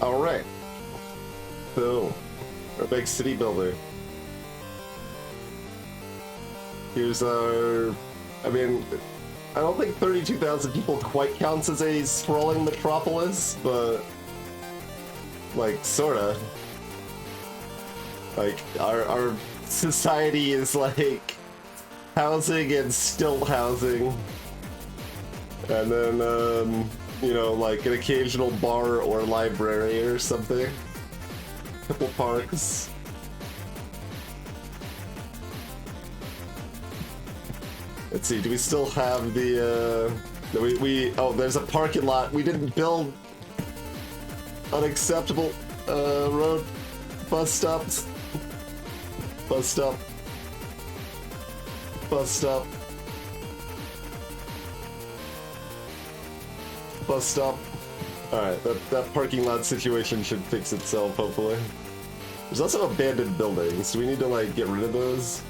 Alright. So, Urbek City Builder. Here's our... I mean, I don't think 32,000 people quite counts as a sprawling metropolis, but... like, sorta. Like, our society is like... housing and still housing. And then, you know, like an occasional bar or library or something. Couple parks. Let's see, do we still have the, oh, there's a parking lot. We didn't build unacceptable, road. Bus stops. Bus stop. Bus stop. Bus stop. Alright, that parking lot situation should fix itself, hopefully. There's also abandoned buildings. Do we need to, like, get rid of those?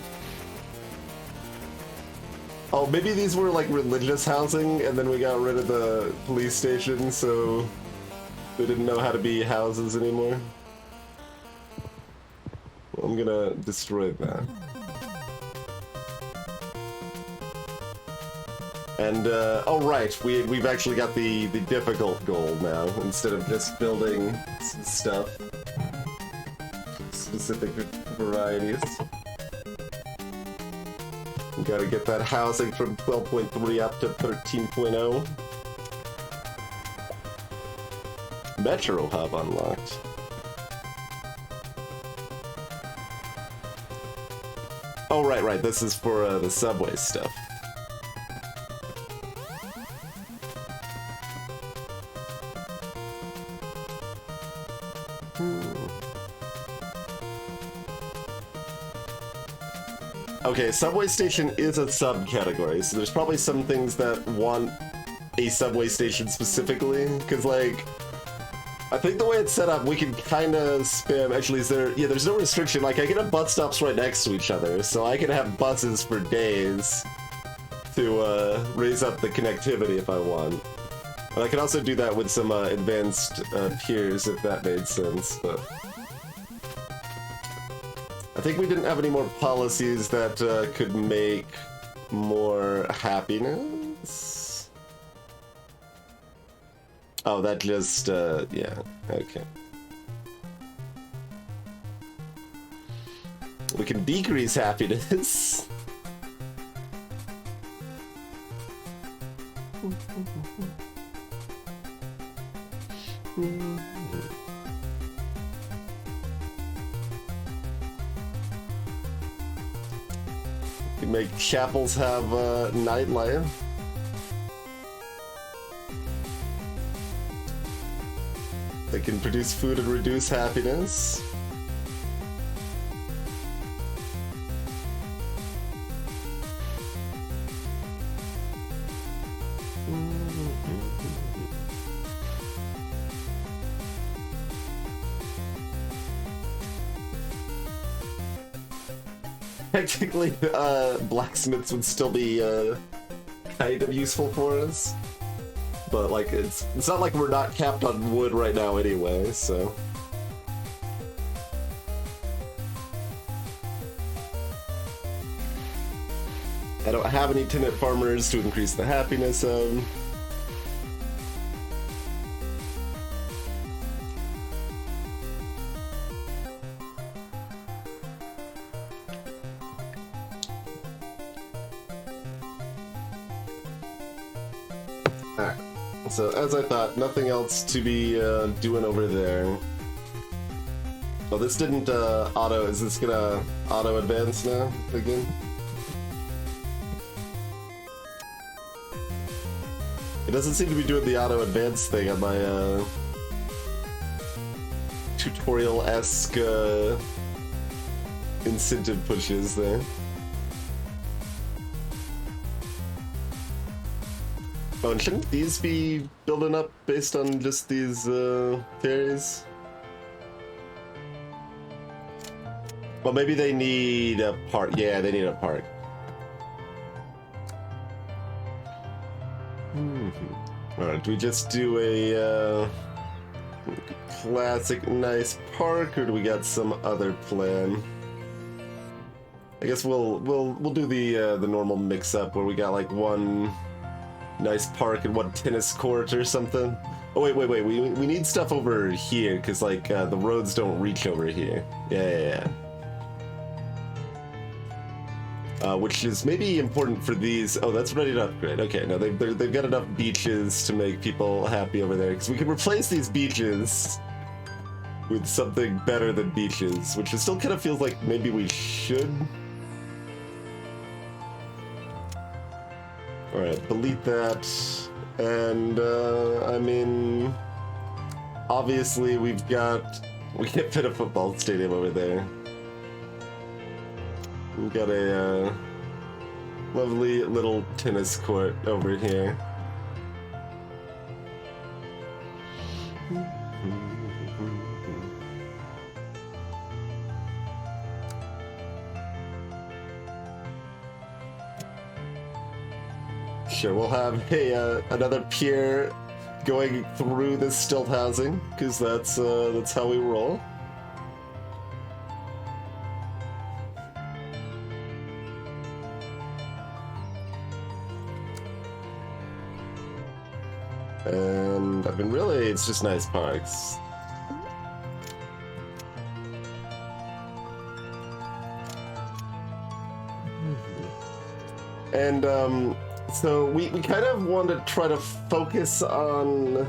Oh, maybe these were, like, religious housing, and then we got rid of the police station, so they didn't know how to be houses anymore. Well, I'm gonna destroy that. And, oh right, we've actually got the difficult goal now, instead of just building stuff. Specific varieties. We gotta get that housing from 12.3 up to 13.0. Metro Hub unlocked. Oh, right, this is for the subway stuff. Okay, subway station is a subcategory, so there's probably some things that want a subway station specifically, because, like, I think the way it's set up, we can kind of spam. Actually, is there? Yeah, there's no restriction. Like, I can have bus stops right next to each other, so I can have buses for days to raise up the connectivity if I want. But I can also do that with some advanced peers, if that made sense. But I think we didn't have any more policies that could make more happiness. Oh, that just, yeah, okay. We can decrease happiness. We make chapels have nightlife. They can produce food and reduce happiness. Technically, blacksmiths would still be kind of useful for us. But, like, it's not like we're not capped on wood right now anyway, so... I don't have any tenant farmers to increase the happiness of. Alright. So, as I thought, nothing else to be doing over there. Oh, this didn't auto... Is this gonna auto advance now, again? It doesn't seem to be doing the auto advance thing on my tutorial-esque incentive pushes there. Oh, and shouldn't these be building up based on just these theories? Well, maybe they need a park. Yeah, they need a park. Alright, do we just do a classic nice park, or do we got some other plan? I guess we'll do the normal mix-up where we got like one nice park and one tennis court or something. Oh wait, we need stuff over here because like the roads don't reach over here. Yeah. Which is maybe important for these. Oh, that's ready to upgrade. Okay, no, they've got enough beaches to make people happy over there because we can replace these beaches with something better than beaches, which still kind of feels like maybe we should. Alright, delete that. And, I mean, obviously we can't fit a football stadium over there. We've got a lovely little tennis court over here. Sure, we'll have another pier going through this stilt housing, because that's how we roll. And I mean, really, it's just nice parks. And so we kind of want to try to focus on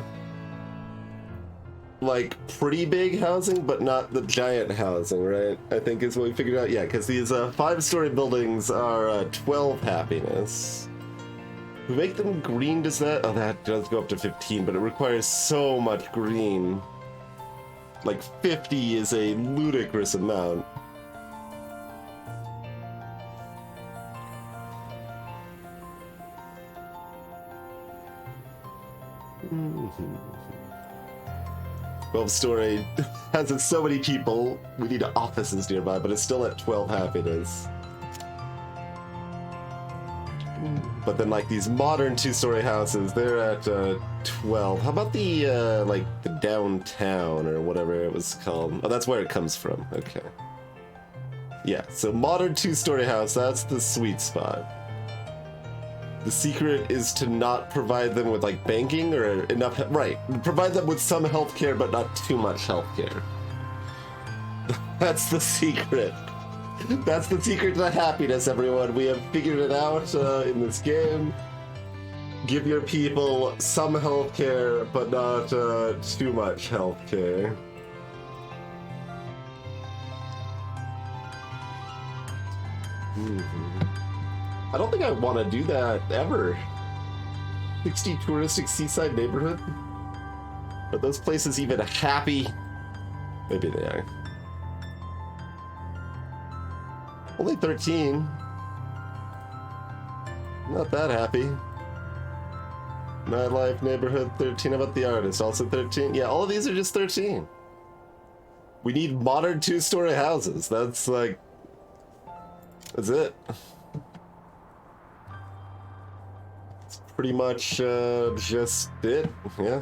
like pretty big housing, but not the giant housing, right? I think is what we figured out. Yeah, because these 5-story buildings are 12 happiness. We make them green, does that? Oh, that does go up to 15, but it requires so much green. Like 50 is a ludicrous amount. Mm-hmm. 12-story has so many people. We need offices nearby, but it's still at 12 happiness. But then, like, these modern 2-story houses, they're at 12. How about the, like, the downtown or whatever it was called? Oh, that's where it comes from. Okay. Yeah, so modern 2-story house, that's the sweet spot. The secret is to not provide them with, like, banking or enough... Right. Provide them with some healthcare, but not too much healthcare. That's the secret. That's the secret to happiness, everyone. We have figured it out in this game. Give your people some healthcare, but not too much healthcare. I don't think I want to do that ever. 60 touristic seaside neighborhood? Are those places even happy? Maybe they are. Only 13. Not that happy. Nightlife, neighborhood, 13. How about the artist? Also 13? Yeah, all of these are just 13. We need modern 2-story houses. That's like... That's it. It's pretty much just it. Yeah.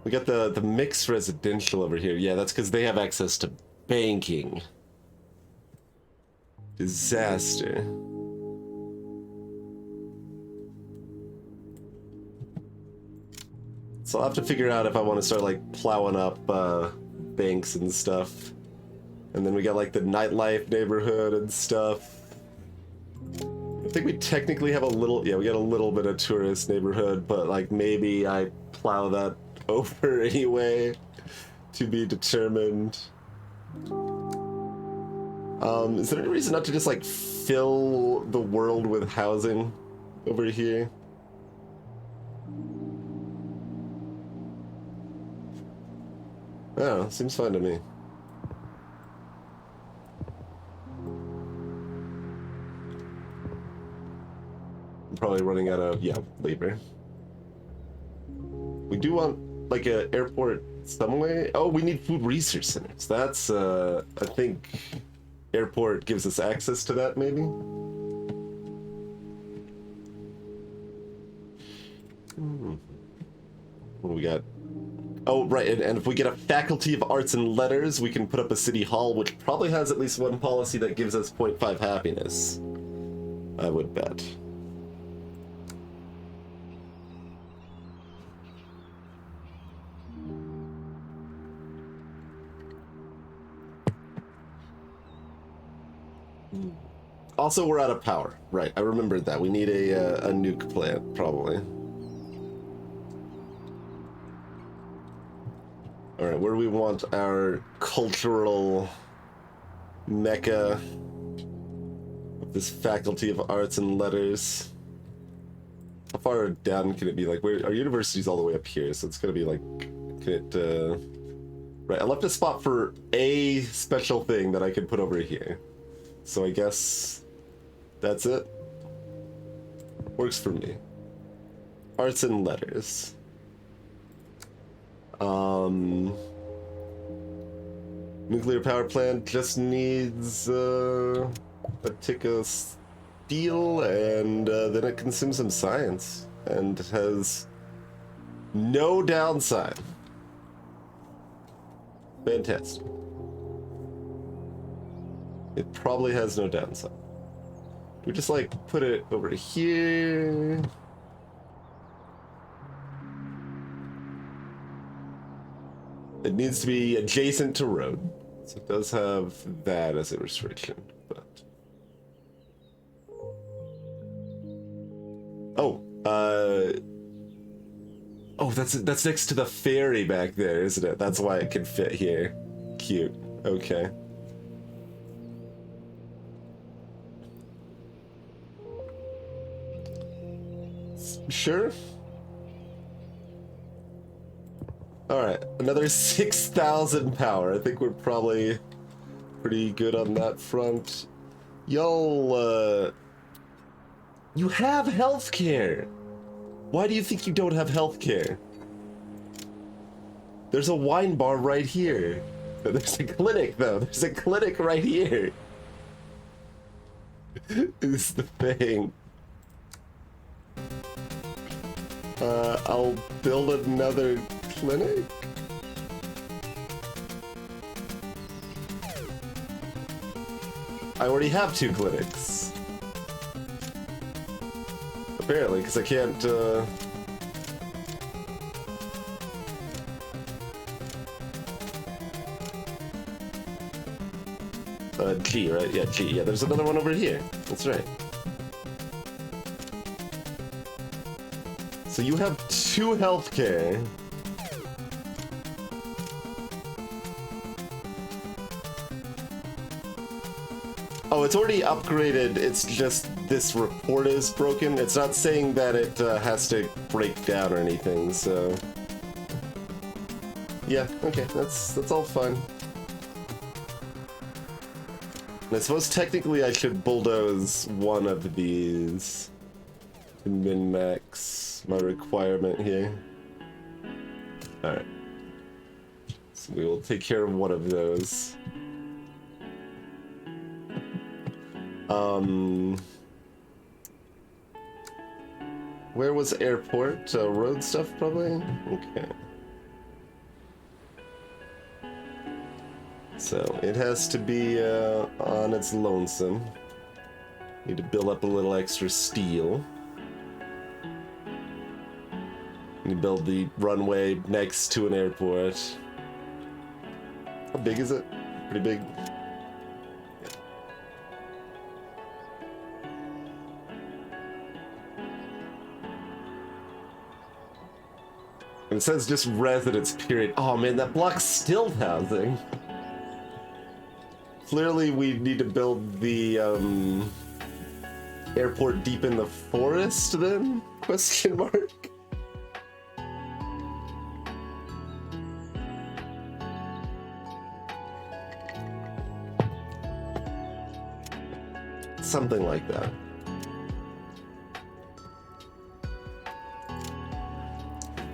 We got the mixed residential over here. Yeah, that's because they have access to banking. Disaster. So I'll have to figure out if I want to start like plowing up banks and stuff. And then we got like the nightlife neighborhood and stuff. I think we technically have a little, yeah, we got a little bit of tourist neighborhood, but like maybe I plow that over anyway, to be determined. Is there any reason not to just like fill the world with housing over here? Oh, seems fine to me. I'm probably running out of, yeah, labor. We do want like an airport some way. Oh, we need food research centers. That's, I think airport gives us access to that, maybe? What do we got? Oh, right, and if we get a Faculty of Arts and Letters, we can put up a City Hall, which probably has at least one policy that gives us 0.5 happiness. I would bet. Also, we're out of power. Right, I remembered that. We need a nuke plant, probably. Alright, where do we want our cultural mecca of this Faculty of Arts and Letters? How far down can it be? Like, where our university's all the way up here, so it's gonna be like, can it, right, I left a spot for a special thing that I could put over here. So I guess that's it. Works for me. Arts and Letters. Nuclear power plant just needs a tick of steel, and then it consumes some science, and has no downside. Fantastic. It probably has no downside. Do we just like put it over here? It needs to be adjacent to road. So it does have that as a restriction, but... Oh, oh, that's next to the ferry back there, isn't it? That's why it can fit here. Cute. Okay. Sure. Alright, another 6,000 power. I think we're probably pretty good on that front. Y'all, you have healthcare! Why do you think you don't have healthcare? There's a wine bar right here. There's a clinic, though. There's a clinic right here. Is the thing. I'll build another clinic? I already have 2 clinics. Apparently, because I can't, G, right? Yeah, G. Yeah, there's another one over here. That's right. So you have 2 healthcare. Oh, it's already upgraded. It's just this report is broken. It's not saying that it has to break down or anything, so... Yeah, okay, that's all fine. And I suppose technically I should bulldoze one of these to min-max my requirement here. Alright. So we will take care of one of those. Where was airport? Road stuff, probably? Okay. So, it has to be on its lonesome. Need to build up a little extra steel. Need to build the runway next to an airport. How big is it? Pretty big. And it says just residence period. Oh man, that block's still housing. Clearly we need to build the airport deep in the forest then? Question mark. Something like that.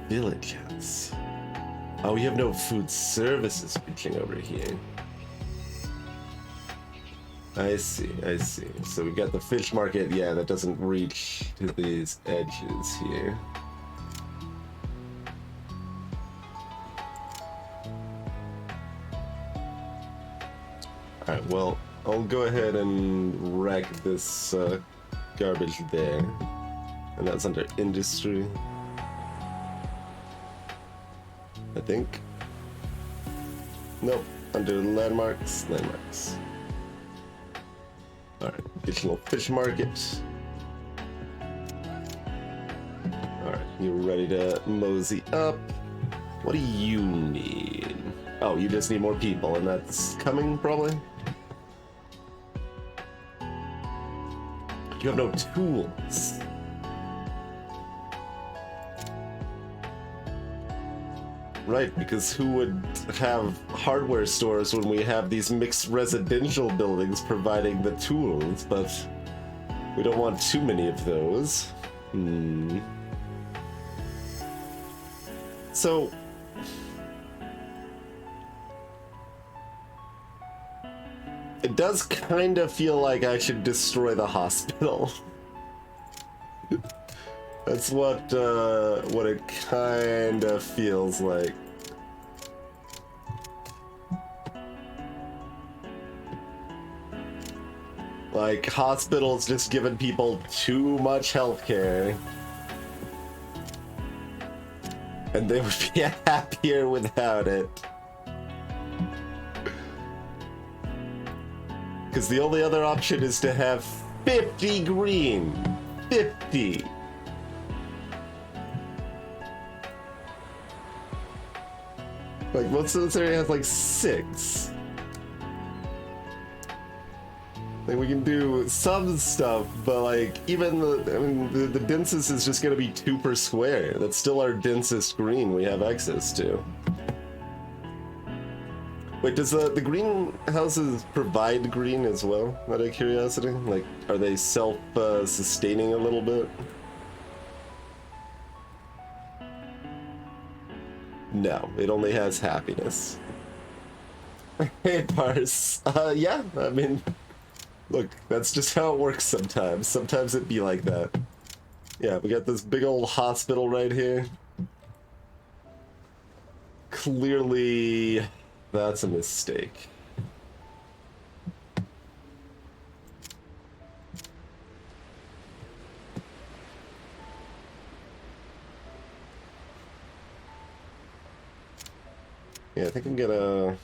Villages. Oh, we have no food services reaching over here. I see, I see. So we got the fish market, yeah, that doesn't reach to these edges here. Alright, well, I'll go ahead and wreck this garbage there. And that's under industry, I think. Nope, under landmarks. Alright, additional fish market. Alright, you ready to mosey up? What do you need? Oh, you just need more people, and that's coming, probably? You have no tools. Right, because who would have hardware stores when we have these mixed residential buildings providing the tools, but we don't want too many of those. So, it does kind of feel like I should destroy the hospital. That's what it kind of feels like. Like, hospitals just giving people too much healthcare. And they would be happier without it. Because the only other option is to have 50 green. 50. Like, most of this area has like 6. Like, we can do some stuff, but like, even the densest is just gonna be 2 per square. That's still our densest green we have access to. Wait, does the greenhouses provide green as well, out of curiosity? Like, are they self-sustaining a little bit? No, it only has happiness. Hey, Parse. Yeah, I mean, look, that's just how it works sometimes. Sometimes it be like that. Yeah, we got this big old hospital right here. Clearly, that's a mistake. Yeah, I think I'm gonna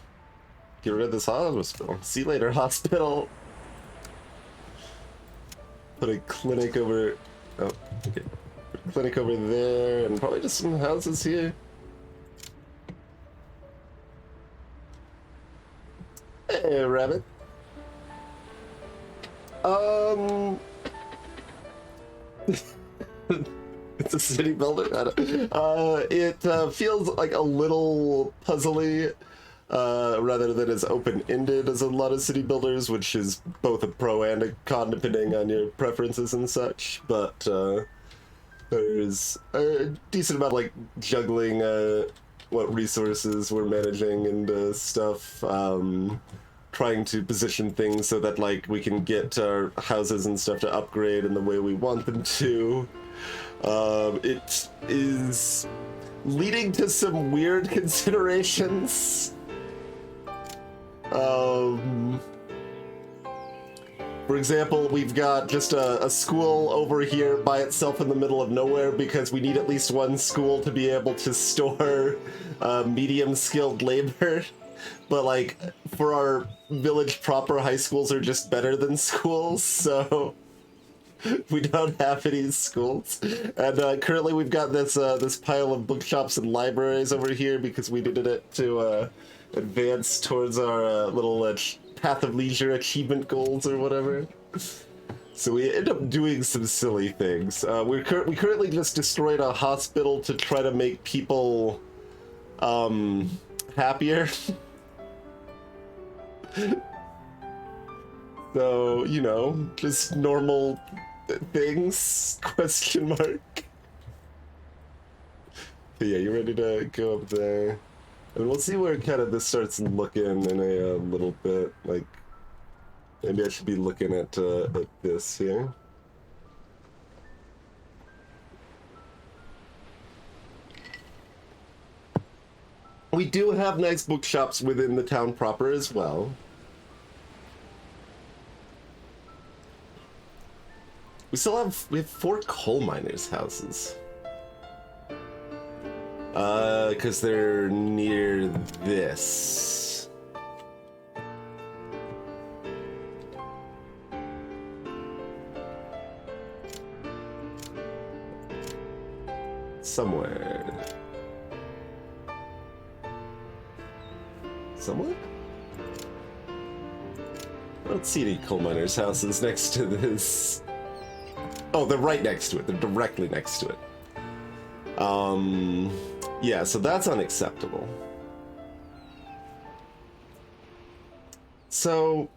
get rid of this hospital. See you later, hospital. Put a clinic over. Oh, okay. Put a clinic over there, and probably just some houses here. Hey, rabbit. It's a city builder. It feels like a little puzzly, rather than as open-ended as a lot of city builders, which is both a pro and a con depending on your preferences and such. But there's a decent amount of like juggling what resources we're managing and stuff. Trying to position things so that like we can get our houses and stuff to upgrade in the way we want them to. It is leading to some weird considerations. For example, we've got just a school over here by itself in the middle of nowhere because we need at least one school to be able to store medium-skilled labor. But like, for our village proper, high schools are just better than schools, so we don't have any schools. And currently we've got this this pile of bookshops and libraries over here because we needed it to advance towards our little path of leisure achievement goals or whatever. So we end up doing some silly things. We currently just destroyed a hospital to try to make people happier. So, you know, just normal things, question mark. But yeah, you ready to go up there? And we'll see where kind of this starts looking in a little bit. Like, maybe I should be looking at this here. We do have nice bookshops within the town proper as well. we have 4 coal miners' houses. Because they're near this. Somewhere. Somewhere? I don't see any coal miners' houses next to this. Oh, they're right next to it. They're directly next to it. Yeah, so that's unacceptable. So,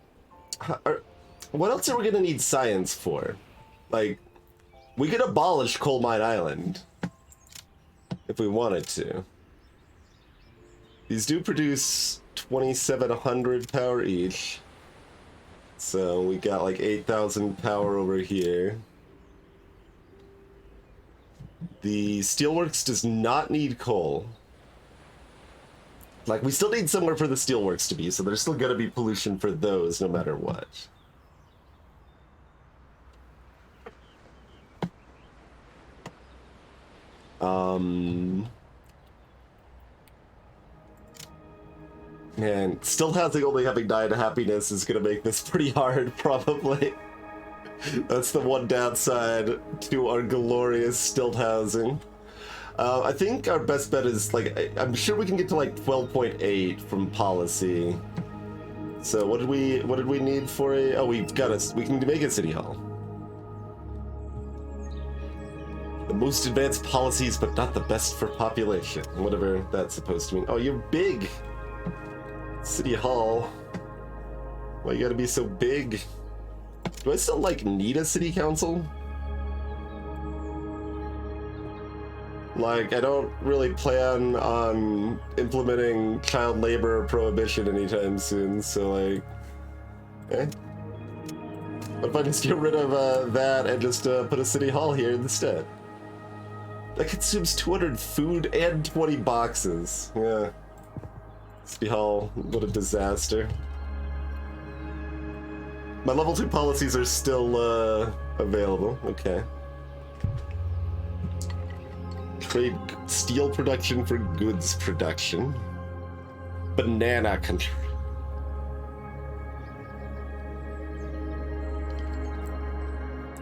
what else are we gonna need science for? Like, we could abolish Coal Mine Island if we wanted to. These do produce 2,700 power each. So we got like 8,000 power over here. The steelworks does not need coal. Like, we still need somewhere for the steelworks to be, so there's still gonna be pollution for those no matter what. Man, still only having 9 happiness is gonna make this pretty hard, probably. That's the one downside to our glorious stilt housing. I think our best bet is, like, I'm sure we can get to like 12.8 from policy. So what did we need for a? Oh, we can make a city hall. The most advanced policies, but not the best for population. Whatever that's supposed to mean. Oh, you're big. City hall. Why you gotta be so big? Do I still, like, need a city council? Like, I don't really plan on implementing child labor prohibition anytime soon, so, like, What if I just get rid of that and just put a city hall here instead? That consumes 200 food and 20 boxes. Yeah. City hall, what a disaster. My level 2 policies are still available. Okay. Trade steel production for goods production. Banana control.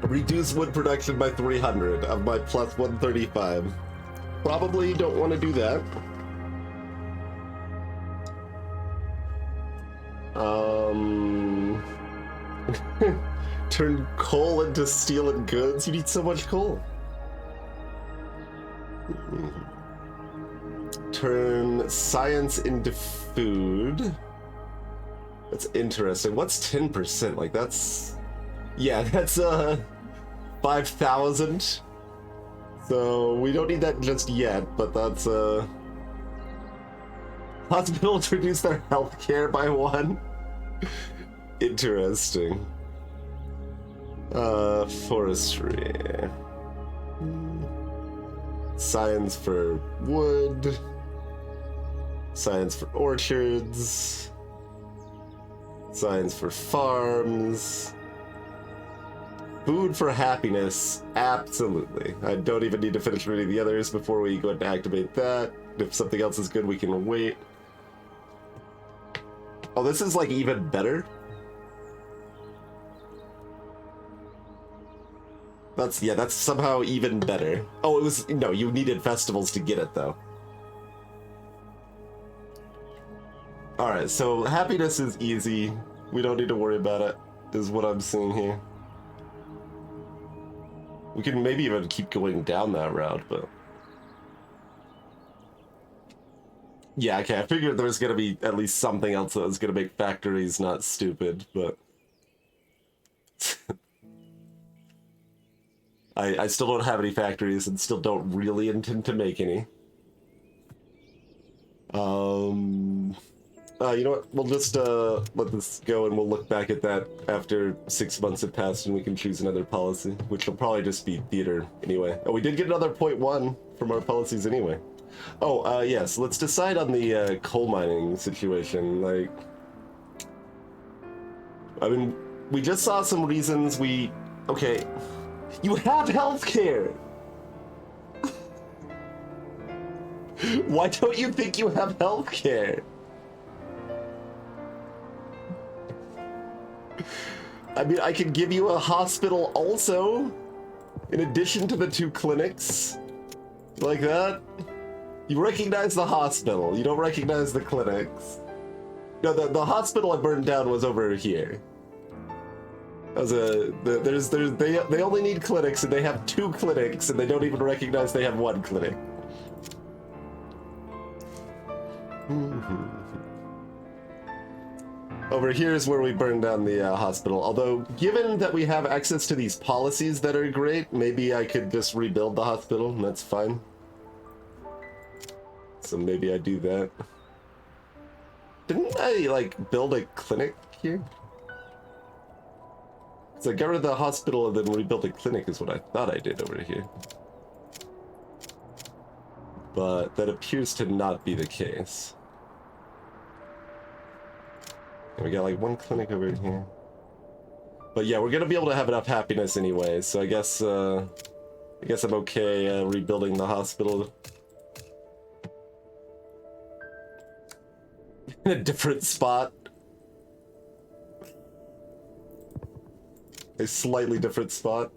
Reduce wood production by 300 of my plus 135. Probably don't want to do that. Turn coal into steel and goods. You need so much coal. Turn science into food. That's interesting. What's 10%? Like, that's... Yeah, that's 5,000. So we don't need that just yet, but that's hospitals reduce their healthcare by 1. Interesting. Forestry. Science for wood. Science for orchards. Science for farms. Food for happiness. Absolutely. I don't even need to finish reading the others before we go ahead and activate that. If something else is good, we can wait. Oh, this is like even better. That's somehow even better. Oh, it was, no, you needed festivals to get it though. Alright, so happiness is easy. We don't need to worry about it, is what I'm seeing here. We can maybe even keep going down that route, but... Yeah, okay, I figured there was gonna be at least something else that was gonna make factories not stupid, but... I still don't have any factories and still don't really intend to make any. You know what? We'll just let this go and we'll look back at that after 6 months have passed and we can choose another policy, which will probably just be theater anyway. Oh, we did get another 0.1 from our policies anyway. Oh, yes, let's decide on the coal mining situation. Like, I mean, we just saw some reasons okay. You have healthcare! Why don't you think you have healthcare? I mean, I could give you a hospital also, in addition to the 2 clinics. Like that. You recognize the hospital, you don't recognize the clinics. No, the hospital I burned down was over here. That was they only need clinics, and they have 2 clinics, and they don't even recognize they have 1 clinic. Over here is where we burned down the hospital. Although, given that we have access to these policies that are great, maybe I could just rebuild the hospital, and that's fine. So maybe I do that. Didn't I, like, build a clinic here? So I got rid of the hospital and then rebuilt a clinic is what I thought I did over here. But that appears to not be the case. And we got like 1 clinic over here. But yeah, we're gonna be able to have enough happiness anyway, so I guess I'm okay rebuilding the hospital. In a different spot. A slightly different spot.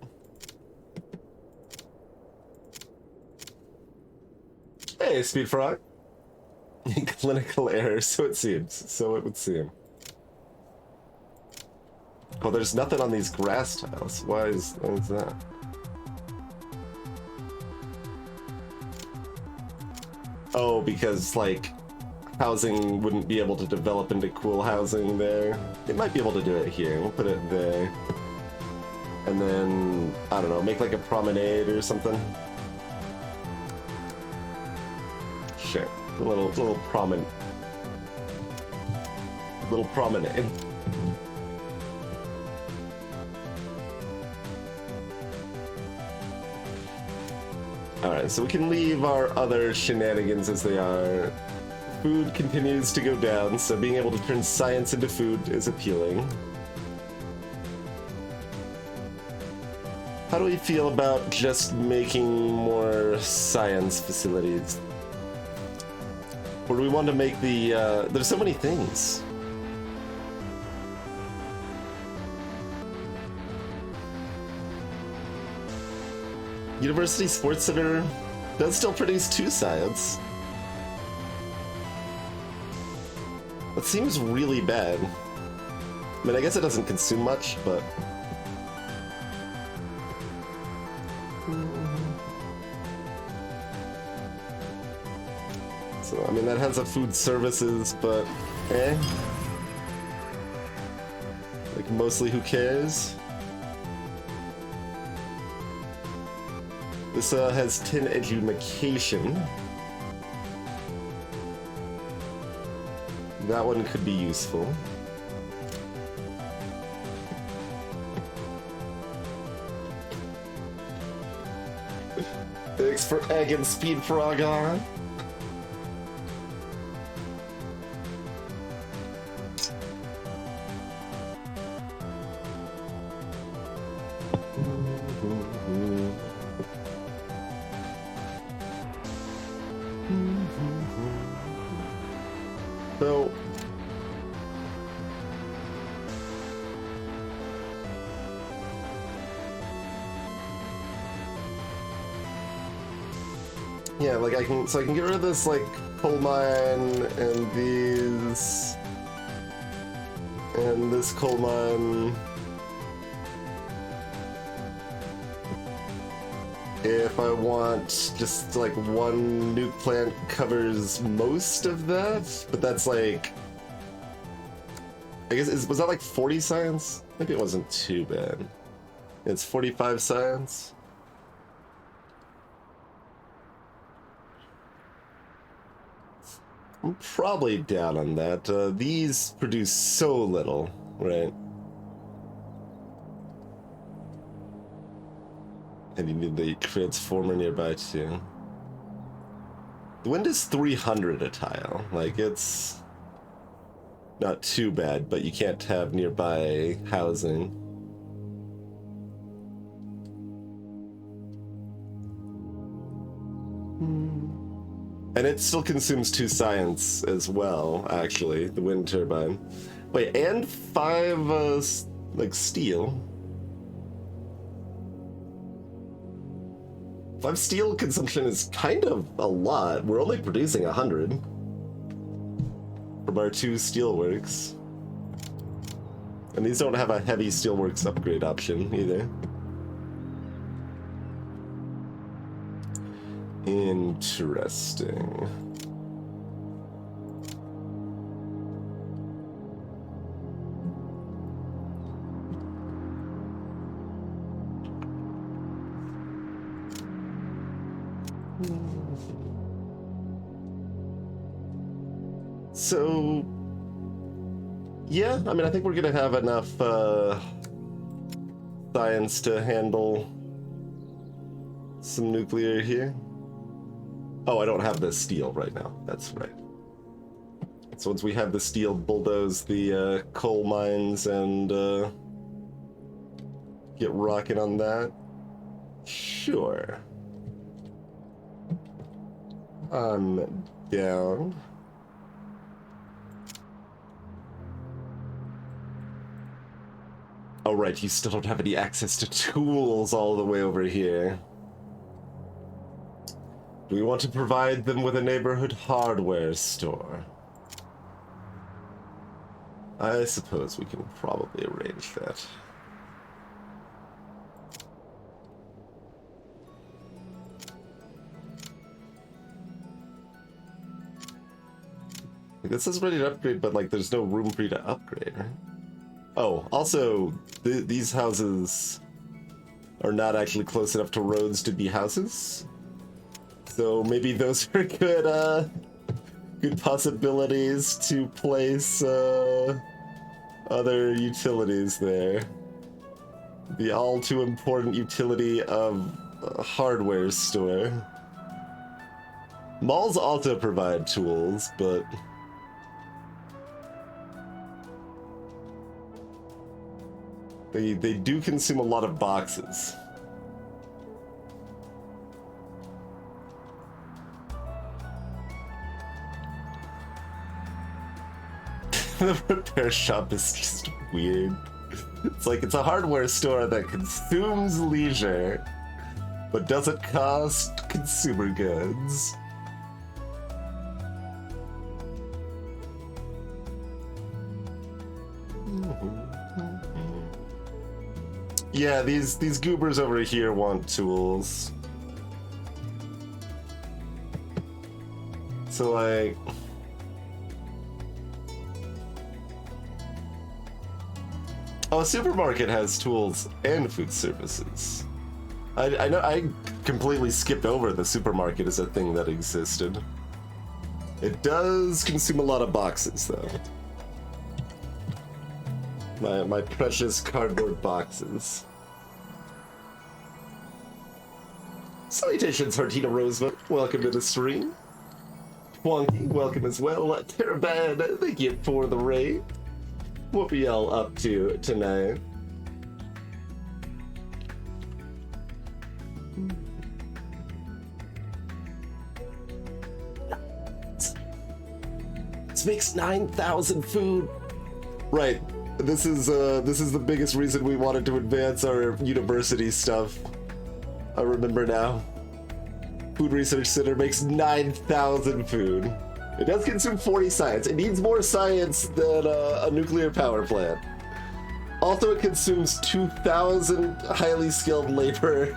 Hey, Speed Frog. Clinical error, so it seems. So it would seem. Well, there's nothing on these grass tiles. Why is that? Oh, because, like, housing wouldn't be able to develop into cool housing there. It might be able to do it here. We'll put it there. And then, I don't know, make like a promenade or something. Sure. A little promenade. Little promenade. Alright, so we can leave our other shenanigans as they are. Food continues to go down, so being able to turn science into food is appealing. How do we feel about just making more science facilities? Or do we want to make the, there's so many things. University Sports Center does still produce 2 science. That seems really bad. I mean, I guess it doesn't consume much, but... So, I mean, that has a food services, but eh. Like, mostly who cares? This has 10 education. That one could be useful. Thanks for egging Speed Frog on. So, yeah, like I can get rid of this like coal mine and these and this coal mine. If I want just like 1 nuke plant covers most of that, but that's like, I guess, was that like 40 science? Maybe it wasn't too bad. It's 45 science. I'm probably down on that. These produce so little, right? And you need the transformer nearby too. The wind is 300 a tile. Like, it's not too bad, but you can't have nearby housing. And it still consumes 2 science as well, actually, the wind turbine. Wait, and 5, like, steel. 5 steel consumption is kind of a lot. We're only producing 100 from our 2 steelworks. And these don't have a heavy steelworks upgrade option either. Interesting. So, yeah, I mean, I think we're gonna have enough science to handle some nuclear here. Oh, I don't have the steel right now. That's right. So once we have the steel, bulldoze the coal mines and get rocking on that. Sure. I'm down. Oh, right, you still don't have any access to tools all the way over here. Do we want to provide them with a neighborhood hardware store? I suppose we can probably arrange that. This is ready to upgrade, but like there's no room for you to upgrade, right? Oh, also, these houses are not actually close enough to roads to be houses. So maybe those are good, good possibilities to place other utilities there. The all too important utility of a hardware store. Malls also provide tools, but they do consume a lot of boxes. The repair shop is just weird. It's like it's a hardware store that consumes leisure, but doesn't cost consumer goods. Yeah, these goobers over here want tools. So like, oh, a supermarket has tools and food services. I know I completely skipped over the supermarket as a thing that existed. It does consume a lot of boxes though. My precious cardboard boxes. Salutations, Hartina Rosewood. Welcome to the stream. Wonky, welcome as well. Terabad, thank you for the raid. What are y'all up to tonight? This makes 9,000 food. Right. This is the biggest reason we wanted to advance our university stuff. I remember now. Food Research Center makes 9,000 food. It does consume 40 science. It needs more science than a nuclear power plant. Also, it consumes 2,000 highly skilled labor,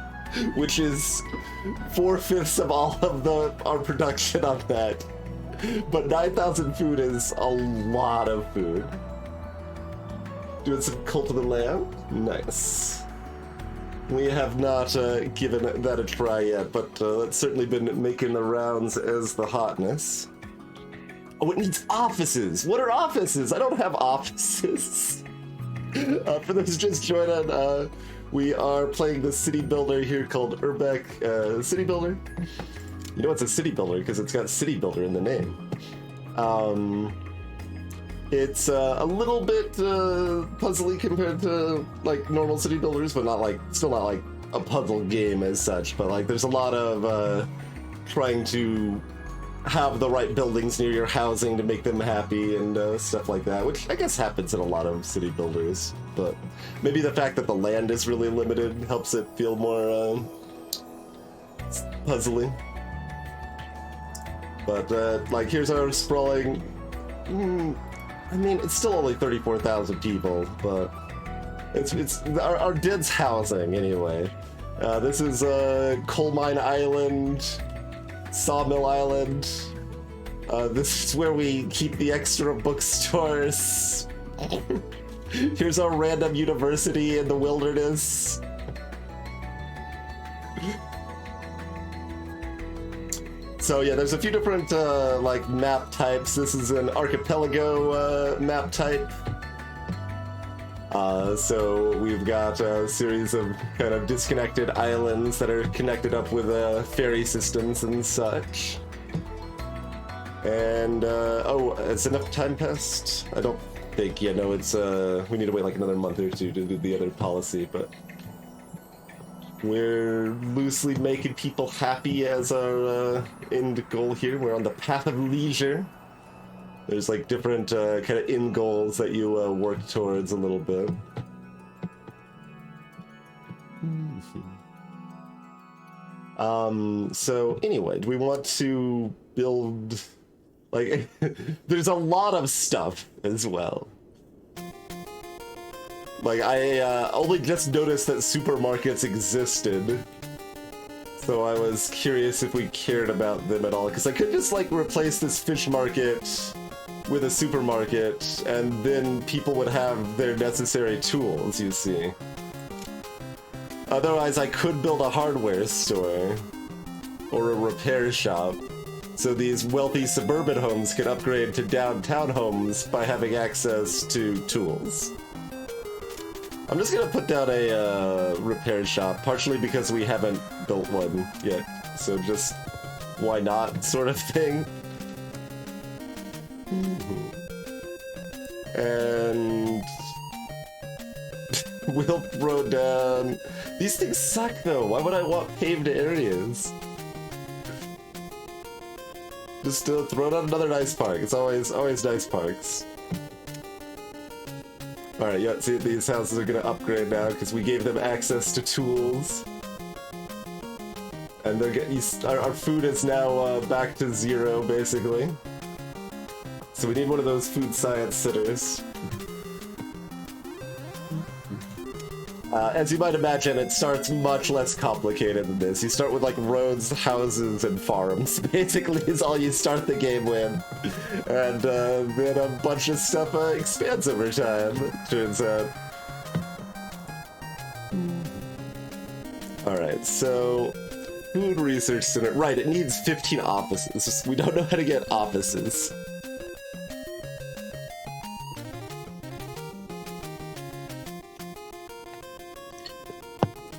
which is 4/5 of all of our production on that. But 9,000 food is a lot of food. Doing some Cult of the Lamb? Nice. We have not given that a try yet, but that's certainly been making the rounds as the hotness. Oh, it needs offices! What are offices? I don't have offices. For those who just joined on, we are playing the city builder here called Urbek City Builder. You know it's a city builder because it's got city builder in the name. It's a little bit puzzly compared to like normal city builders, but not like still not like a puzzle game as such. But like there's a lot of trying to have the right buildings near your housing to make them happy and stuff like that, which I guess happens in a lot of city builders, but maybe the fact that the land is really limited helps it feel more puzzling. But like, here's our sprawling, I mean, it's still only 34,000 people, but it's our dense housing anyway. This is Coal Mine Island, Sawmill Island. This is where we keep the extra bookstores. Here's our random university in the wilderness. So yeah, there's a few different like map types. This is an archipelago map type. So we've got a series of kind of disconnected islands that are connected up with ferry systems and such. And oh, has enough time passed? I don't think. Yeah, no, it's we need to wait like another month or two to do the other policy, but we're loosely making people happy as our end goal here. We're on the path of leisure. There's like different kind of end goals that you work towards a little bit. So anyway, do we want to build, like, there's a lot of stuff as well. Like, I only just noticed that supermarkets existed, so I was curious if we cared about them at all, because I could just, like, replace this fish market with a supermarket, and then people would have their necessary tools, you see. Otherwise, I could build a hardware store, or a repair shop, so these wealthy suburban homes could upgrade to downtown homes by having access to tools. I'm just gonna put down a repair shop, partially because we haven't built one yet, so just why not sort of thing. And we'll throw down... These things suck though, why would I want paved areas? Just throw down another nice park, it's always nice parks. Alright, yeah, see, these houses are gonna upgrade now because we gave them access to tools. And they're getting, our food is now back to 0, basically. So we need one of those food science sitters. As you might imagine, it starts much less complicated than this. You start with like roads, houses, and farms. Basically, is all you start the game with, and then a bunch of stuff expands over time. Turns out. All right, so food research center. Right, it needs 15 offices. We don't know how to get offices.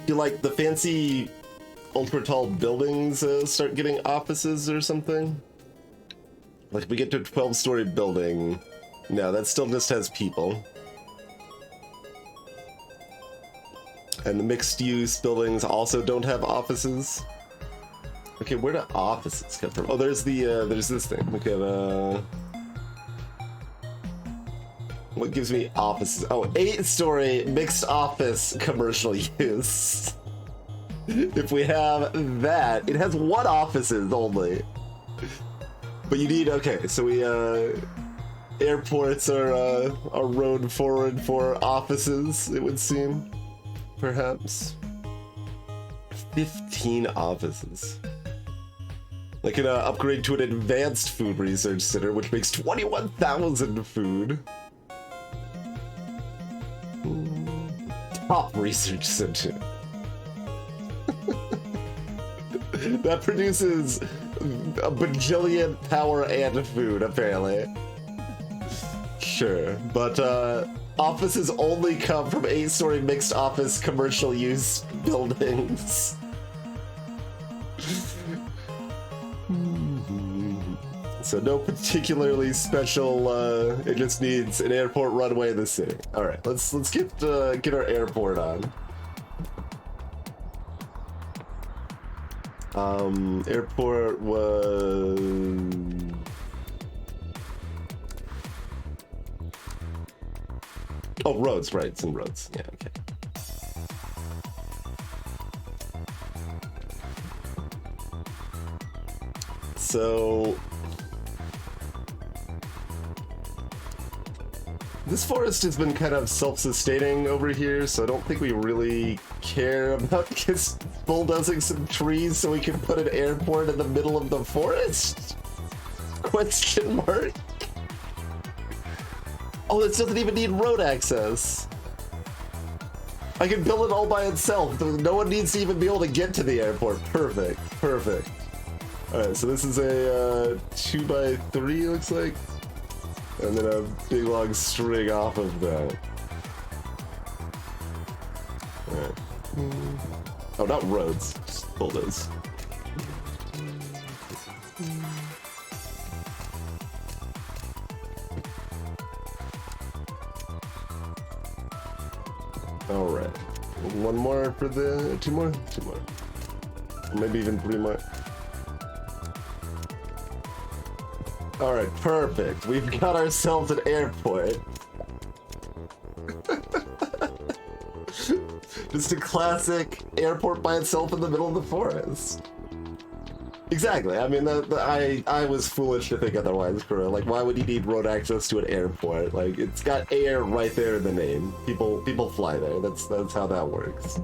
Do like the fancy ultra tall buildings start getting offices or something? Like if we get to a 12-story building, no, that still just has people. And the mixed use buildings also don't have offices. Okay, where do offices come from? Oh, there's the there's this thing. Look at what gives me offices? Oh, 8-story mixed office commercial use. If we have that, it has 1 offices only. But you need, okay, so we, airports are road forward for offices, it would seem. Perhaps. 15 offices. Like an upgrade to an advanced food research center, which makes 21,000 food. Top research center. That produces a bajillion power and food, apparently. Sure, but offices only come from 8-story mixed office commercial use buildings. So no particularly special, it just needs an airport runway in the city. Alright, let's get our airport on. Airport was... Oh, roads, right, it's in roads. Yeah, okay. So... This forest has been kind of self-sustaining over here, so I don't think we really care about just bulldozing some trees so we can put an airport in the middle of the forest? Question mark? Oh, this doesn't even need road access. I can build it all by itself. No one needs to even be able to get to the airport. Perfect, perfect. All right, so this is a 2x3, looks like. And then a big long string off of that. Alright. Oh, not roads, just bulldoze. Alright. One more for the... Two more? Two more. Maybe even three more. Alright, perfect. We've got ourselves an airport. Just a classic airport by itself in the middle of the forest. Exactly. I mean, I was foolish to think otherwise, bro. Like, why would you need road access to an airport? Like, it's got air right there in the name. People fly there. That's how that works.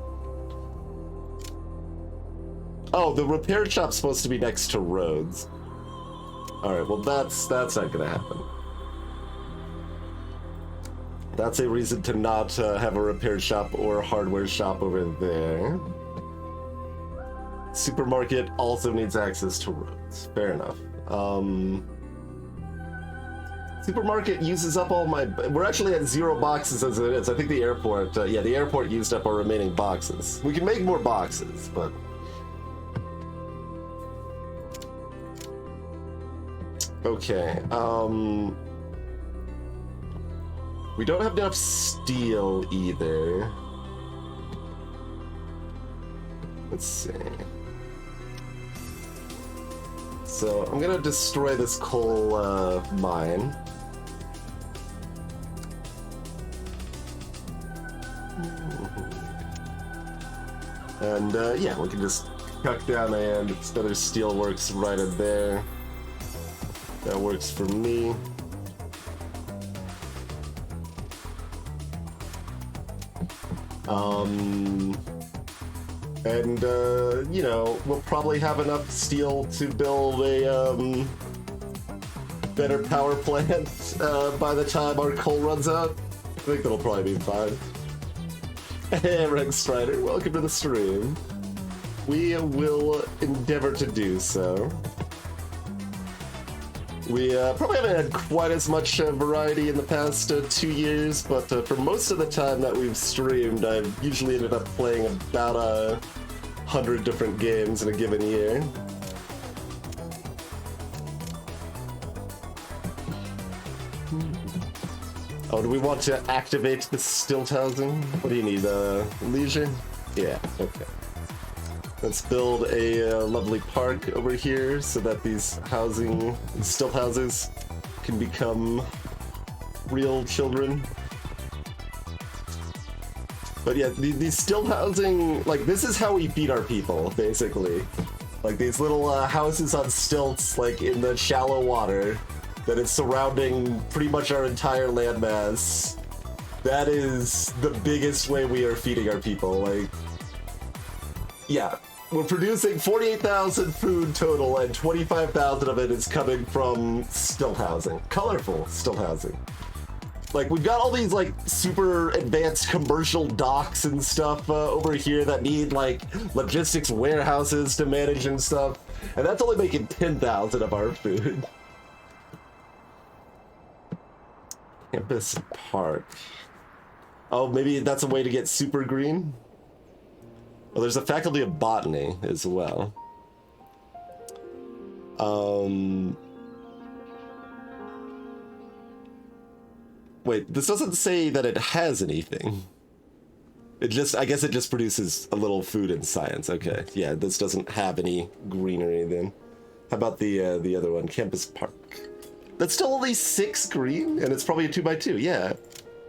Oh, the repair shop's supposed to be next to roads. Alright, well that's not gonna happen. That's a reason to not have a repair shop or a hardware shop over there. Supermarket also needs access to roads. Fair enough. Supermarket uses up all my... We're actually at 0 boxes as it is. I think the airport... yeah, the airport used up our remaining boxes. We can make more boxes, but... Okay, we don't have enough steel either. Let's see. So I'm gonna destroy this coal mine. And yeah, we can just cut down and it's another steelworks right in there. That works for me. And you know, we'll probably have enough steel to build a better power plant by the time our coal runs out. I think that'll probably be fine. Hey, Rex Strider, welcome to the stream. We will endeavor to do so. We probably haven't had quite as much variety in the past 2 years, but for most of the time that we've streamed, I've usually ended up playing about 100 different games in a given year. Oh, do we want to activate the stilt housing? What do you need, leisure? Yeah, okay. Let's build a lovely park over here so that these stilt houses can become real children. But yeah, these stilt housing, like, this is how we feed our people, basically. Like, these little houses on stilts, like, in the shallow water that is surrounding pretty much our entire landmass. That is the biggest way we are feeding our people, like... Yeah. We're producing 48,000 food total, and 25,000 of it is coming from stilt housing. Colorful stilt housing. Like, we've got all these, like, super advanced commercial docks and stuff over here that need, like, logistics warehouses to manage and stuff. And that's only making 10,000 of our food. Campus Park. Oh, maybe that's a way to get super green? Well, there's a faculty of botany as well. Wait, this doesn't say that it has anything. It just, I guess it just produces a little food and science. Okay, yeah, this doesn't have any greenery then. How about the other one, Campus Park? That's still only 6 green, and it's probably a 2x2. Yeah,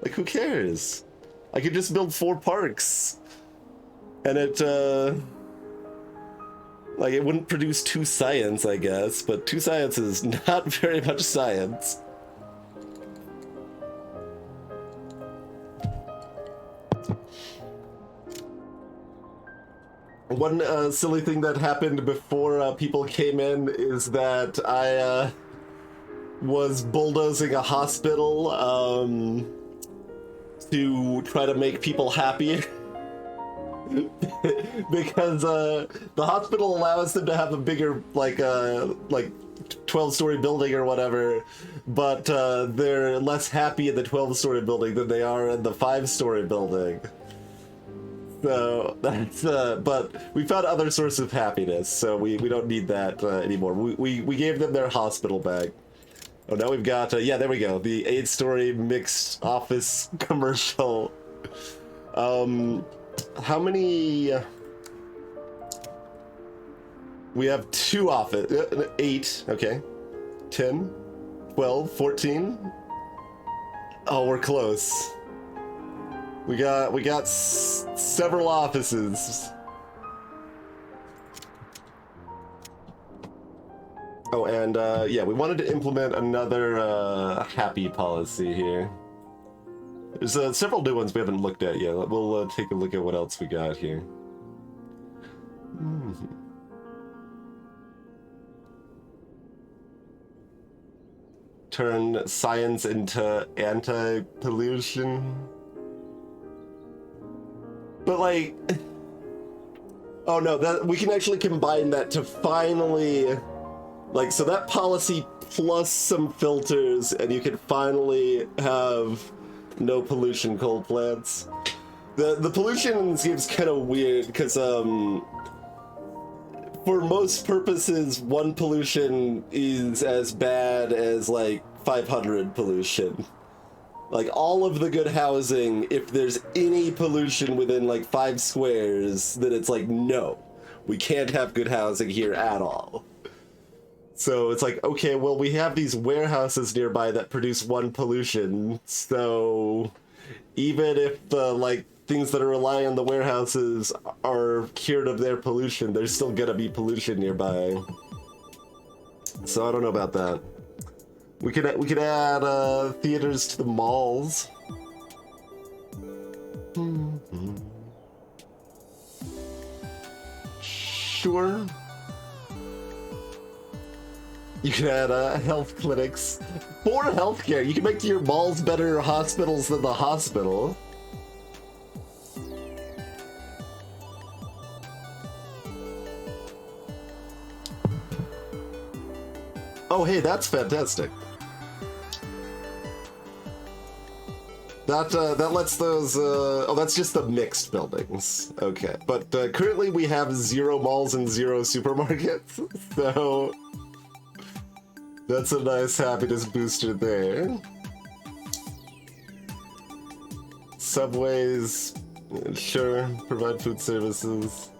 like who cares? I could just build 4 parks, and it like it wouldn't produce 2 science, I guess. But 2 science is not very much science. One silly thing that happened before people came in is that I was bulldozing a hospital to try to make people happy. Because the hospital allows them to have a bigger, like 12-story building or whatever, but they're less happy in the 12-story building than they are in the 5-story building. So that's but we found other sources of happiness, so we don't need that anymore. We gave them their hospital back. Oh, now we've got yeah, there we go, the 8-story mixed office commercial. How many? We have 2 office, 8. Okay, 10, 12, 14. Oh, we're close. We got several offices. Oh, and yeah, we wanted to implement another happy policy here. There's several new ones we haven't looked at yet. We'll take a look at what else we got here. Turn science into anti-pollution. But like, oh no, that we can actually combine that to finally, like, so that policy plus some filters, and you can finally have no pollution coal plants. The pollution seems kind of weird because for most purposes, 1 pollution is as bad as like 500 pollution. Like all of the good housing, if there's any pollution within like 5 squares, then it's like, no, we can't have good housing here at all. So it's like, okay, well, we have these warehouses nearby that produce 1 pollution, so even if like things that are relying on the warehouses are cured of their pollution, there's still gonna be pollution nearby. So I don't know about that. We could add theaters to the malls. Sure. You can add health clinics for healthcare. You can make your malls better hospitals than the hospital. Oh, hey, that's fantastic. That lets those, oh, that's just the mixed buildings. Okay, but currently we have 0 malls and 0 supermarkets, so that's a nice happiness booster there. Subways, sure, provide food services.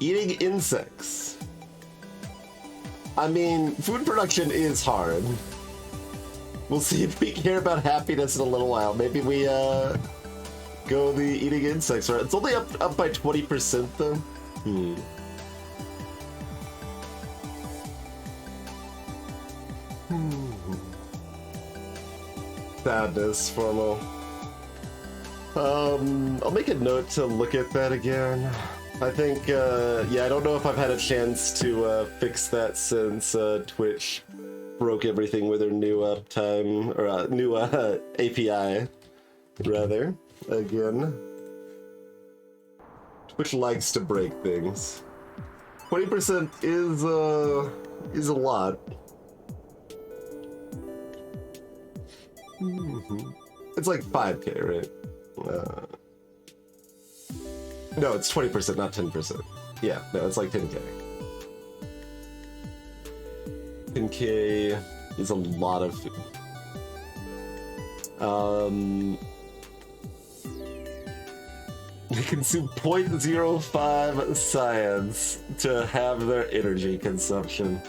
Eating insects. I mean, food production is hard. We'll see if we care about happiness in a little while. Maybe we go the eating insects route. It's only up by 20% though. Sadness, formal. I'll make a note to look at that again. I think, yeah, I don't know if I've had a chance to fix that since Twitch broke everything with their new uptime, or new API, rather, again. Twitch likes to break things. 20% is a lot. It's like 5K, right? No, it's 20%, not 10%. Yeah, no, it's like 10K. 10K is a lot of food. They consume 0.05 science to have their energy consumption.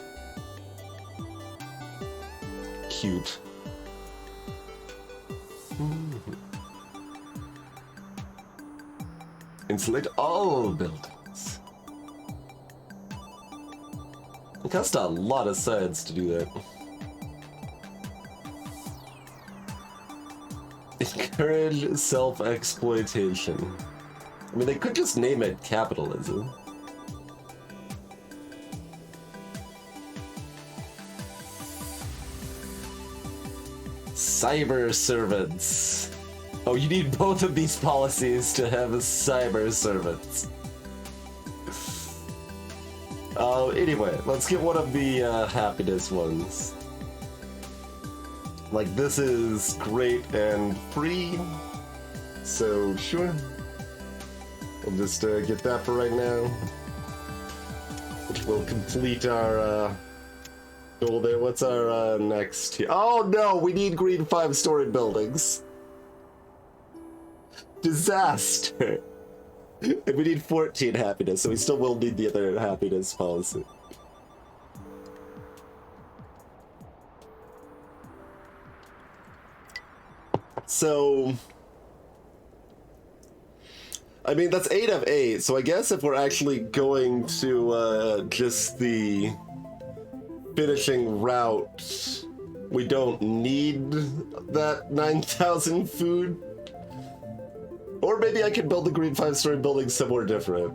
Cute. Insulate all buildings. It costs a lot of science to do that. Encourage self-exploitation. I mean, they could just name it capitalism. Cyber servants. Oh, you need both of these policies to have cyber servants. Anyway, let's get one of the happiness ones. Like, this is great and free, so sure. We'll just get that for right now, which will complete our goal there. What's our next here? Oh no, we need green 5-story buildings. Disaster. And we need 14 happiness, so we still will need the other happiness policy. So, I mean, that's 8 of 8, so I guess if we're actually going to just the finishing route, we don't need that 9,000 food. Or maybe I could build the green 5-story building somewhere different.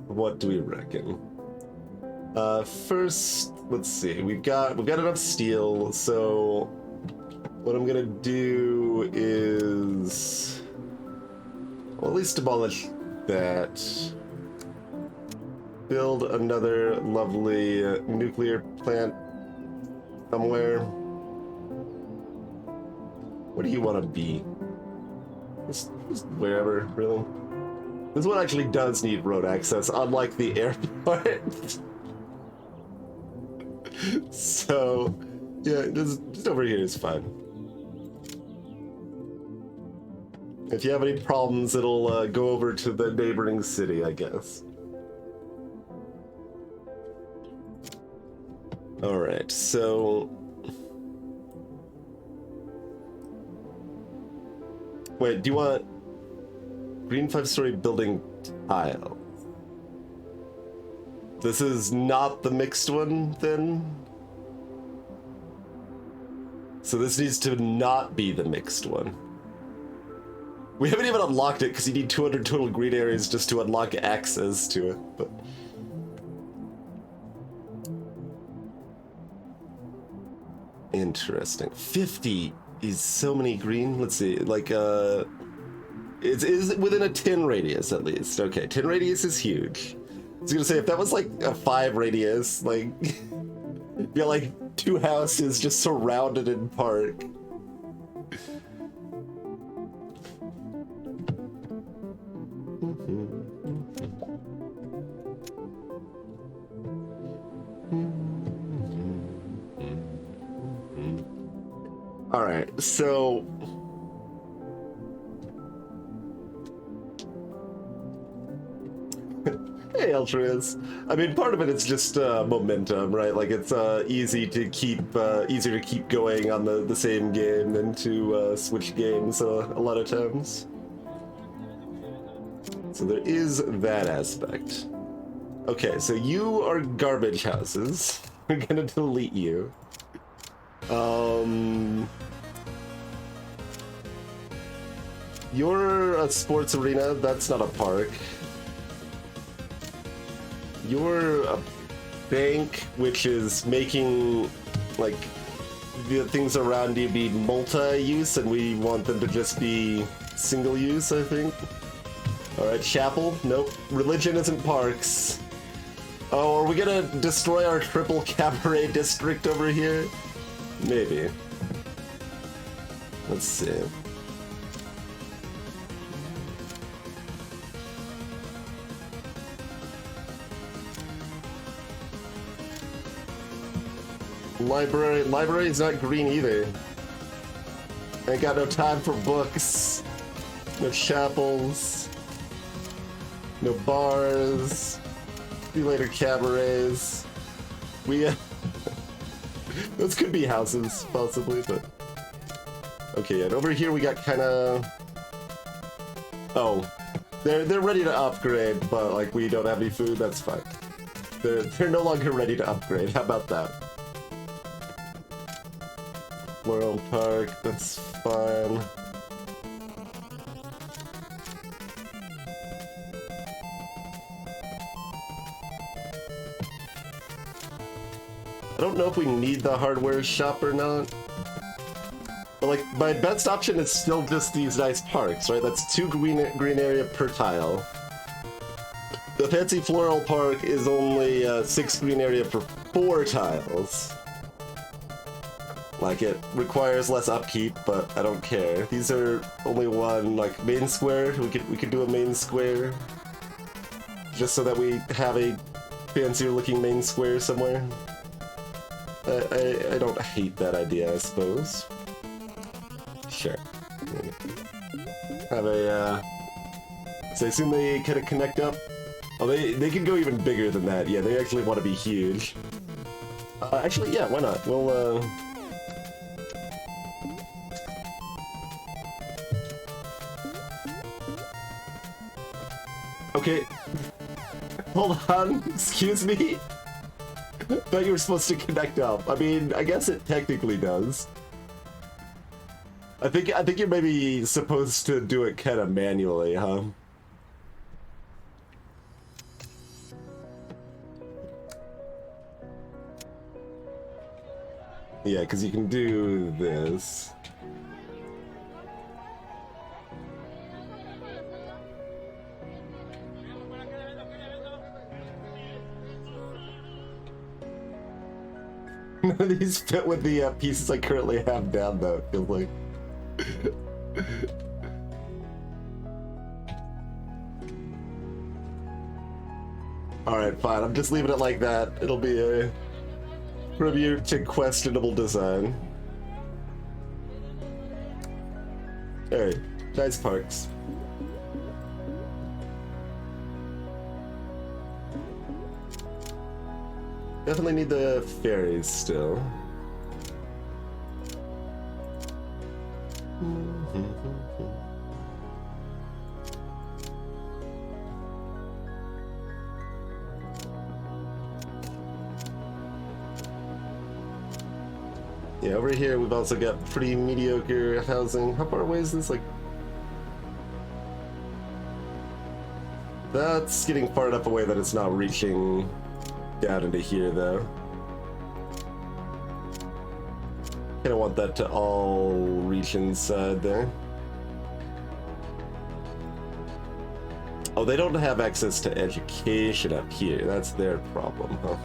What do we reckon? First, let's see. We've got enough steel, so what I'm gonna do is, well, at least demolish that. Build another lovely nuclear plant somewhere. What do you want to be? Just wherever, really. This one actually does need road access, unlike the airport. So, yeah, just over here is fine. If you have any problems, it'll go over to the neighboring city, I guess. Alright, so... Wait, do you want green 5-story building tile? This is not the mixed one, then? So this needs to not be the mixed one. We haven't even unlocked it because you need 200 total green areas just to unlock access to it, but... Interesting. 50 is so many green. Let's see, like, is within a 10 radius at least. Okay, 10 radius is huge. I was gonna say, if that was like a 5 radius, like, it'd be like 2 houses just surrounded in park. All right, so hey, Ultras. I mean, part of it is just momentum, right? Like, it's easier to keep going on the same game than to switch games a lot of times. So there is that aspect. Okay, so you are garbage houses. We're gonna delete you. You're a sports arena, that's not a park. You're a bank, which is making, like, the things around you be multi-use, and we want them to just be single-use, I think. Alright, chapel? Nope. Religion isn't parks. Oh, are we gonna destroy our triple cabaret district over here? Maybe. Let's see. Library is not green either. Ain't got no time for books, no chapels, no bars. See you later, cabarets. We, those could be houses, possibly, but... Okay, and over here we got kinda... Oh, they're ready to upgrade, but, like, we don't have any food, that's fine. They're no longer ready to upgrade, how about that? Floral Park, that's fine. I don't know if we need the hardware shop or not. But like, my best option is still just these nice parks, right? That's 2 green area per tile. The fancy floral park is only 6 green area for 4 tiles. Like, it requires less upkeep, but I don't care. These are only 1, like, main square. We could do a main square. Just so that we have a fancier looking main square somewhere. I don't hate that idea, I suppose. Sure. Have a, so I assume they kind of connect up? Oh, they can go even bigger than that. Yeah, they actually want to be huge. Actually, yeah, why not? We'll, Okay. Hold on, excuse me? Thought you were supposed to connect up. I mean, I guess it technically does. I think you're maybe supposed to do it kind of manually, huh? Yeah, because you can do this. None of these fit with the pieces I currently have down, though, it feels like. Alright, fine. I'm just leaving it like that. It'll be a review to questionable design. Alright, nice parks. Definitely need the ferries still. Yeah, over here we've also got pretty mediocre housing. How far away is this? Like, that's getting far enough away that it's not reaching down into here, though. Kinda want that to all reach inside there. Oh, they don't have access to education up here. That's their problem, huh?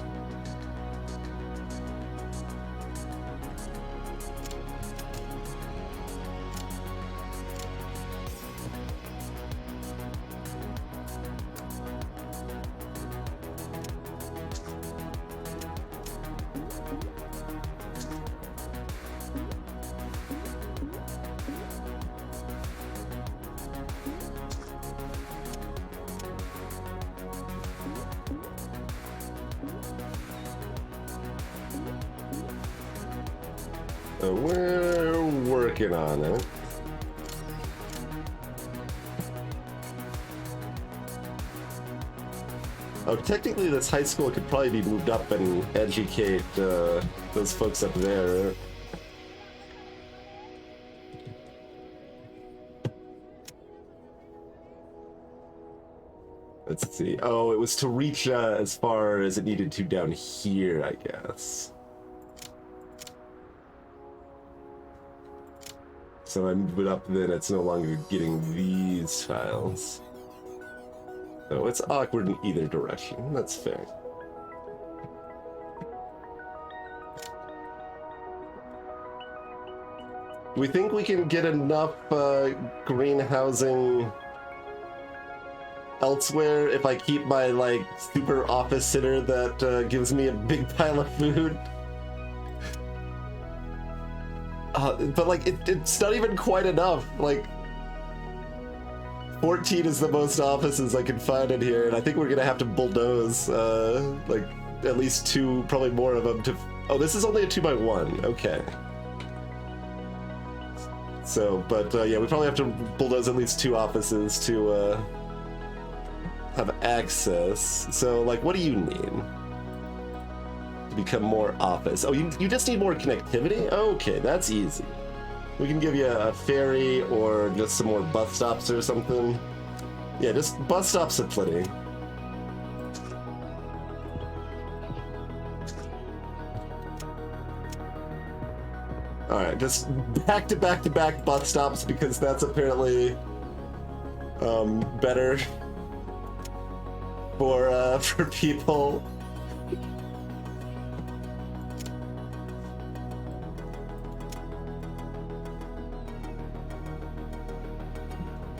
We're working on it. Oh, technically this high school could probably be moved up and educate those folks up there. Let's see. Oh, it was to reach as far as it needed to down here, I guess. So I move it up, then it's no longer getting these tiles. So it's awkward in either direction. That's fair. We think we can get enough green housing elsewhere if I keep my, like, super office sitter that gives me a big pile of food. But like, it's not even quite enough. Like, 14 is the most offices I can find in here, and I think we're gonna have to bulldoze, like, at least 2, probably more of them to... Oh, this is only a 2x1, okay. So, but yeah, we probably have to bulldoze at least 2 offices to have access. So, like, what do you need to become more office? Oh, you just need more connectivity? Okay, that's easy. We can give you a ferry or just some more bus stops or something. Yeah, just bus stops are plenty. Alright, just back to back to back bus stops because that's apparently better for people.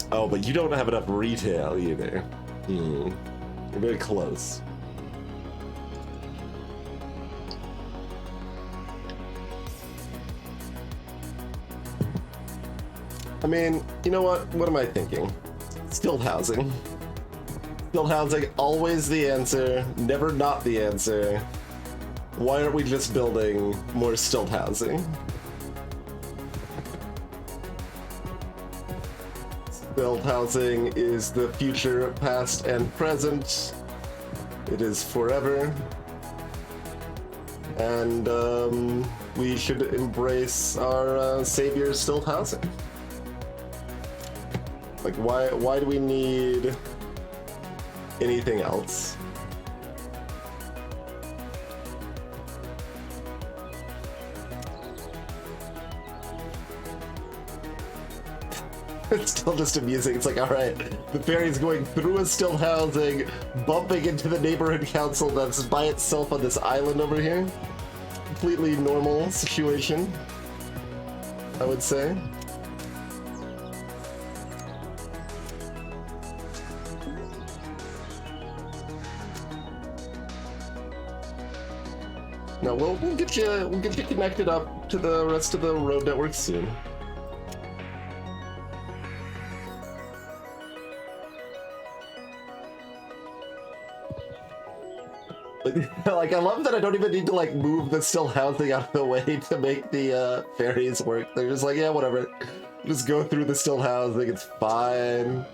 Oh, but you don't have enough retail either. You're very close. I mean, you know what? What am I thinking? Skilled housing. Skilled housing, always the answer, never not the answer. Why aren't we just building more skilled housing? Skilled housing is the future, past, and present. It is forever. And we should embrace our savior's skilled housing. Like, why do we need anything else? It's still just amusing. It's like, alright, the ferry's going through a still housing, bumping into the neighborhood council that's by itself on this island over here. Completely normal situation, I would say. No, we'll get you connected up to the rest of the road network soon. Like, I love that I don't even need to, like, move the still housing out of the way to make the ferries work. They're just like, yeah, whatever. Just go through the still housing, it's fine.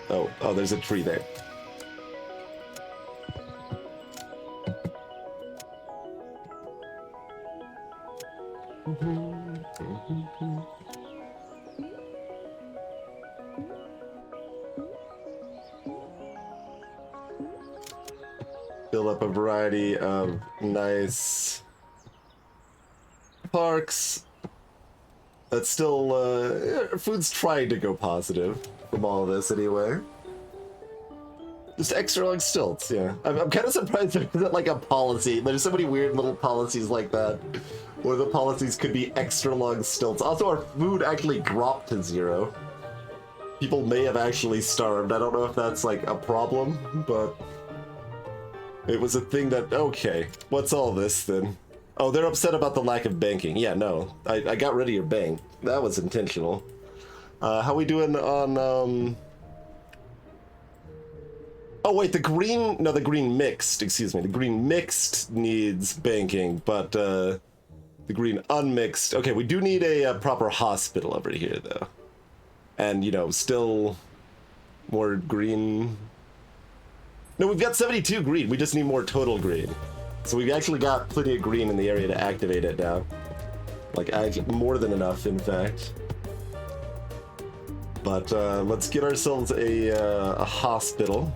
Oh, there's a tree there. Build up a variety of nice parks. That's still, food's trying to go positive from all of this anyway. Just extra long stilts, yeah. I'm kind of surprised there isn't like a policy. There's so many weird little policies like that, where the policies could be extra long stilts. Also, our food actually dropped to 0. People may have actually starved. I don't know if that's like a problem, but it was a thing that, okay, what's all this then? Oh, they're upset about the lack of banking. Yeah, no, I got rid of your bank. That was intentional. How we doing on, Oh wait, the green mixed, excuse me. The green mixed needs banking, but the green unmixed. Okay, we do need a proper hospital over here though. And, you know, still more green. No, we've got 72 green. We just need more total green. So we've actually got plenty of green in the area to activate it now. Like, more than enough, in fact. But let's get ourselves a hospital.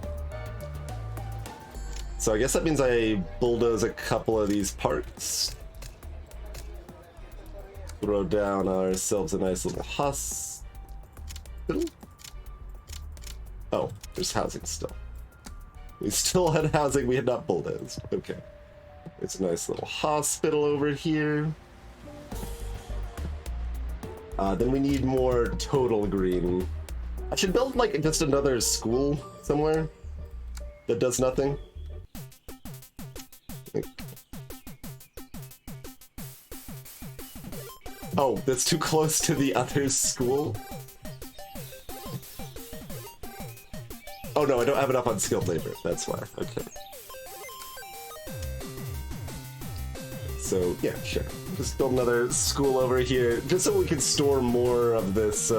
So I guess that means I bulldoze a couple of these parts. Throw down ourselves a nice little hospital. Oh, there's housing still. We still had housing, we had not bulldozed. Okay. It's a nice little hospital over here. Then we need more total green. I should build like just another school somewhere that does nothing. Oh, that's too close to the other school? Oh no, I don't have enough on skilled labor, that's why. Okay. So, yeah, sure. Just build another school over here, just so we can store more of this,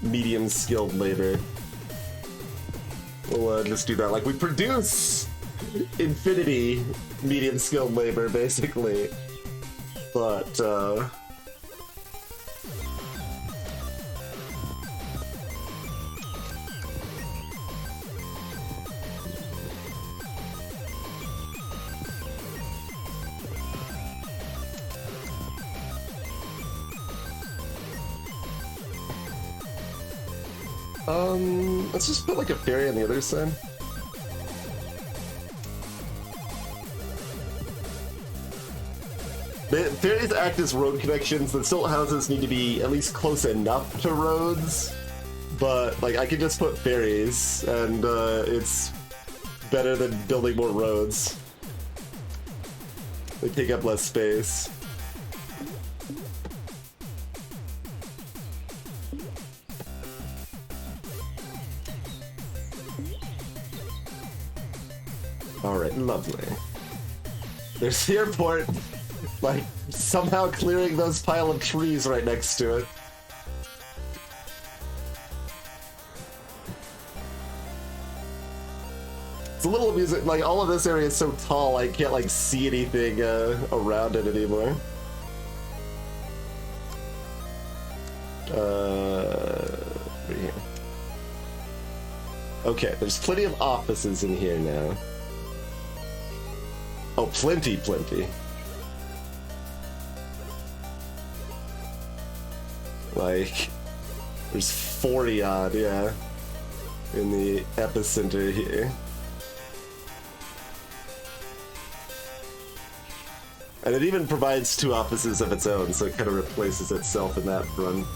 medium skilled labor. We'll, just do that. Like, we produce infinity medium skilled labor, basically. But, let's just put like a ferry on the other side. The ferries act as road connections. The silt houses need to be at least close enough to roads, but like I could just put ferries, and it's better than building more roads. They take up less space. Alright, lovely. There's the airport, like, somehow clearing those pile of trees right next to it. It's a little amusing, like, all of this area is so tall, I can't, like, see anything around it anymore. Right here. Okay, there's plenty of offices in here now. Oh, plenty. Like, there's 40 odd, yeah, in the epicenter here. And it even provides 2 offices of its own, so it kind of replaces itself in that front.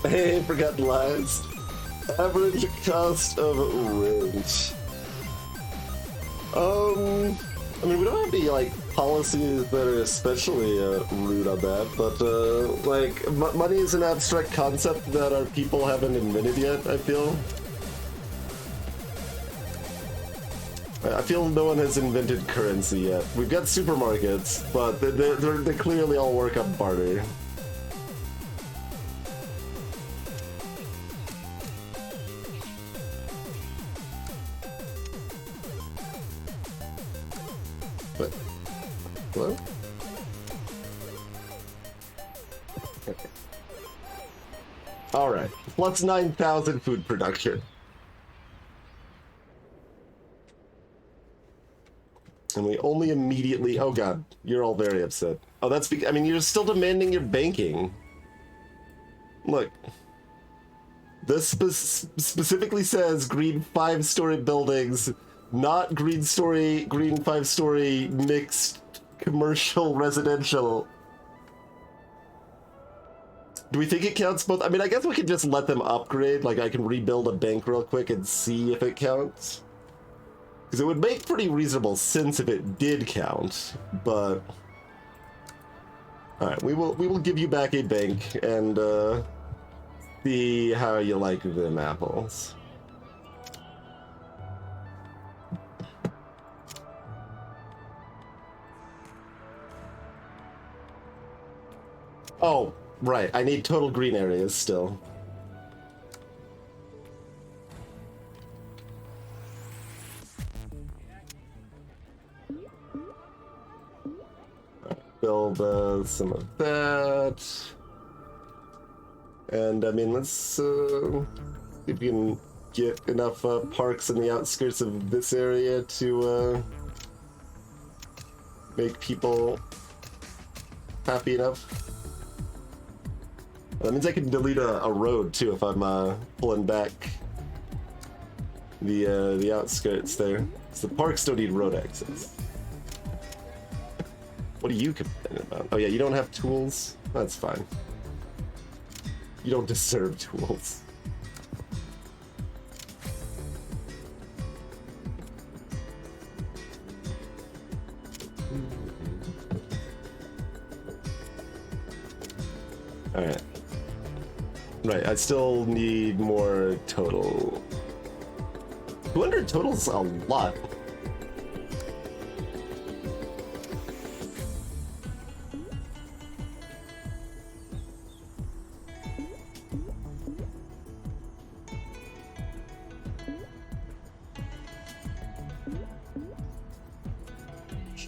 Hey, forgot last. Average cost of rent. I mean, we don't have any, like, policies that are especially rude on that, but, like, money is an abstract concept that our people haven't invented yet, I feel. I feel no one has invented currency yet. We've got supermarkets, but they clearly all work on barter. What? Hello? Okay. Alright, plus 9,000 food production. And we only immediately... Oh god, you're all very upset. Oh, that's because... I mean, you're still demanding your banking. Look. This specifically says green 5-story buildings, not green 5-story mixed commercial residential. Do we think it counts both? I mean, I guess we could just let them upgrade. Like, I can rebuild a bank real quick and see if it counts. Because it would make pretty reasonable sense if it did count, but... Alright, we will give you back a bank, and, see how you like them apples. Oh, right, I need total green areas still. Build some of that. And I mean, let's see if we can get enough parks in the outskirts of this area to make people happy enough. That means I can delete a road too if I'm pulling back the outskirts there. So the parks don't need road access. What are you complaining about? Oh yeah, you don't have tools? That's fine. You don't deserve tools. Alright. Right, I still need more total. 200 total's a lot.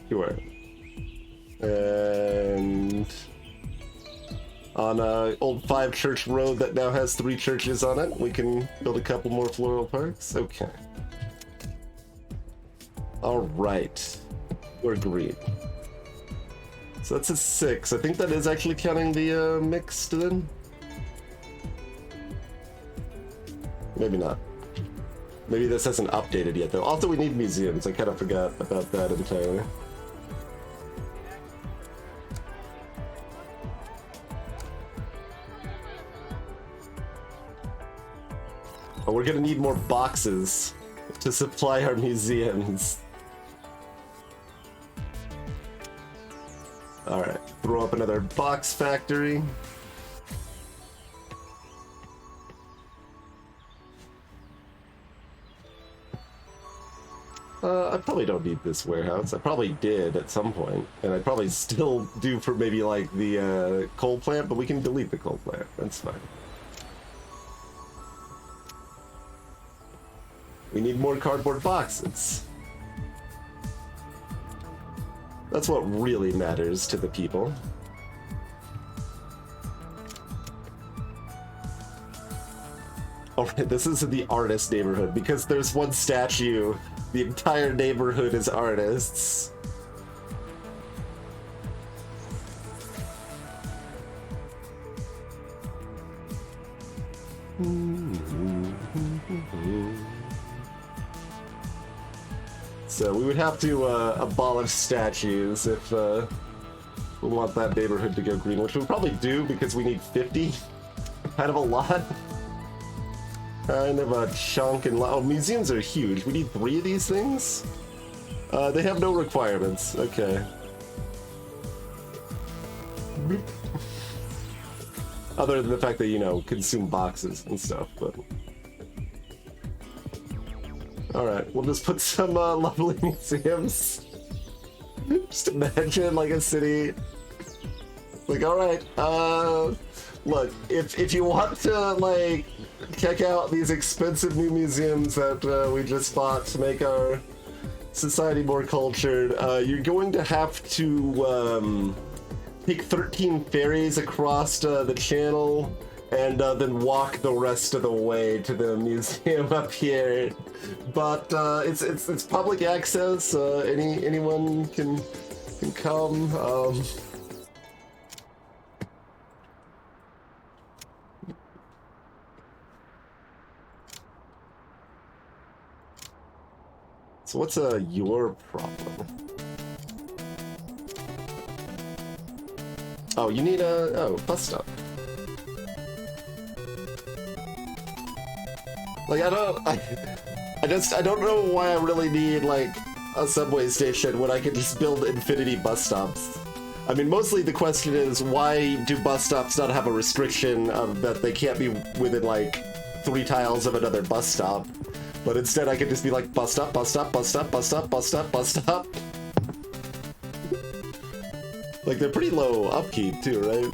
Sure. And on old 5 church road that now has 3 churches on it, we can build a couple more floral parks. Okay. All right. We're green. So that's a 6. I think that is actually counting the mixed then. Maybe not. Maybe this hasn't updated yet though. Also, we need museums. I kind of forgot about that entirely. Oh, we're gonna need more boxes to supply our museums. Alright, throw up another box factory. I probably don't need this warehouse. I probably did at some point, and I probably still do for maybe like the coal plant, but we can delete the coal plant. That's fine. We need more cardboard boxes. That's what really matters to the people. Alright, this is the artist neighborhood. Because there's one statue, the entire neighborhood is artists. So we would have to abolish statues if we want that neighborhood to go green, which we'll probably do because we need 50. Kind of a lot. Kind of a chunk and oh, museums are huge. We need 3 of these things? They have no requirements. Okay. Other than the fact that, you know, consume boxes and stuff, but... Alright, we'll just put some lovely museums. Just imagine, like, a city... Like, alright, look, if you want to, like, check out these expensive new museums that we just bought to make our society more cultured, you're going to have to take 13 ferries across the channel and then walk the rest of the way to the museum up here. But it's public access. Anyone can come. So what's your problem? Oh, you need a bus stop. Like I don't know why I really need like a subway station when I can just build infinity bus stops. I mean, mostly the question is why do bus stops not have a restriction of that they can't be within like 3 tiles of another bus stop? But instead I could just be like, bus stop, bus stop, bus stop, bus stop, bus stop, bus stop. Like, they're pretty low upkeep too, right?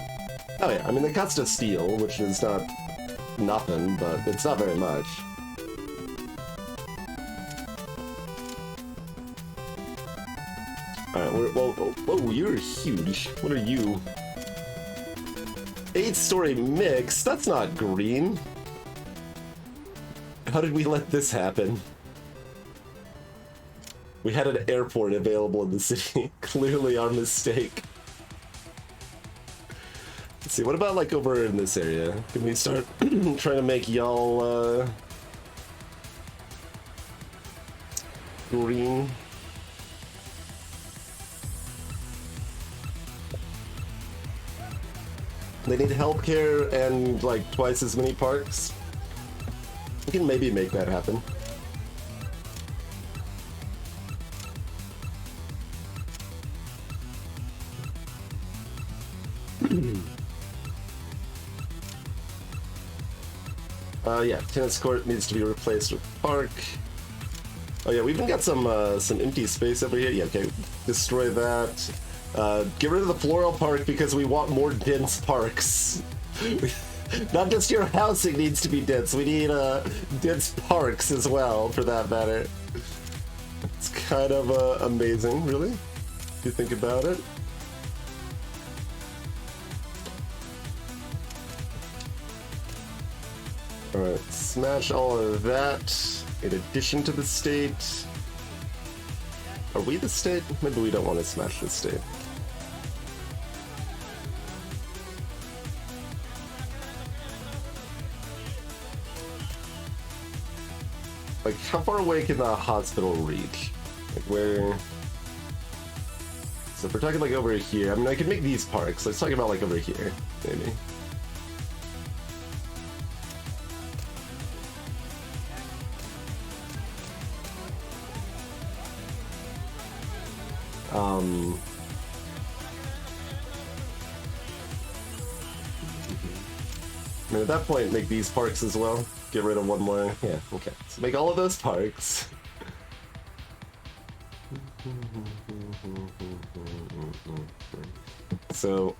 Oh yeah, I mean, they cost a steel, which is not nothing, but it's not very much. Alright, well, whoa, you're huge. What are you? 8-story mix? That's not green. How did we let this happen? We had an airport available in the city. Clearly our mistake. Let's see, what about like over in this area? Can we start trying to make y'all green? They need healthcare and like twice as many parks. We can maybe make that happen. Yeah, tennis court needs to be replaced with park. Oh yeah, we even got some empty space over here. Yeah, okay, destroy that. Get rid of the floral park because we want more dense parks. Not just your housing needs to be dense, we need dense parks as well, for that matter. It's kind of amazing, really, if you think about it. Alright, smash all of that in addition to the state. Are we the state? Maybe we don't want to smash the state. Like, how far away can the hospital reach? Like, where... So if we're talking, like, over here... I mean, I could make these parks. Let's talk about, like, over here, maybe. I mean, at that point, make these parks as well. Get rid of one more. Yeah, okay. So make all of those parks. So,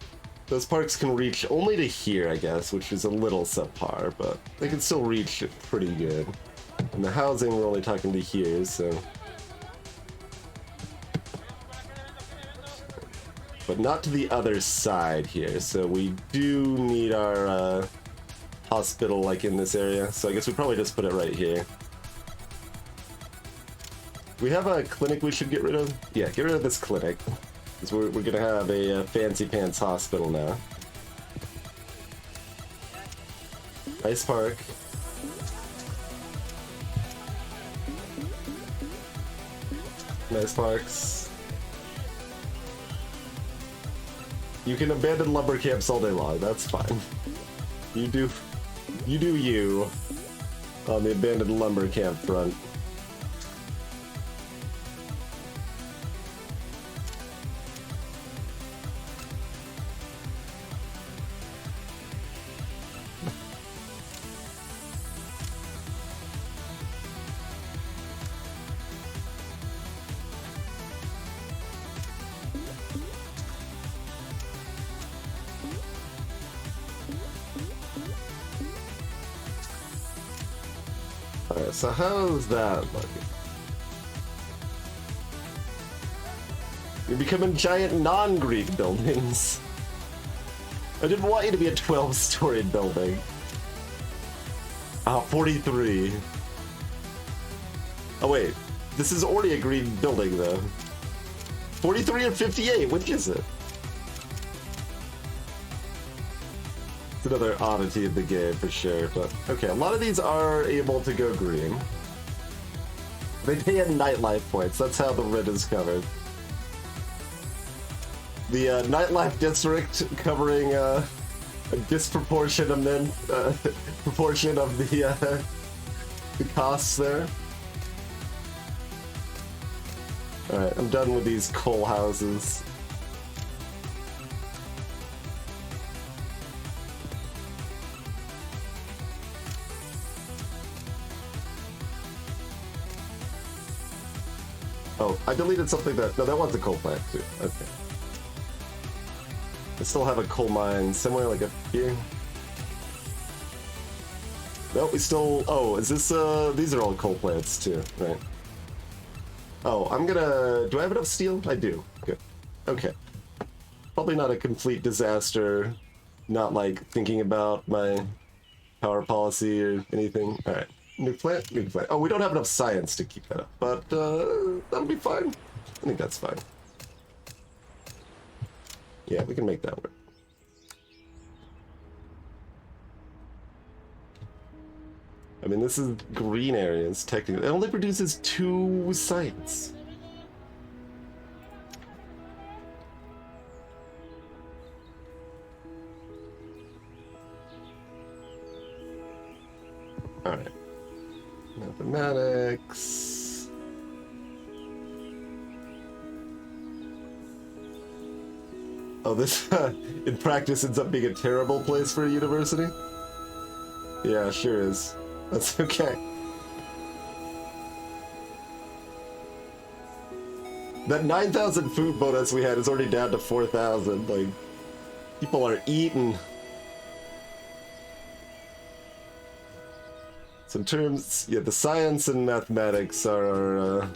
those parks can reach only to here, I guess, which is a little subpar, but they can still reach it pretty good. And the housing, we're only talking to here, so... But not to the other side here, so we do need our hospital like in this area, so I guess we probably just put it right here. We have a clinic we should get rid of? Yeah, get rid of this clinic, because we're gonna have a fancy pants hospital now. Nice park. Nice parks. You can abandon lumber camps all day long, that's fine. You do you on the abandoned lumber camp front. Alright, so how's that looking? You're becoming giant non-green buildings. I didn't want you to be a 12-story building. Ah, 43. Oh wait, this is already a green building though. 43 or 58, which is it? It's another oddity of the game for sure, but okay, a lot of these are able to go green. They pay in nightlife points, that's how the red is covered. The nightlife district covering a disproportionate proportion of the costs there. Alright, I'm done with these coal houses. Oh, I deleted something that... No, that one's a coal plant too. Okay. I still have a coal mine somewhere like up here. Nope, we still... Oh, is this... These are all coal plants too, right? Oh, I'm gonna... Do I have enough steel? I do. Good. Okay. Probably not a complete disaster. Not like thinking about my power policy or anything. Alright. Nuke plant? Nuke plant. Oh, we don't have enough science to keep that up, but that'll be fine. I think that's fine. Yeah, we can make that work. I mean, this is green areas, technically. It only produces 2 sites. Alright. Mathematics. Oh, this in practice ends up being a terrible place for a university? Yeah, sure is. That's okay. That 9,000 food bonus we had is already down to 4,000. Like, people are eating. So in terms, yeah, the science and mathematics are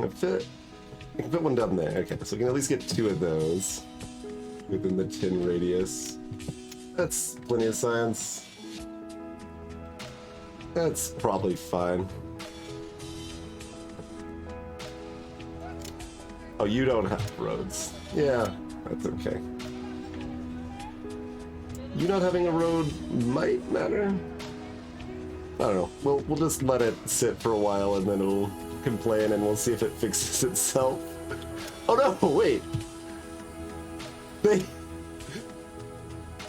I can fit one down there. Okay, so we can at least get 2 of those within the 10 radius. That's plenty of science. That's probably fine. Oh, you don't have roads. Yeah, that's okay. You not having a road might matter? I don't know. We'll just let it sit for a while and then it'll complain and we'll see if it fixes itself. Oh no, wait!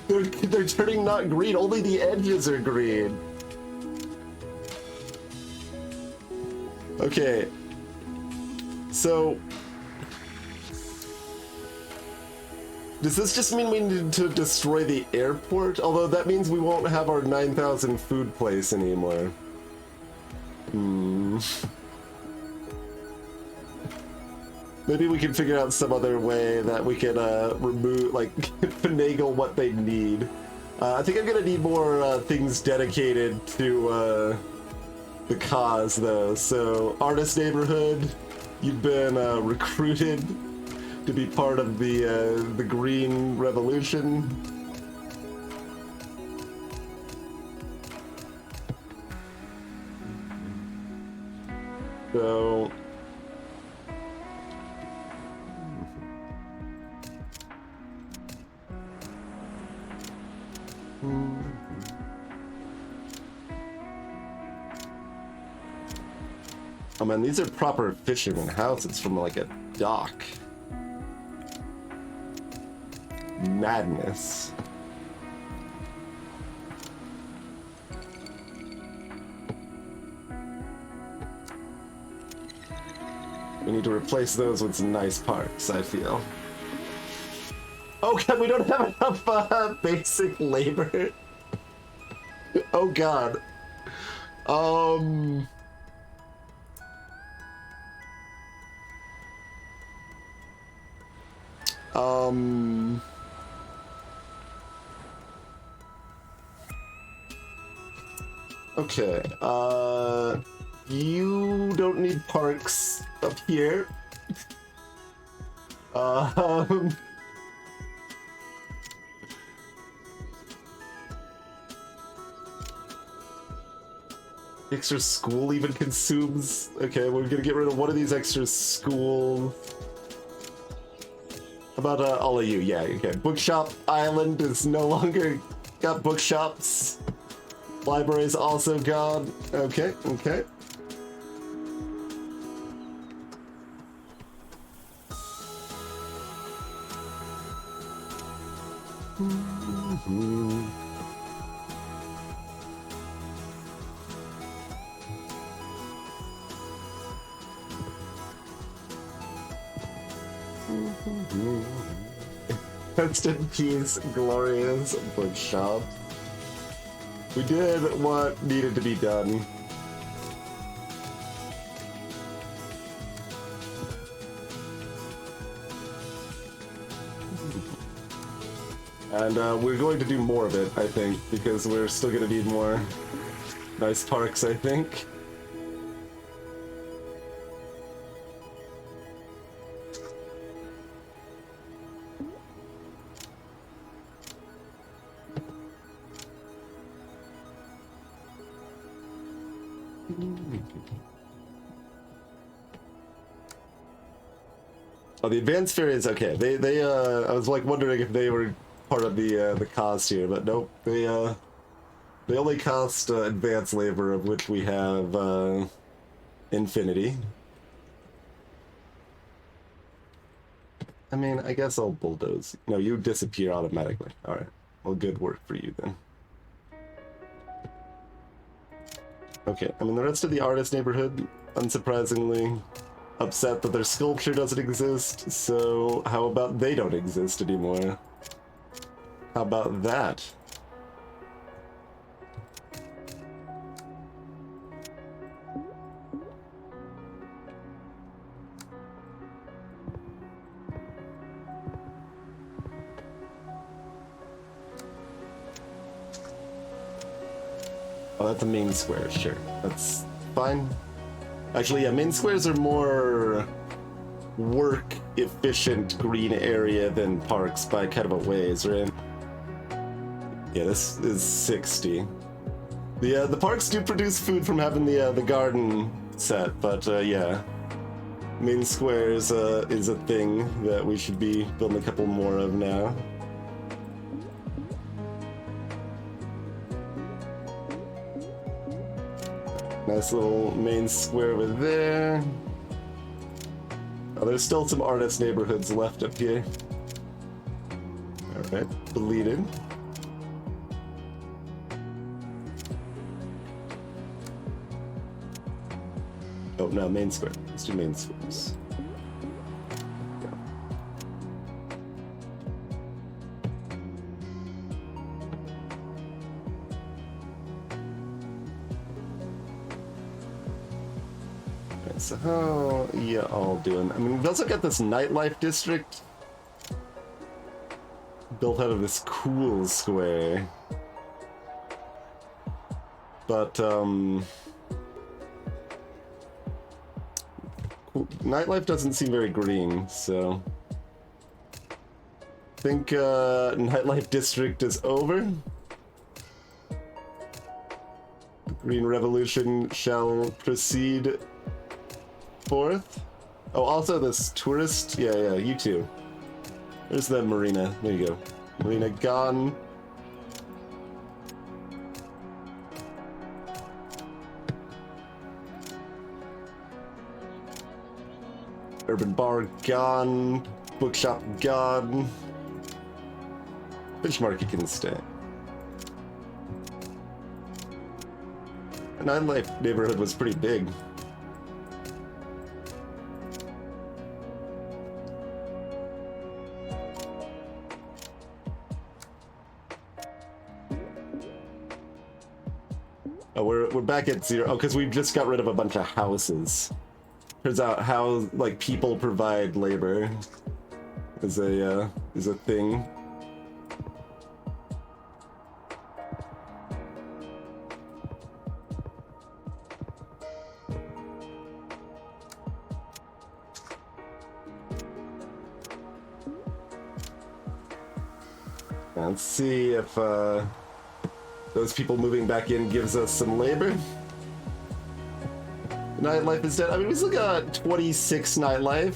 They're turning not green, only the edges are green. Okay. So does this just mean we need to destroy the airport? Although that means we won't have our 9,000 food place anymore. Maybe we can figure out some other way that we can remove, like, finagle what they need. I think I'm gonna need more things dedicated to the cause, though. So, Artist Neighborhood, you've been recruited to be part of the Green Revolution. So oh man, these are proper fisherman houses from like a dock. Madness. We need to replace those with some nice parks, I feel. Oh god, we don't have enough basic labor. Oh god. Okay, you don't need parks up here. Extra school even consumes. Okay, we're gonna get rid of one of these extra schools. How about all of you? Yeah, okay. Bookshop Island is no longer got bookshops. Library's also gone. Okay, okay. Rest in peace, glorious bookshop. We did what needed to be done. And we're going to do more of it, I think, because we're still going to need more nice parks, I think. Oh, the advanced ferries, okay. They I was like wondering if they were part of the cost here, but nope. They only cost advanced labor, of which we have infinity. I mean, I guess I'll bulldoze. No, you disappear automatically. All right. Well, good work for you then. Okay, I mean, the rest of the artist neighborhood, unsurprisingly, upset that their sculpture doesn't exist, so how about they don't exist anymore? How about that? Oh, that's a main square, sure. That's fine. Actually, yeah, main squares are more work-efficient green area than parks by kind of a ways, right? Yeah, this is 60. The parks do produce food from having the garden set, but yeah. Main squares is a thing that we should be building a couple more of now. Nice little main square over there. Oh, there's still some artist neighborhoods left up here. Alright, deleted. Oh, no, main square. Let's do main squares. So how you all doing? I mean, we've also got this nightlife district built out of this cool square. But, nightlife doesn't seem very green, so I think nightlife district is over. The Green Revolution shall proceed forth. Oh, also this tourist. Yeah, you too. There's the marina. There you go. Marina gone. Urban bar gone. Bookshop gone. Fish market can stay. The nightlife neighborhood was pretty big. Oh, we're back at 0. Oh, because we just got rid of a bunch of houses. Turns out how like people provide labor is a thing. Let's see if those people moving back in gives us some labor. Nightlife is dead. I mean, we still got 26 nightlife.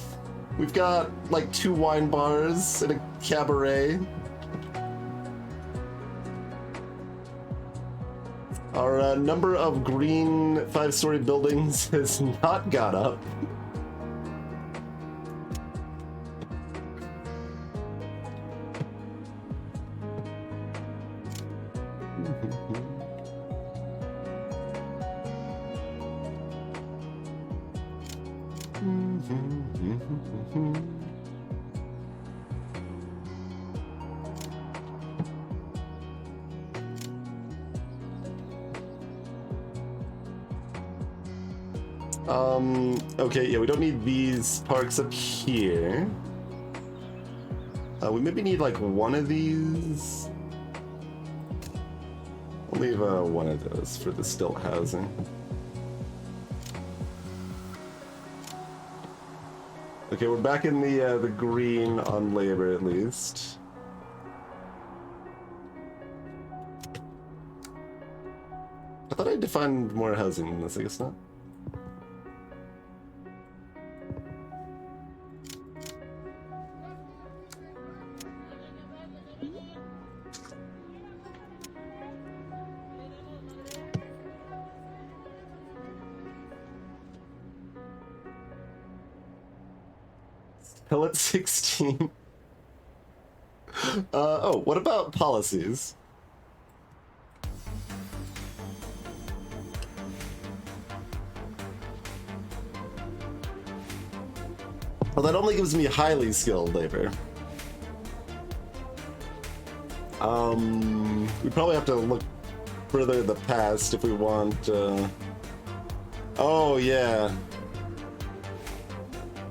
We've got like 2 wine bars and a cabaret. Our number of green 5-story buildings has not got up. Okay, yeah, we don't need these parks up here. We maybe need like one of these. I'll leave one of those for the stilt housing. Okay, we're back in the green on labor at least. I thought I defined more housing than this, I guess not. At 16. Oh, what about policies? Well, that only gives me highly skilled labor. We probably have to look further in the past if we want, oh, yeah.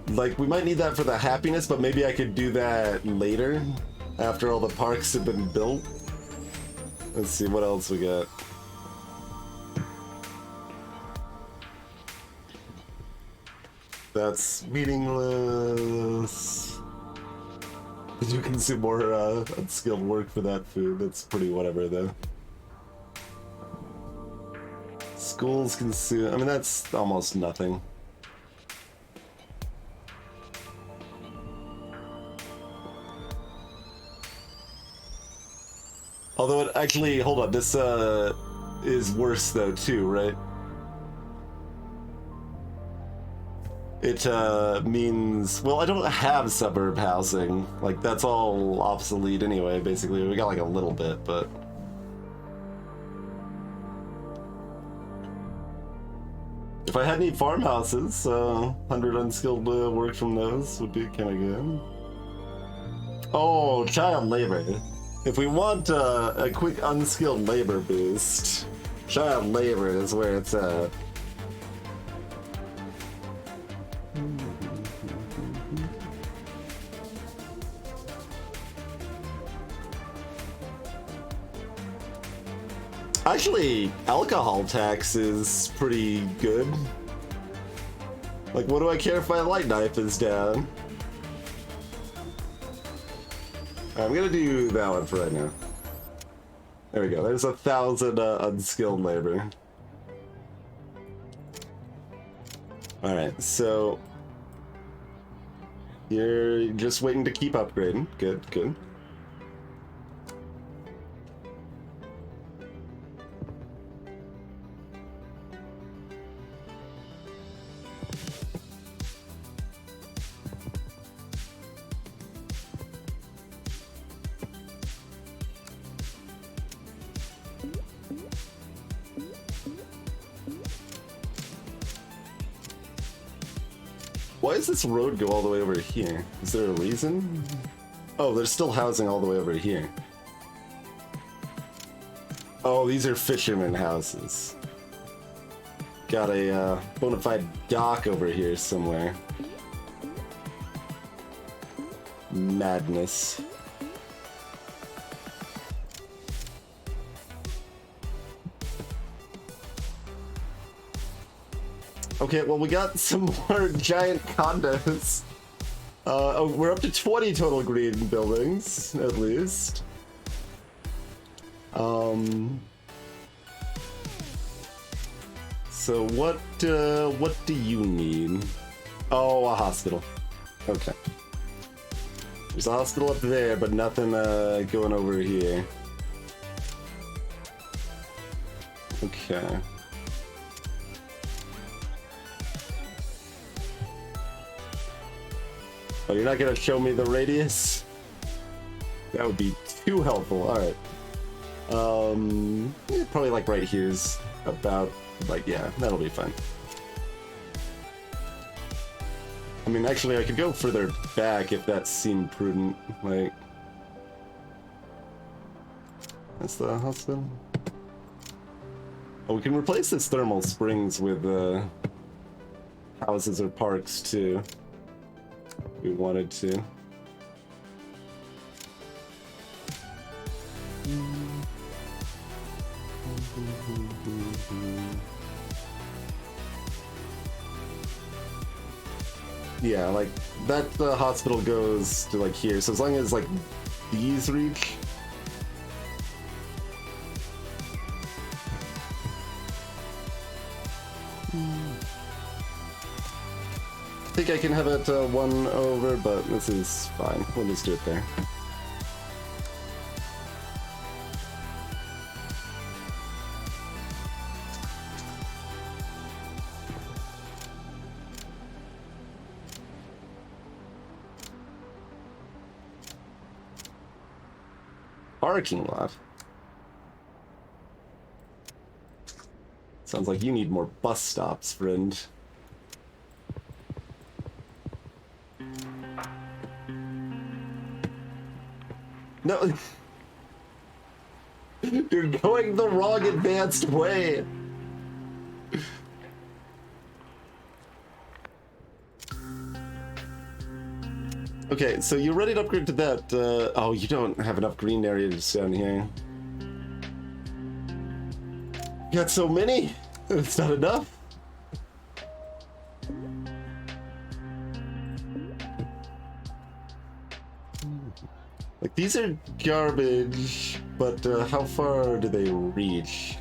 Like, we might need that for the happiness, but maybe I could do that later, after all the parks have been built. Let's see, what else we got? That's meaningless. Did you consume more unskilled work for that food? That's pretty whatever, though. Schools consume... I mean, that's almost nothing. Although it actually... Hold on, this is worse, though, too, right? It means, well, I don't have suburb housing. Like, that's all obsolete anyway, basically. We got like a little bit, but... If I had any farmhouses, 100 unskilled work from those would be kind of good. Oh, child labor. If we want a quick unskilled labor boost, child labor is where it's at. Actually, alcohol tax is pretty good. Like, what do I care if my light knife is down? I'm gonna do that one for right now. There we go, there's 1,000 unskilled labor. Alright, so... You're just waiting to keep upgrading. Good, good. Why does this road go all the way over here? Is there a reason? Oh, there's still housing all the way over here. Oh, these are fishermen houses. Got a bona fide dock over here somewhere. Madness. Okay, well, we got some more giant condos. Oh, we're up to 20 total green buildings, at least. So what do you need? Oh, a hospital. Okay. There's a hospital up there, but nothing going over here. Okay. Oh, you're not gonna show me the radius? That would be too helpful. Alright. Yeah, probably like right here's about, like, yeah, that'll be fine. I mean, actually, I could go further back if that seemed prudent. Like, that's the hospital. Oh, we can replace this thermal springs with houses or parks too. We wanted to. Yeah, like that hospital goes to like here, so as long as like these reach. I think I can have it one over, but this is fine. We'll just do it there. Parking lot. Sounds like you need more bus stops, friend. No. You're going the wrong advanced way. Okay, so you're ready to upgrade to that. Oh, you don't have enough green areas down here. You got so many. It's not enough. Like, these are garbage, but how far do they reach?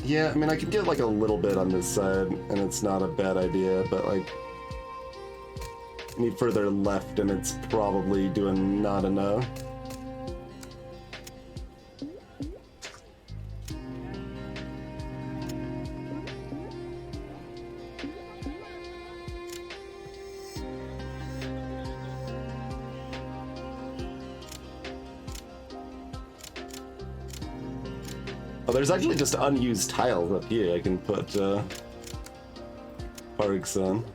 Yeah, I mean, I could get like a little bit on this side, and it's not a bad idea, but like, I need further left, and it's probably doing not enough. Oh, there's actually just unused tiles up here I can put parks on.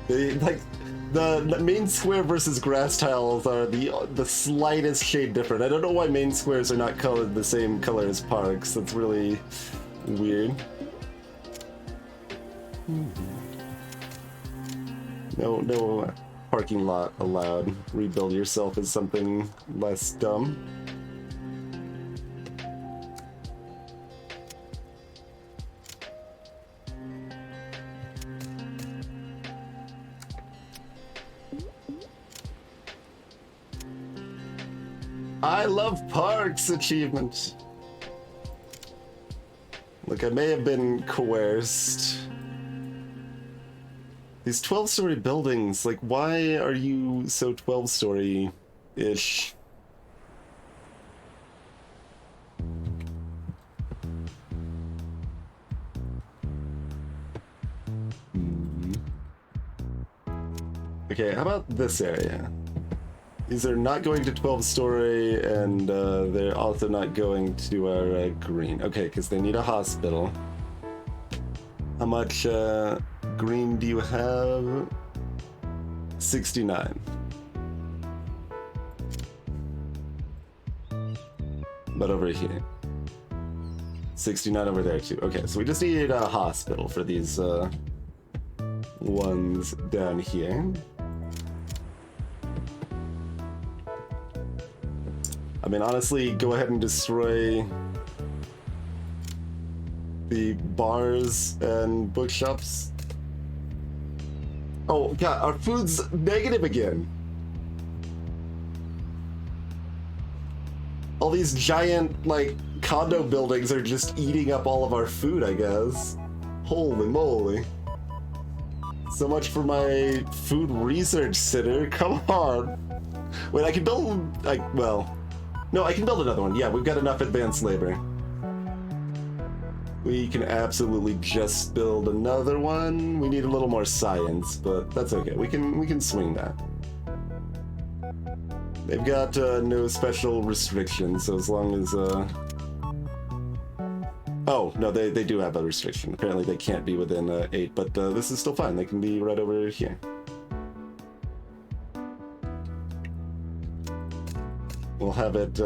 The main square versus grass tiles are the slightest shade different. I don't know why main squares are not colored the same color as parks. That's really weird. No parking lot allowed. Rebuild yourself as something less dumb. I love parks achievement. Look, I may have been coerced. These 12-story buildings, like, why are you so 12-story-ish? Okay, how about this area? These are not going to 12-story, and they're also not going to our green. Okay, because they need a hospital. How much green do you have? 69. But over here. 69 over there, too. Okay, so we just need a hospital for these ones down here. I mean, honestly, go ahead and destroy the bars and bookshops. Oh, God, our food's negative again. All these giant, like, condo buildings are just eating up all of our food, I guess. Holy moly. So much for my food research center. Come on. Wait, I can build, like, well... No, I can build another one. Yeah, we've got enough advanced labor. We can absolutely just build another one. We need a little more science, but that's okay. We can swing that. They've got no special restrictions, so as long as oh, no, they do have a restriction. Apparently they can't be within 8, but this is still fine. They can be right over here. We'll have it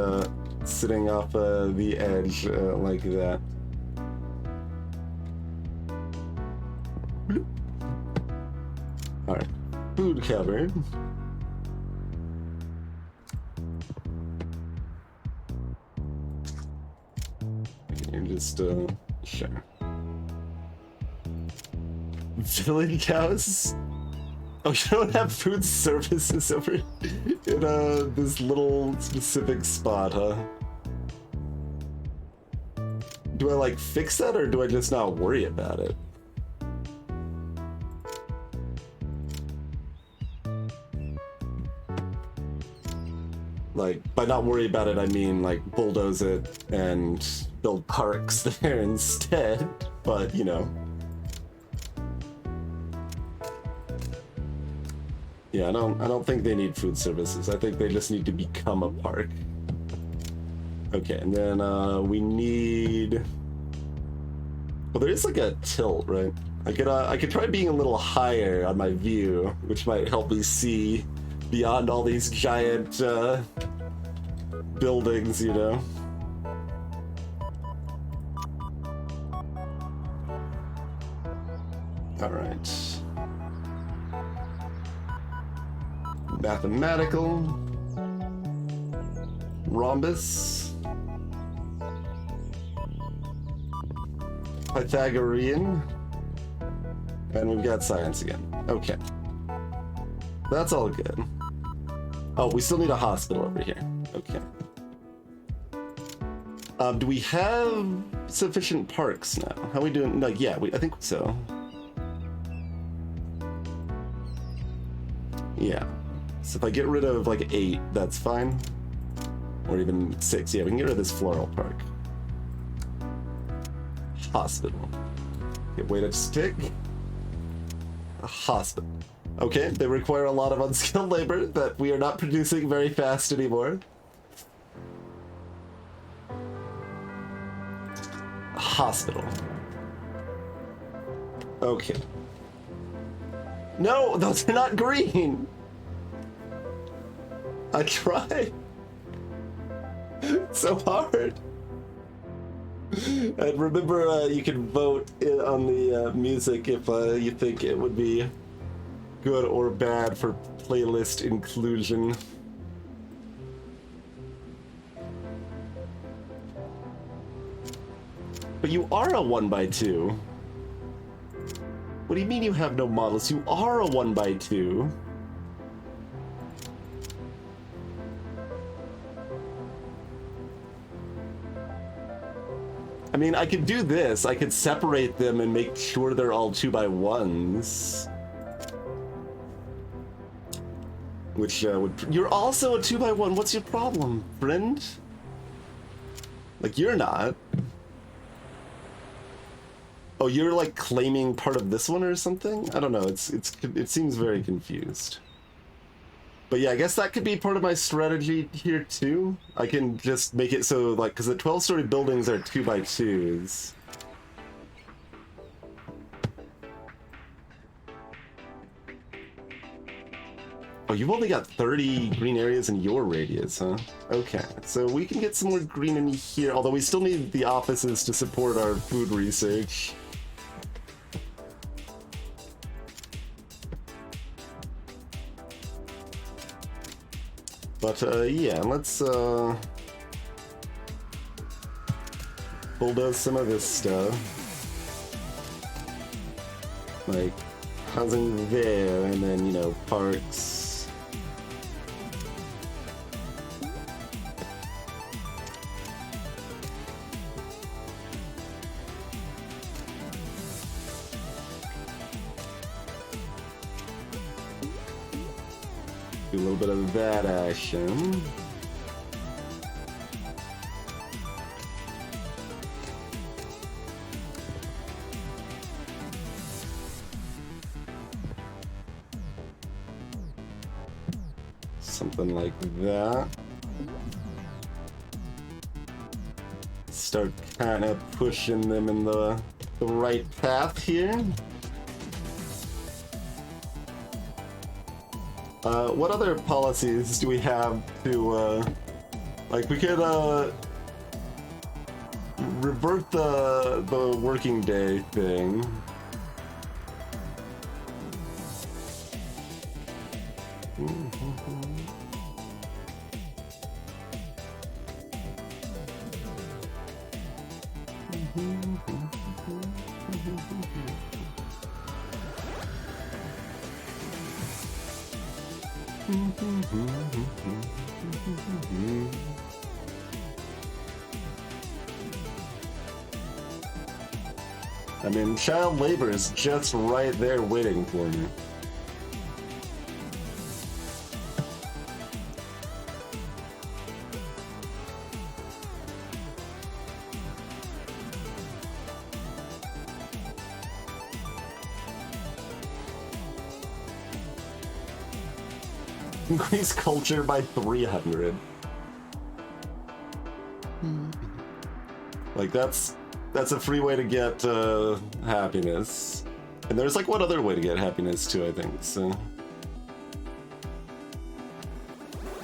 sitting off the edge like that. Alright, food covered. Okay, just, sure. Village house? Oh, you don't have food services over in this little specific spot, huh? Do I, like, fix that, or do I just not worry about it? Like, by not worry about it, I mean, like, bulldoze it and build parks there instead, but, you know. Yeah, I don't think they need food services. I think they just need to become a park. Okay, and then we need Well, there is like a tilt, right? I could try being a little higher on my view, which might help me see beyond all these giant buildings, you know? All right. Mathematical. Rhombus. Pythagorean. And we've got science again. Okay. That's all good. Oh, we still need a hospital over here. Okay. Do we have sufficient parks now? How are we doing? No, yeah, I think so. Yeah. So if I get rid of like 8, that's fine. Or even 6. Yeah, we can get rid of this floral park. Hospital. Okay, wait a stick. A hospital. Okay, they require a lot of unskilled labor that we are not producing very fast anymore. Hospital. Okay. No, those are not green. I tried. It's so hard. And remember, you can vote on the music if you think it would be good or bad for playlist inclusion. But you are a 1x2. What do you mean you have no models? You are a 1x2. I mean, I could do this. I could separate them and make sure they're all 2x1s. Which would... You're also a 2x1. What's your problem, friend? Like, you're not. Oh, you're like claiming part of this one or something? I don't know. It seems very confused. But yeah, I guess that could be part of my strategy here too. I can just make it so like, because the 12-story buildings are 2x2s. Oh, you've only got 30 green areas in your radius, huh? Okay, so we can get some more green in here, although we still need the offices to support our food research. But yeah, let's bulldoze some of this stuff. Like housing there, and then, you know, parks. Do a little bit of that action. Something like that. Start kind of pushing them in the right path here. What other policies do we have to, like, we could, revert the working day thing. I mean, child labor is just right there waiting for me. Increase culture by 300. Like, that's that's a free way to get happiness. And there's like one other way to get happiness too, I think, so.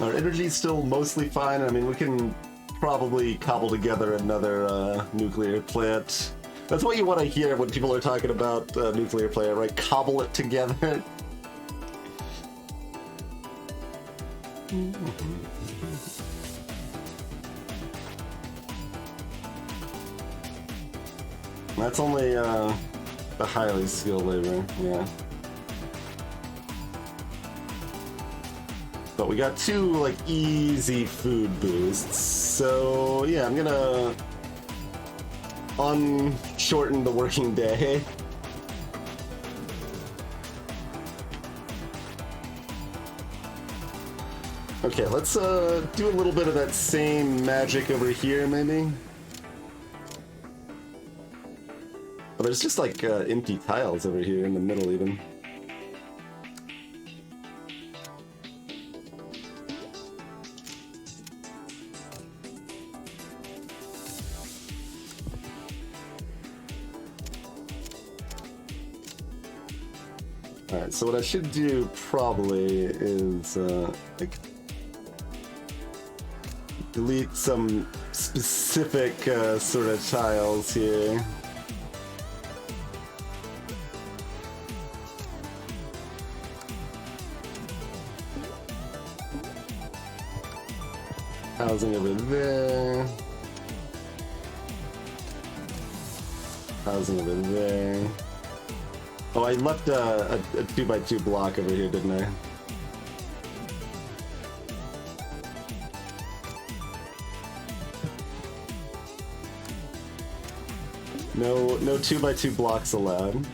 Our energy's still mostly fine. I mean, we can probably cobble together another nuclear plant. That's what you want to hear when people are talking about nuclear plant, right? Cobble it together. That's only the highly skilled labor, yeah. But we got 2 like easy food boosts, so yeah, I'm gonna unshorten the working day. Okay, let's do a little bit of that same magic over here, maybe. Oh, there's just like empty tiles over here in the middle, even. Alright, so what I should do probably is like delete some specific sort of tiles here. Housing over there. Housing over there. Oh, I left a 2x2 block over here, didn't I? No 2x2 blocks allowed.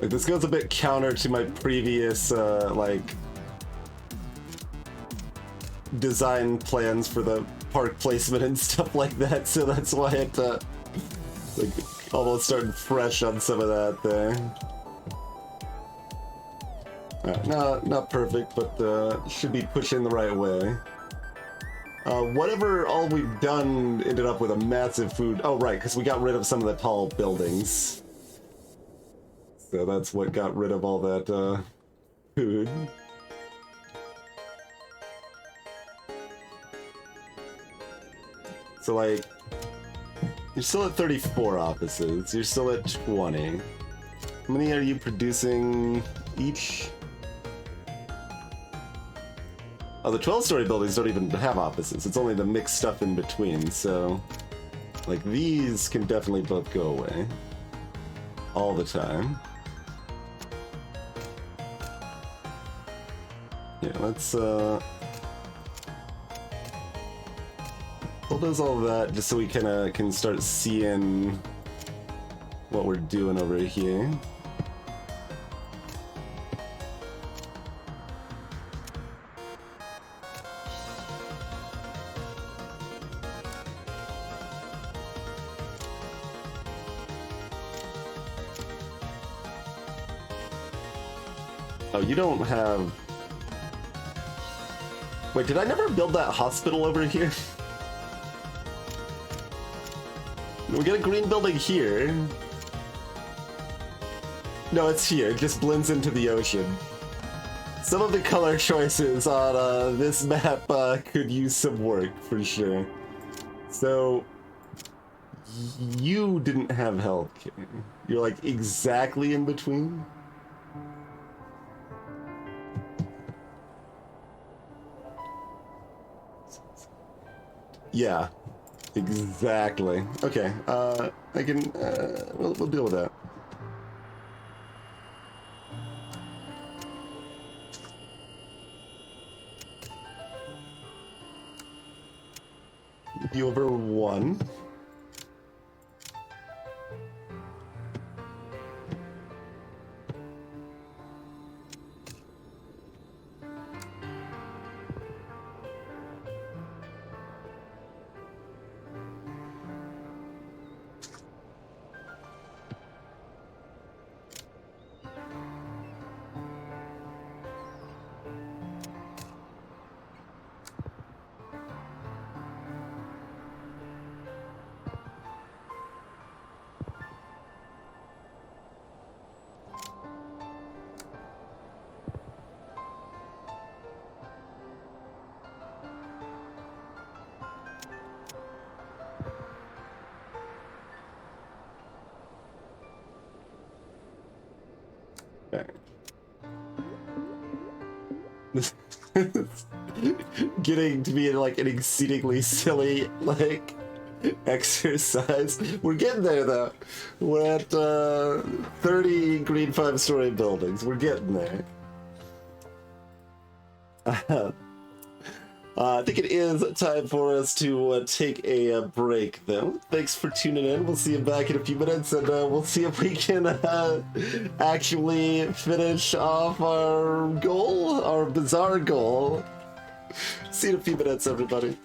Like, this goes a bit counter to my previous, like, design plans for the park placement and stuff like that, so that's why it, like, almost started fresh on some of that there. Not perfect, but, should be pushing the right way. Whatever all we've done ended up with a massive food... Oh, right, because we got rid of some of the tall buildings. So that's what got rid of all that, food. So, like, you're still at 34 offices, you're still at 20. How many are you producing each? Oh, the 12-story buildings don't even have offices, it's only the mixed stuff in between, so... Like, these can definitely both go away. All the time. Yeah, let's, bulldoze all of that just so we kinda can start seeing what we're doing over here. Oh, you don't have... Wait, did I never build that hospital over here? We get a green building here. No, it's here. It just blends into the ocean. Some of the color choices on this map could use some work, for sure. So... You didn't have healthcare. You're like exactly in between? Yeah, exactly. Okay, I can, we'll deal with that. Be over 1. Getting to be like an exceedingly silly like exercise. We're getting there though. We're at 30 green 5-story buildings. We're getting there. I think it is time for us to take a break, then. Thanks for tuning in. We'll see you back in a few minutes, and we'll see if we can actually finish off our goal, our bizarre goal. See you in a few minutes, everybody.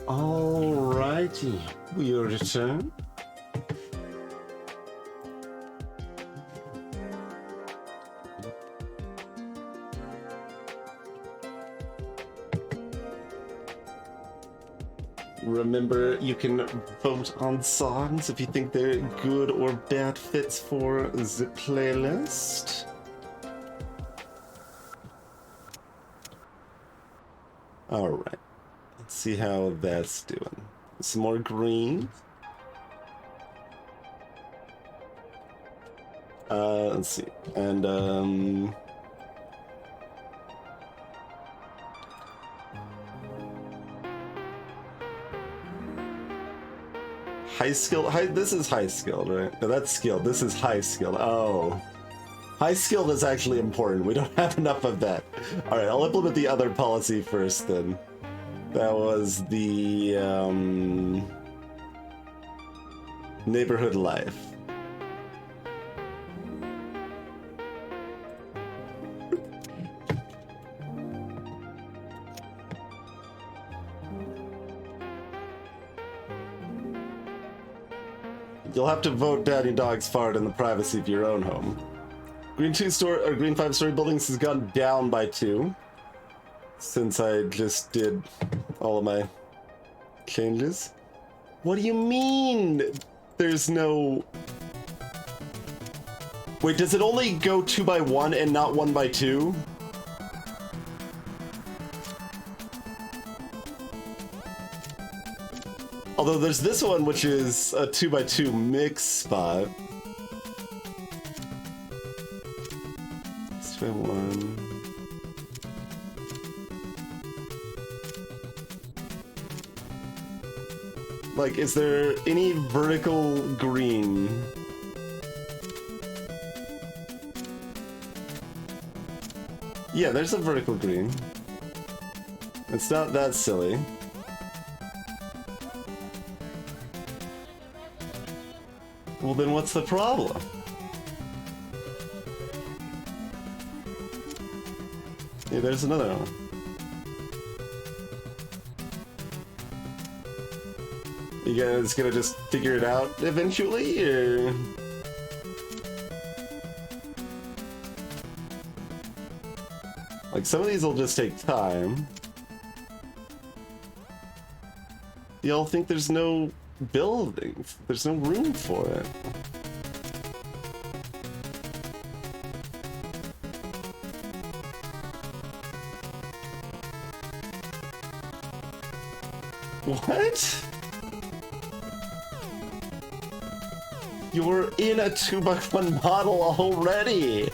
Alrighty, we return. Remember, you can vote on songs if you think they're good or bad fits for the playlist. Alright, let's see how that's doing. Some more green. Let's see, and high skill. This is high skilled, right? No, that's skilled. This is high skilled. Oh, high skilled is actually important. We don't have enough of that. All right, I'll implement the other policy first. Then that was the neighborhood life. You'll have to vote Daddy Dog's fart in the privacy of your own home. Green 5-story buildings has gone down by 2 since I just did all of my changes. What do you mean? There's no... Wait, does it only go 2 by 1 and not 1 by 2? Although there's this one, which is a 2 by 2 mix spot. 6 by 1. Like, is there any vertical green? Yeah, there's a vertical green. It's not that silly. Well, then what's the problem? Yeah, there's another one. You guys gonna just figure it out eventually, or...? Like, some of these will just take time. Y'all think there's no buildings? There's no room for it. What? You're in a 2x1 model already!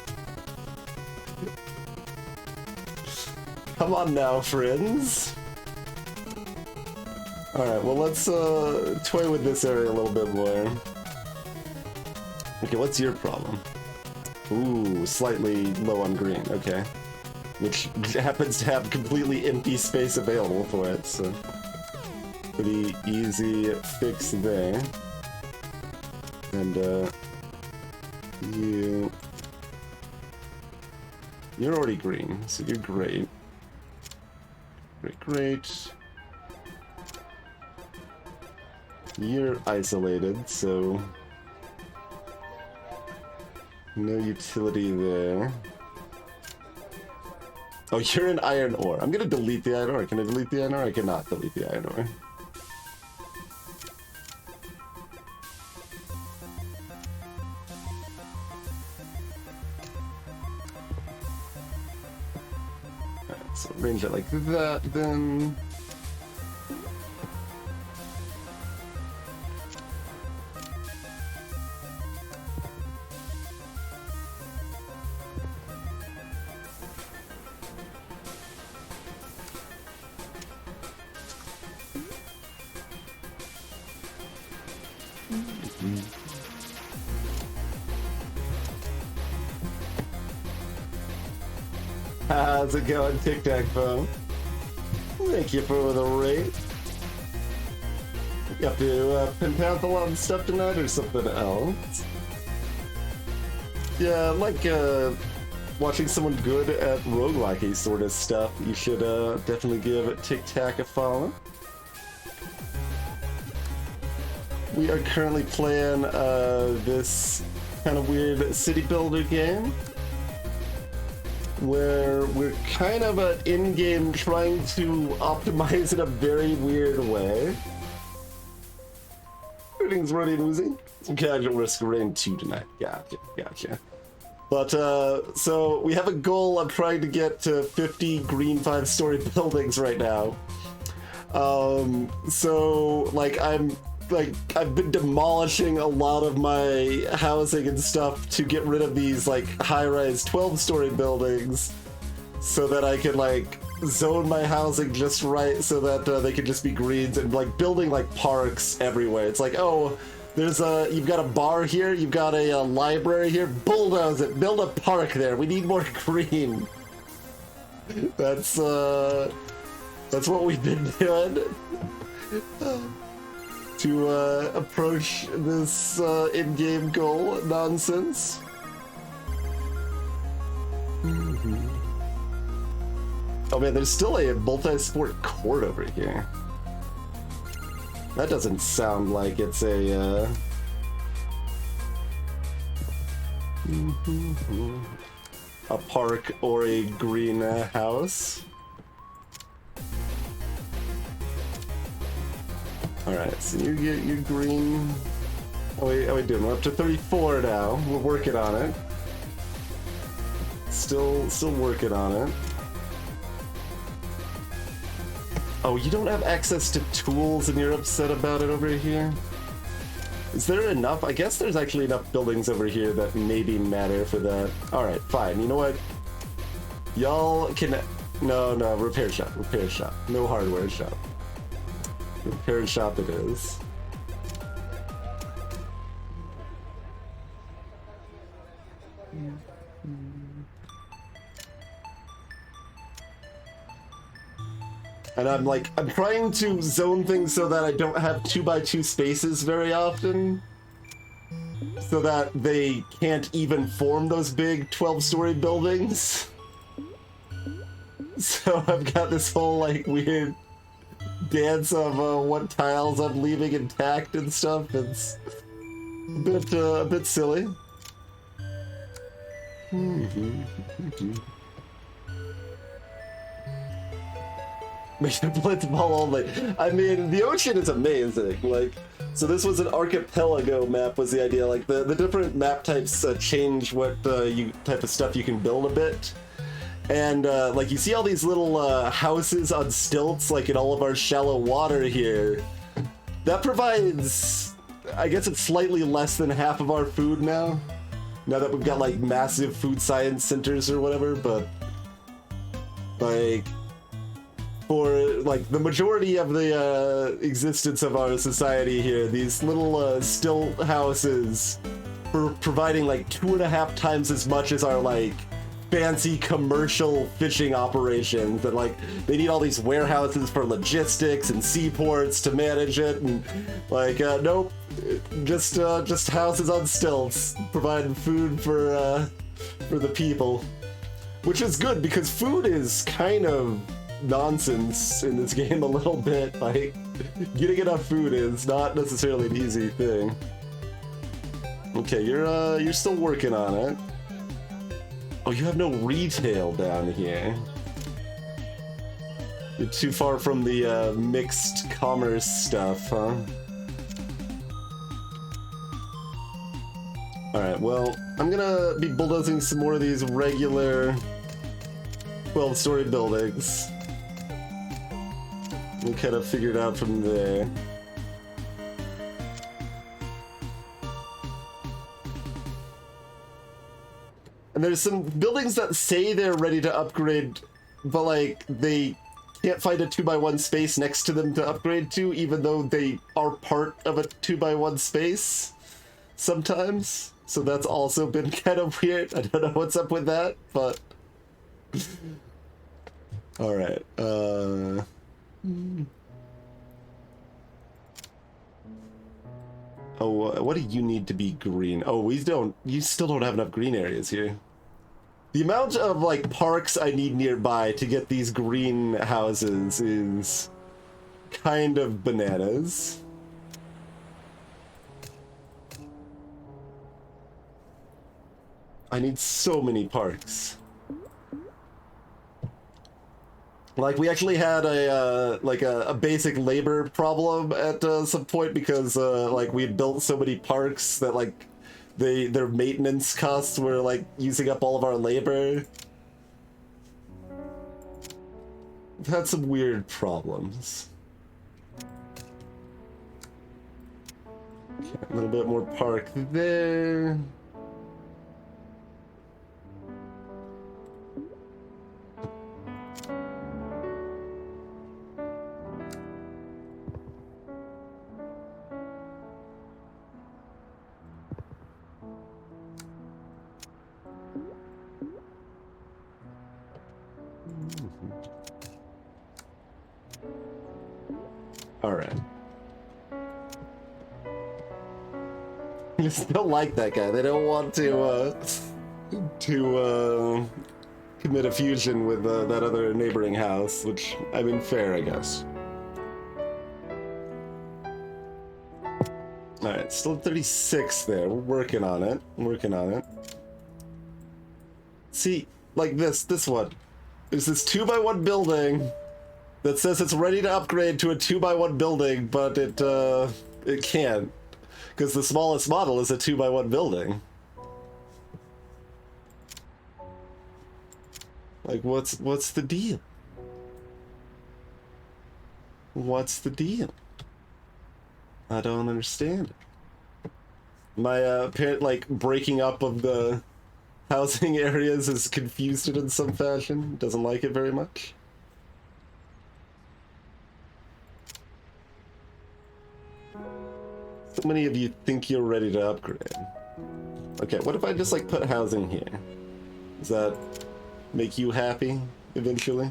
Come on now, friends. Alright, well let's toy with this area a little bit more. Okay, what's your problem? Ooh, slightly low on green, okay. Which happens to have completely empty space available for it, so... Pretty easy fix there. And, You're already green, so you're great. Great. You're isolated, so... No utility there. Oh, you're an iron ore. I'm gonna delete the iron ore. Can I delete the iron ore? I cannot delete the iron ore. Alright, so arrange it like that, then... How's it going, Tic Tac Phone? Thank you for the rate. You have to pentathlon stuff tonight or something else? Yeah, like watching someone good at roguelike sort of stuff. You should definitely give Tic Tac a follow. We are currently playing this kind of weird city builder game where we're kind of in-game trying to optimize in a very weird way. Everything's running losing. Some casual risk rain 2 tonight. Gotcha. But, so we have a goal of trying to get to 50 green 5-story buildings right now. So, like, I've been demolishing a lot of my housing and stuff to get rid of these, like, high-rise 12-story buildings so that I can, like, zone my housing just right so that they can just be greens and, like, building, like, parks everywhere. It's like, oh, you've got a bar here, you've got a library here, bulldoze it, build a park there, we need more green. That's what we've been doing to approach this in-game goal nonsense. Oh man, there's still a multi-sport court over here. That doesn't sound like it's a park or a green house. Alright, so you get your green. How we doing? We're up to 34 now. We're working on it. Still working on it. Oh, you don't have access to tools and you're upset about it over here? Is there enough? I guess there's actually enough buildings over here that maybe matter for that. Alright, fine. You know what? Y'all can... No, repair shop. No hardware shop. Repair shop it is. And I'm trying to zone things so that I don't have 2x2 spaces very often. So that they can't even form those big 12-story buildings. So I've got this whole, like, weird dance of what tiles I'm leaving intact and stuff. It's a bit silly. Make it blitzball only. I mean, the ocean is amazing. Like, so this was an archipelago map was the idea. Like, the different map types change what type of stuff you can build a bit. And, like, you see all these little houses on stilts, like, in all of our shallow water here. That provides... I guess it's slightly less than half of our food now. Now that we've got, like, massive food science centers or whatever, but... Like... For, like, the majority of the existence of our society here, these little stilt houses for providing, like, 2.5 times as much as our, like, fancy commercial fishing operations. That, like, they need all these warehouses for logistics and seaports to manage it, and, like, nope, just houses on stilts providing food for the people. Which is good, because food is kind of nonsense in this game a little bit. Like, getting enough food is not necessarily an easy thing. Okay, you're still working on it. Oh, you have no retail down here. You're too far from the mixed commerce stuff, huh? Alright, well, I'm gonna be bulldozing some more of these regular 12-story buildings. We'll kind of figure it out from there. And there's some buildings that say they're ready to upgrade, but, like, they can't find a 2x1 space next to them to upgrade to, even though they are part of a 2x1 space sometimes. So that's also been kind of weird. I don't know what's up with that, but... Alright, Oh, what do you need to be green? Oh, you still don't have enough green areas here. The amount of, like, parks I need nearby to get these green houses is kind of bananas. I need so many parks. Like, we actually had a basic labor problem at some point because like we had built so many parks that like their maintenance costs were like using up all of our labor. We've had some weird problems. Okay, a little bit more park there. All right. I just don't like that guy. They don't want to commit a fusion with that other neighboring house, which, I mean, fair, I guess. All right, still 36 there. We're working on it. Working on it. See, like this one. There's this 2x1 building that says it's ready to upgrade to a 2x1 building, but it can't, because the smallest model is a 2x1 building. Like, what's the deal? What's the deal? I don't understand it. My apparent like breaking up of the housing areas has confused it in some fashion. Doesn't like it very much. So many of you think you're ready to upgrade. Okay, what if I just like put housing here? Does that make you happy eventually?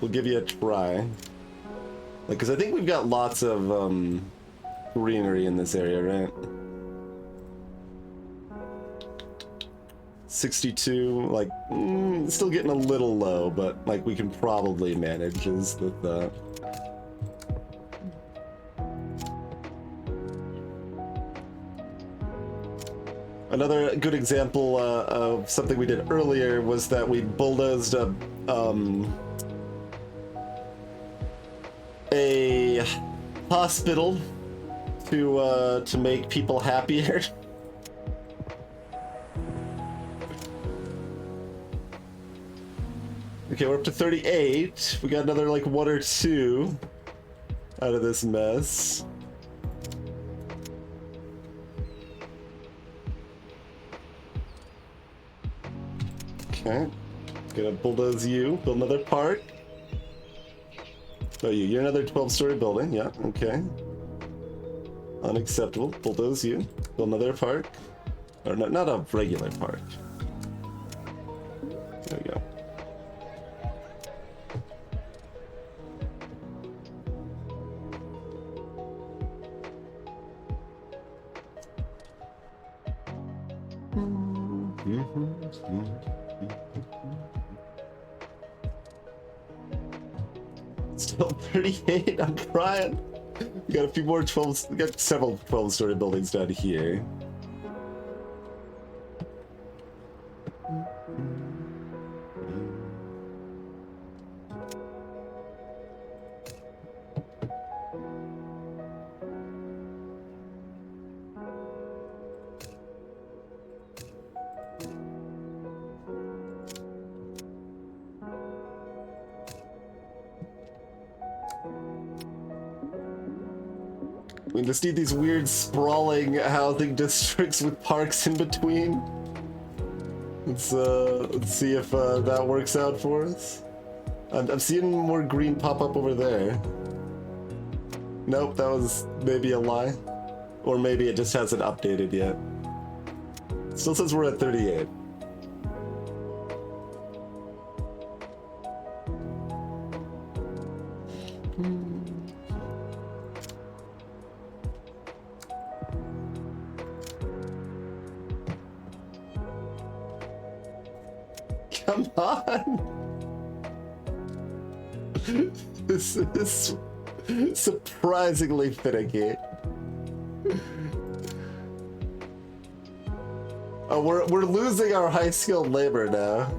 We'll give you a try. Like, because I think we've got lots of greenery in this area, right? 62, like, still getting a little low, but like we can probably manage is the thought. Another good example of something we did earlier was that we bulldozed a hospital to make people happier. Okay, we're up to 38. We got another like 1 or 2 out of this mess. Okay, gonna bulldoze you, build another park. Oh, you're another 12-story building, yeah, okay. Unacceptable, bulldoze you, build another park. Or no, not a regular park. There we go. Still 38, I'm crying. We got a few more 12, we got several 12-story buildings down here. We just need these weird sprawling housing districts with parks in between. Let's see if that works out for us. I'm seeing more green pop up over there. Nope, that was maybe a lie. Or maybe it just hasn't updated yet. Still says we're at 38. Come on! This is surprisingly finicky. Oh, we're losing our high-skilled labor now.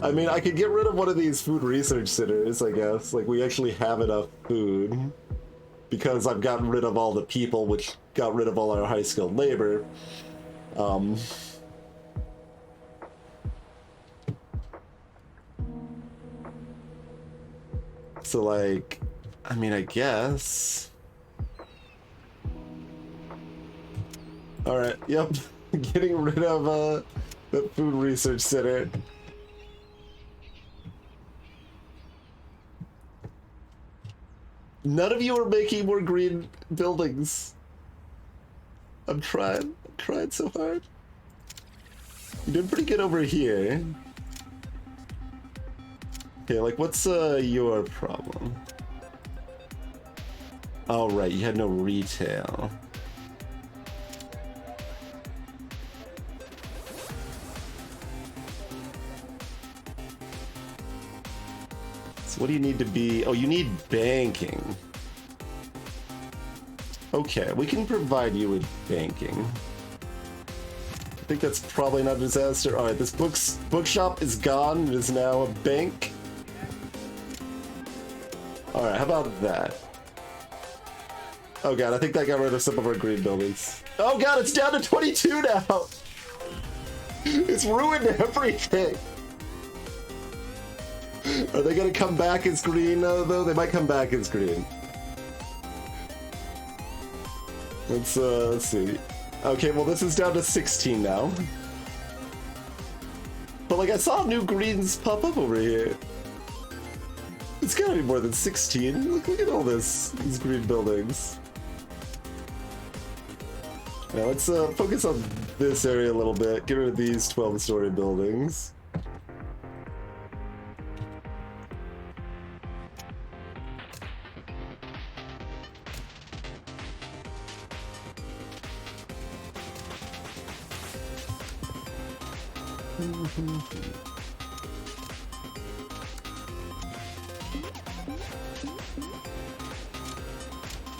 I mean, I could get rid of one of these food research centers, I guess. Like, we actually have enough food. Because I've gotten rid of all the people, which got rid of all our high-skilled labor. So, like, I mean, I guess... Alright, yep. Getting rid of, the food research center. None of you are making more green buildings. I'm trying so hard. You're doing pretty good over here. Okay, like, what's, your problem? Oh, right, you had no retail. So what do you need to be? Oh, you need banking. Okay, we can provide you with banking. I think that's probably not a disaster. All right, this bookshop is gone. It is now a bank. All right, how about that? Oh god, I think that got rid of some of our green buildings. Oh god, it's down to 22 now. It's ruined everything. Are they gonna come back as green though? They might come back as green. Let's see. Okay, well this is down to 16 now. But like I saw new greens pop up over here. It's gotta be more than 16. Look at all these green buildings. Now let's focus on this area a little bit. Get rid of these 12-story buildings.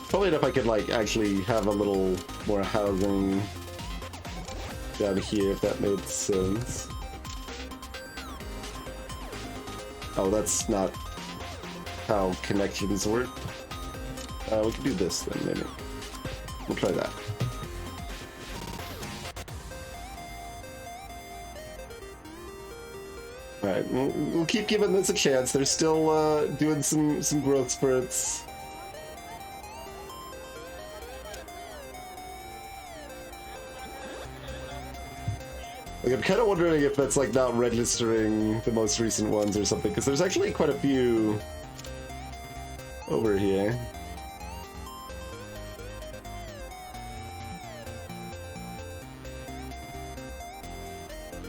Probably if I could like actually have a little more housing down here, if that made sense. Oh, that's not how connections work. We can do this then, maybe. We'll try that. Alright, we'll keep giving this a chance. They're still doing some growth spurts. Like, I'm kind of wondering if that's like not registering the most recent ones or something, because there's actually quite a few over here.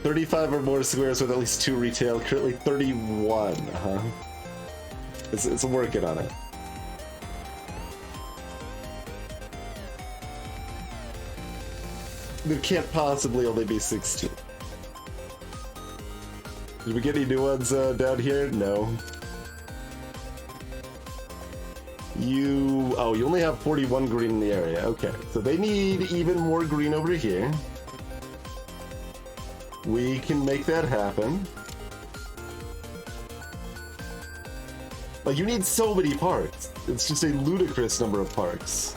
$35 or more squares with at least 2 retail. Currently 31, huh? It's working on it. There can't possibly only be 16. Did we get any new ones down here? No. You only have 41 green in the area. Okay, so they need even more green over here. We can make that happen. Like, you need so many parks. It's just a ludicrous number of parks.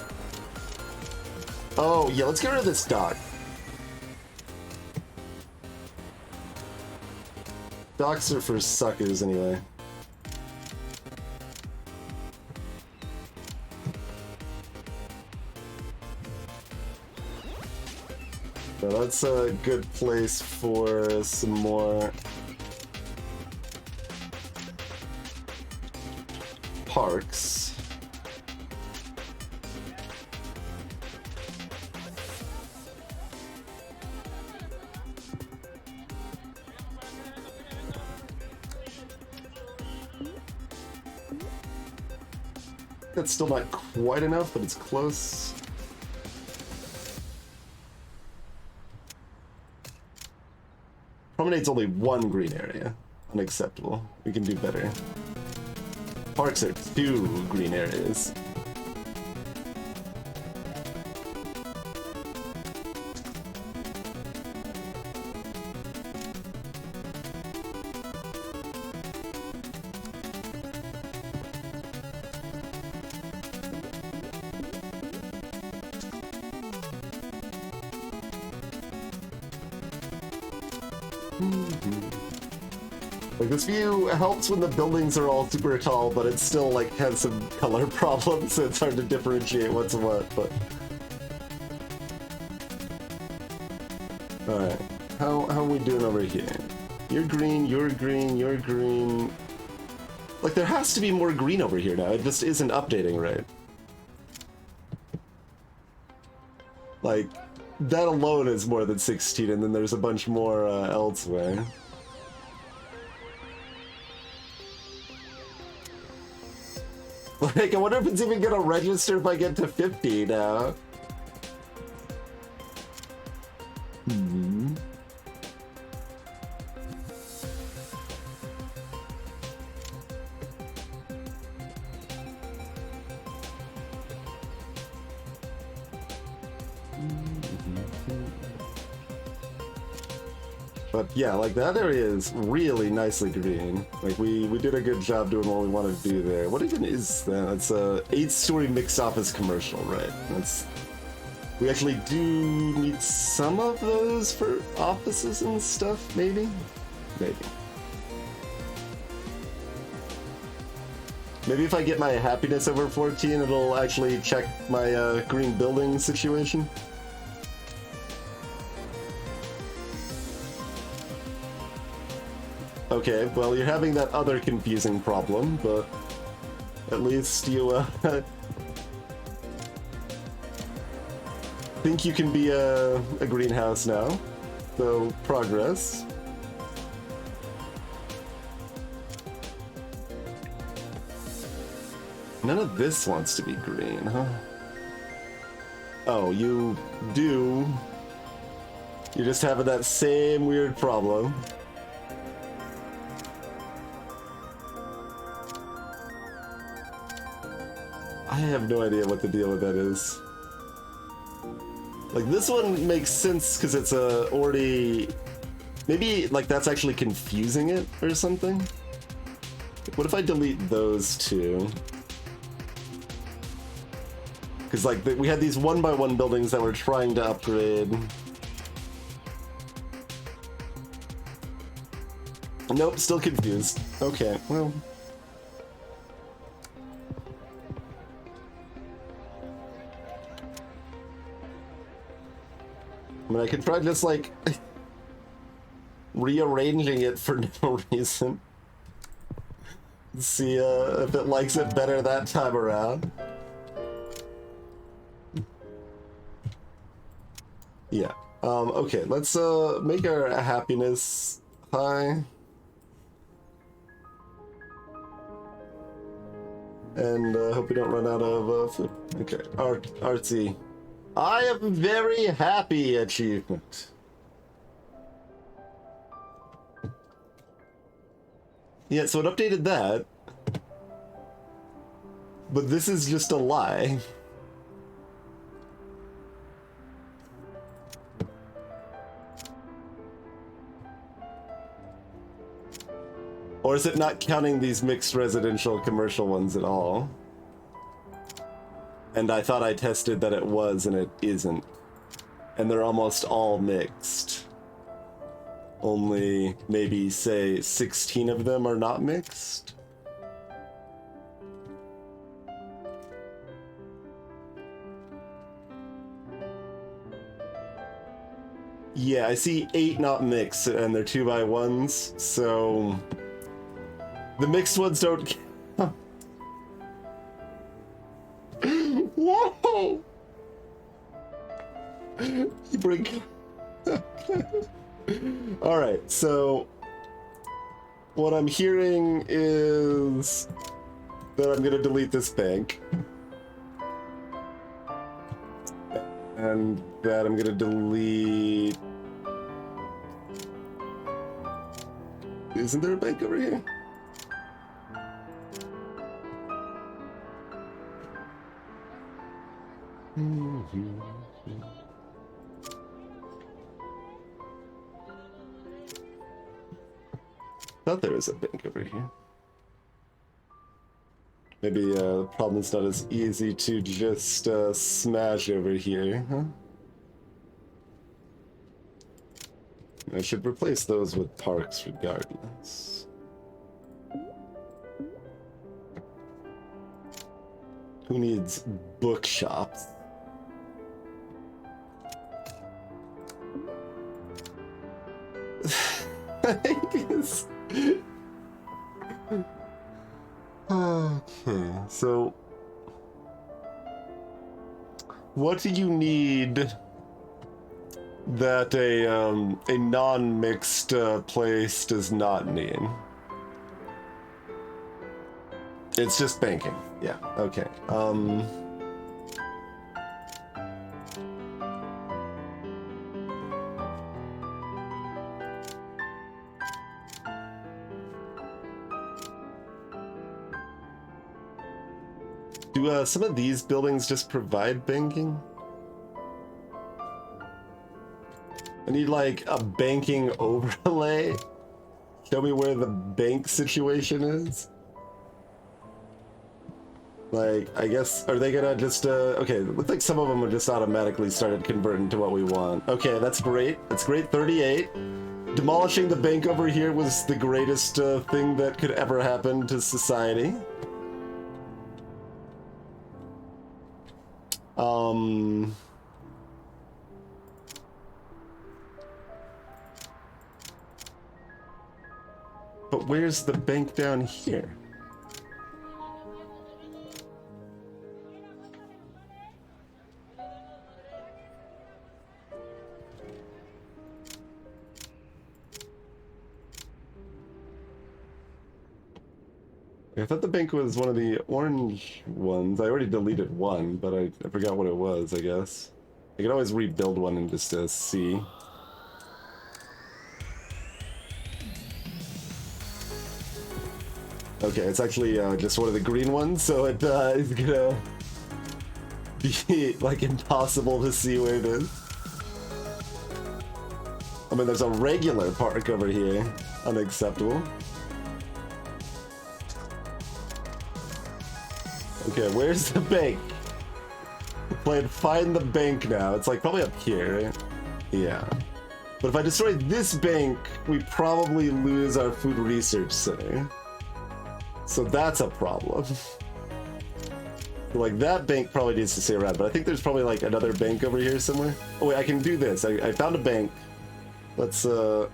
Oh, yeah, let's get rid of this dock. Docks are for suckers, anyway. So that's a good place for some more parks. That's still not quite enough, but it's close. Promenade's only 1 green area. Unacceptable. We can do better. Parks are 2 green areas. Like, this view helps when the buildings are all super tall, but it still, like, has some color problems, so it's hard to differentiate what's what, but... Alright, how are we doing over here? You're green, you're green, you're green... Like, there has to be more green over here now, it just isn't updating right. Like, that alone is more than 16, and then there's a bunch more elsewhere. Like, I wonder if it's even gonna register if I get to 50 now. But yeah, like, that area is really nicely green. Like, we did a good job doing what we wanted to do there. What even is that? It's a 8-story mixed office commercial, right? That's... We actually do need some of those for offices and stuff, maybe? Maybe. Maybe if I get my happiness over 14, it'll actually check my green building situation. Okay, well, you're having that other confusing problem, but at least you, think you can be a greenhouse now. So, progress. None of this wants to be green, huh? Oh, you do. You're just having that same weird problem. I have no idea what the deal with that is. Like, this one makes sense because it's already... Maybe, like, that's actually confusing it or something? What if I delete those two? Because, like, we had these one-by-one buildings that we're trying to upgrade. Nope, still confused. Okay, well... I mean, I could try just, like, rearranging it for no reason. See if it likes it better that time around. Yeah. Okay, let's make our happiness high. And hope we don't run out of food. Okay, artsy. I am very happy achievement. Yeah, so it updated that. But this is just a lie. Or is it not counting these mixed residential commercial ones at all? And I thought I tested that it was, and it isn't. And they're almost all mixed. Only maybe, say, 16 of them are not mixed? Yeah, I see 8 not mixed, and they're 2x1s, so... The mixed ones don't count. Whoa! You bring... Alright, so... What I'm hearing is... that I'm gonna delete this bank. And that I'm gonna delete... Isn't there a bank over here? Thought there was a bank over here. Maybe the problem's not as easy to just smash over here, huh? I should replace those with parks regardless. Who needs bookshops? Okay, so what do you need that a non-mixed place does not need? It's just banking. Yeah. Okay. Do some of these buildings just provide banking? I need like a banking overlay. Show me where the bank situation is. Like, I guess, are they gonna just, okay, it looks like some of them have just automatically started converting to what we want. Okay, that's great. That's great, 38. Demolishing the bank over here was the greatest thing that could ever happen to society. But where's the bank down here? I thought the bank was one of the orange ones. I already deleted one, but I forgot what it was, I guess. I could always rebuild one and just see. Okay, it's actually just one of the green ones, so it is gonna be like impossible to see where it is. I mean, there's a regular park over here. Unacceptable. Okay, where's the bank? We're playing Find the Bank now. It's like probably up here, right? Yeah. But if I destroy this bank, we probably lose our food research center. So that's a problem. Like, that bank probably needs to stay around, but I think there's probably like another bank over here somewhere. Oh wait, I can do this. I found a bank. Let's no,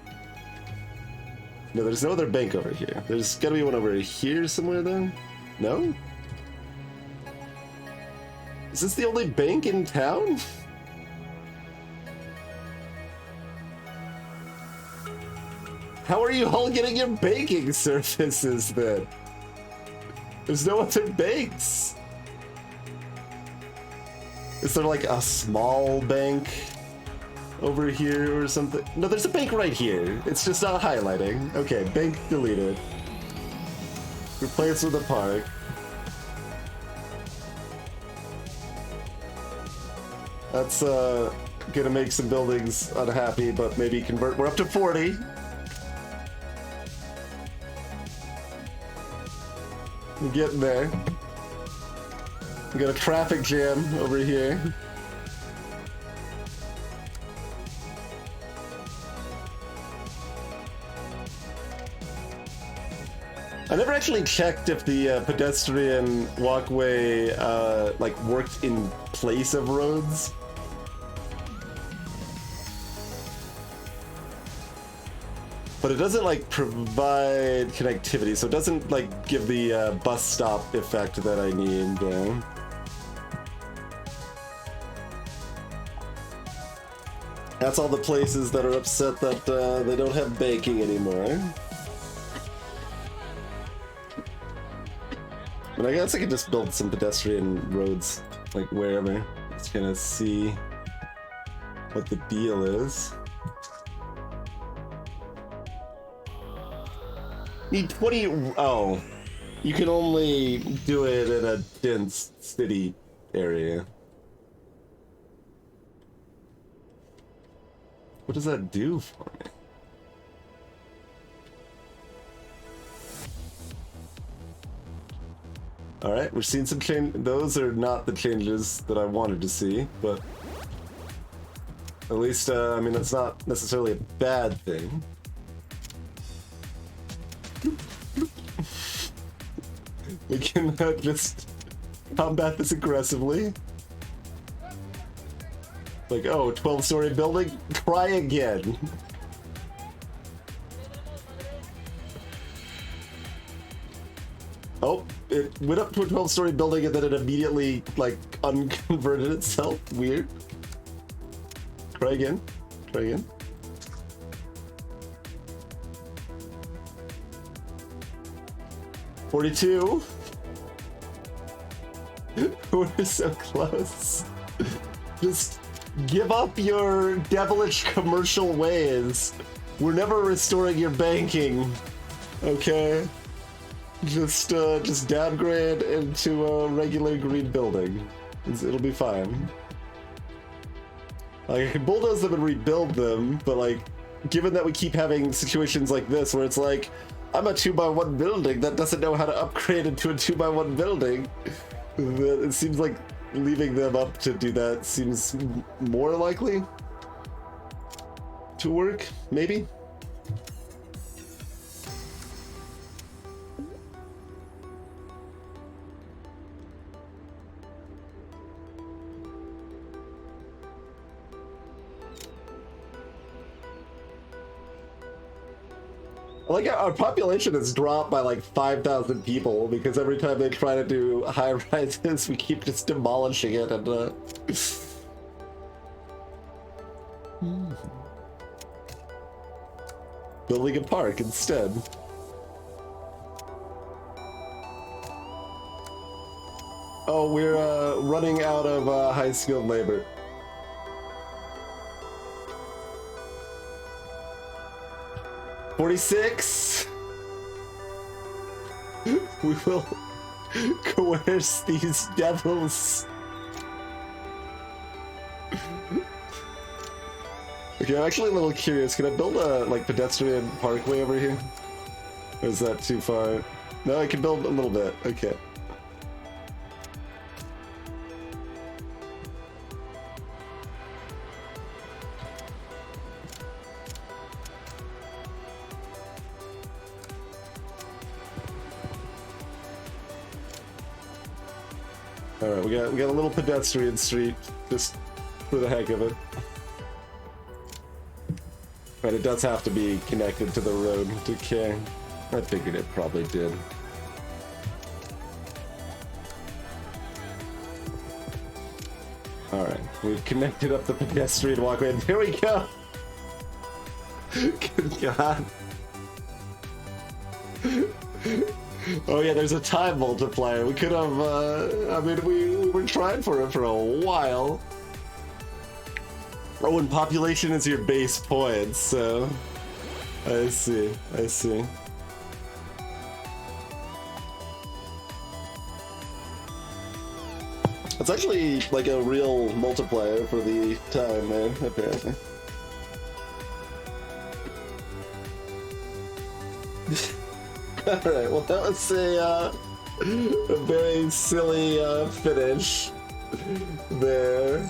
there's no other bank over here. There's gotta be one over here somewhere then? No? Is this the only bank in town? How are you all getting your banking services then? There's no other banks. Is there like a small bank over here or something? No, there's a bank right here. It's just not highlighting. Okay, bank deleted. Replace with a park. That's gonna make some buildings unhappy, but maybe convert. We're up to 40. We're getting there. We got a traffic jam over here. I never actually checked if the pedestrian walkway like worked in place of roads. But it doesn't like provide connectivity, so it doesn't like give the bus stop effect that I need. That's all the places that are upset that they don't have banking anymore. But I guess I could just build some pedestrian roads, like wherever. Just gonna see what the deal is. Need 20. Oh, you can only do it in a dense city area. What does that do for me? Alright, we're seeing some change. Those are not the changes that I wanted to see, but At least, I mean, that's not necessarily a bad thing. We can just combat this aggressively. Like, oh, 12-story building? Try again. Oh, it went up to a 12-story building and then it immediately, like, unconverted itself. Weird. Try again. Try again. $42. We're so close. Just give up your devilish commercial ways. We're never restoring your banking. Okay? Just downgrade into a regular green building. It'll be fine. Like, I can bulldoze them and rebuild them, but like, given that we keep having situations like this where it's like, I'm a 2x1 building that doesn't know how to upgrade into a 2x1 building, it seems like leaving them up to do that seems more likely to work, maybe? Like, our population has dropped by like 5,000 people because every time they try to do high rises, we keep just demolishing it and building a park instead. Oh, we're running out of high-skilled labor. $46. We will coerce these devils. Okay, I'm actually a little curious. Can I build a like pedestrian parkway over here? Or is that too far? No, I can build a little bit. Okay. Alright, we got a little pedestrian street, just for the heck of it. But it does have to be connected to the road. Okay. I figured it probably did. Alright, we've connected up the pedestrian walkway, and here we go! Good God. Oh yeah, there's a time multiplier. We could have, I mean, we were trying for it for a while. Oh, and population is your base points, so... I see, I see. It's actually like a real multiplier for the time, man, apparently. Alright, well that was a very silly finish there.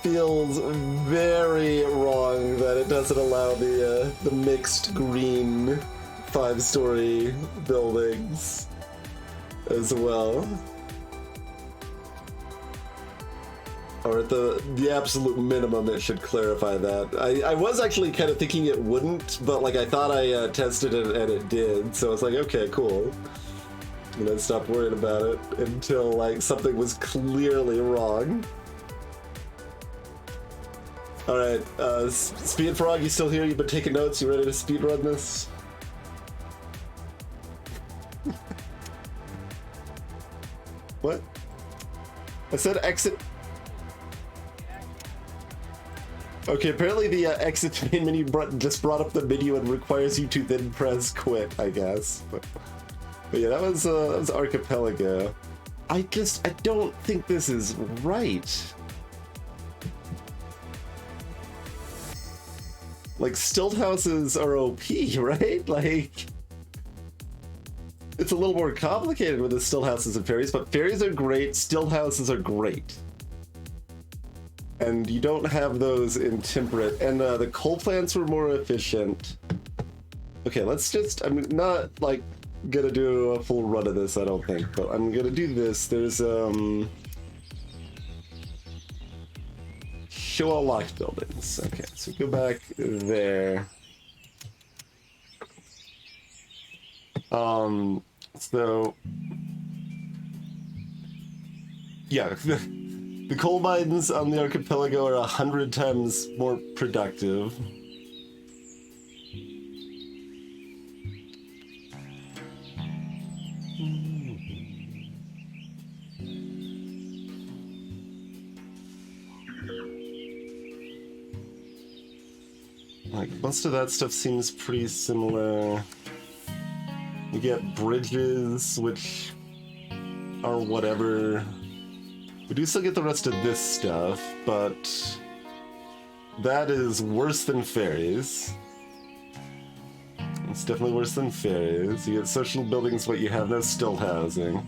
Feels very wrong that it doesn't allow the mixed green 5-story buildings as well. Or at the absolute minimum, it should clarify that. I was actually kind of thinking it wouldn't, but like I thought I tested it and it did, so I was like, okay, cool. And I stopped worrying about it until like something was clearly wrong. All right, Speed Frog, you still here? You've been taking notes. You ready to speedrun this? What? I said exit. Okay, apparently the exit main menu just brought up the menu and requires you to then press quit, I guess. But yeah, that was Archipelago. I don't think this is right. Like, stilt houses are OP, right? Like, it's a little more complicated with the stilt houses and ferries, but ferries are great, stilt houses are great. And you don't have those in temperate. And the coal plants were more efficient. Okay, let's just, I'm not like gonna do a full run of this, I don't think, but I'm gonna do this. There's show all locked buildings. Okay, so go back there. So yeah, the coal mines on the archipelago are 100 times more productive. Like, most of that stuff seems pretty similar. You get bridges, which are whatever. We do still get the rest of this stuff, but that is worse than ferries. It's definitely worse than ferries. You get social buildings, but you have no still housing.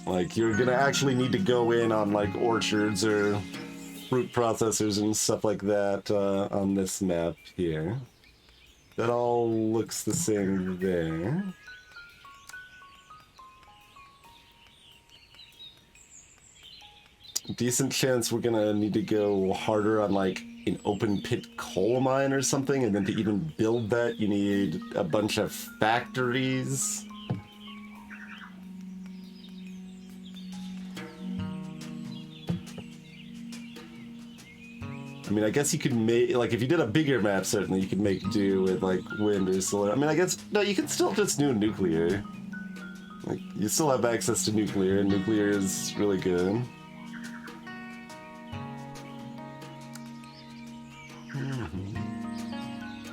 Like, you're gonna actually need to go in on, like, orchards or fruit processors and stuff like that on this map here. That all looks the same there. Decent chance we're gonna need to go harder on, like, an open pit coal mine or something, and then to even build that, you need a bunch of factories. I mean, I guess you could make, like, if you did a bigger map, certainly you could make do with, like, wind or solar. I mean, I guess, no, you can still just do nuclear. Like, you still have access to nuclear, and nuclear is really good.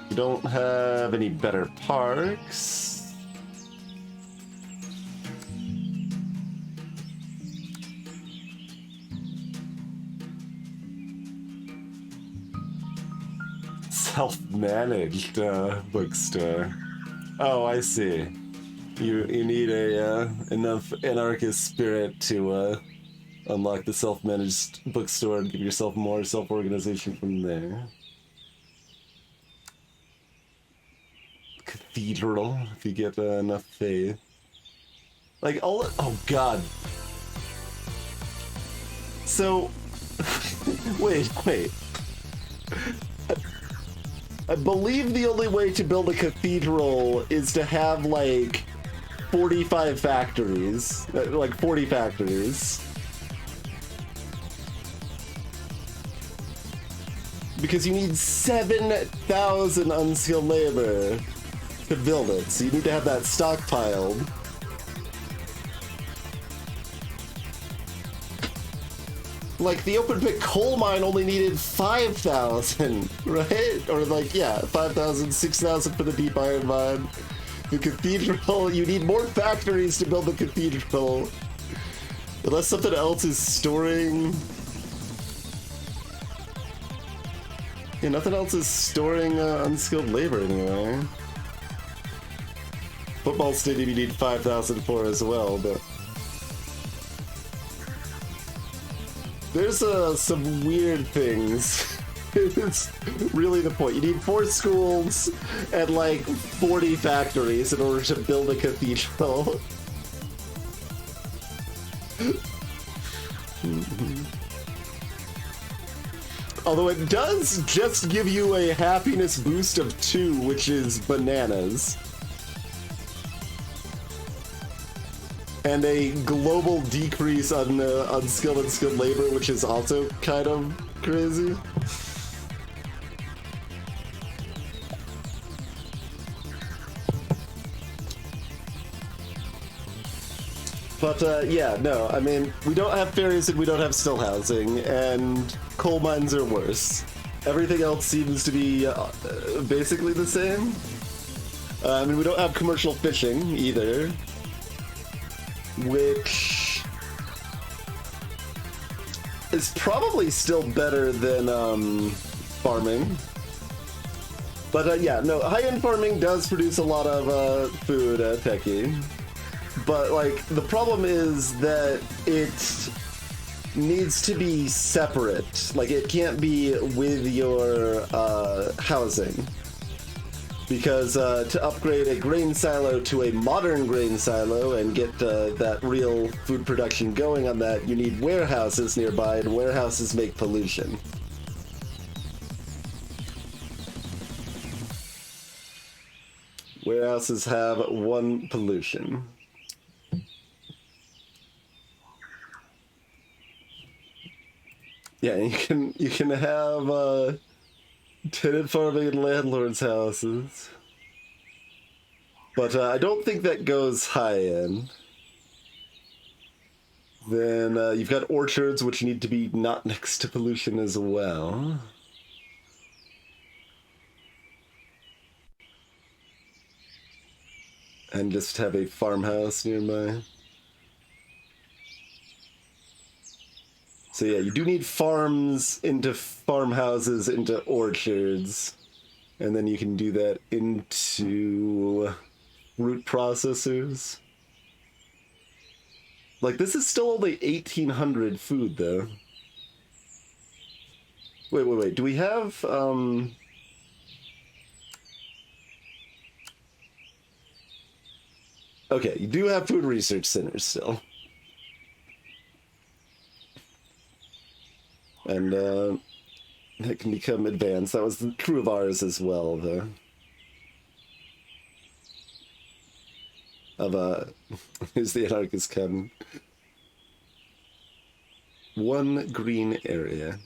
You don't have any better parks. Self-managed bookstore. Oh, I see. You need a enough anarchist spirit to unlock the self-managed bookstore and give yourself more self-organization from there. Cathedral, if you get enough faith. Like all. Oh God. So, wait. I believe the only way to build a cathedral is to have, like, 45 factories. Like, 40 factories. Because you need 7,000 unskilled labor to build it, so you need to have that stockpiled. Like, the open pit coal mine only needed 5,000, right? Or, like, yeah, 5,000, 6,000 for the deep iron mine. The cathedral, you need more factories to build the cathedral. Unless something else is storing... Yeah, nothing else is storing unskilled labor anyway. Football stadium you need 5,000 for as well, but... There's some weird things. It's really the point. You need 4 schools and like 40 factories in order to build a cathedral. Although it does just give you a happiness boost of 2, which is bananas. And a global decrease on unskilled and skilled labor, which is also kind of crazy. But yeah, no, I mean, we don't have ferries and we don't have still housing, and coal mines are worse. Everything else seems to be basically the same. I mean, we don't have commercial fishing either. Which is probably still better than farming. But yeah, no, high-end farming does produce a lot of food, Techie. But like the problem is that it needs to be separate. Like it can't be with your housing. Because to upgrade a grain silo to a modern grain silo and get that real food production going on that, you need warehouses nearby, and warehouses make pollution. Warehouses have one pollution. Yeah, you can have tenant farming in landlords' houses, but I don't think that goes high end. Then you've got orchards, which need to be not next to pollution as well. And just have a farmhouse nearby. So yeah, you do need farms into farmhouses into orchards. And then you can do that into root processors. Like, this is still only 1,800 food, though. Wait. Do we have, Okay, you do have food research centers still. And, that can become advanced. That was true of ours as well, though. Here's the anarchist cabin. One green area.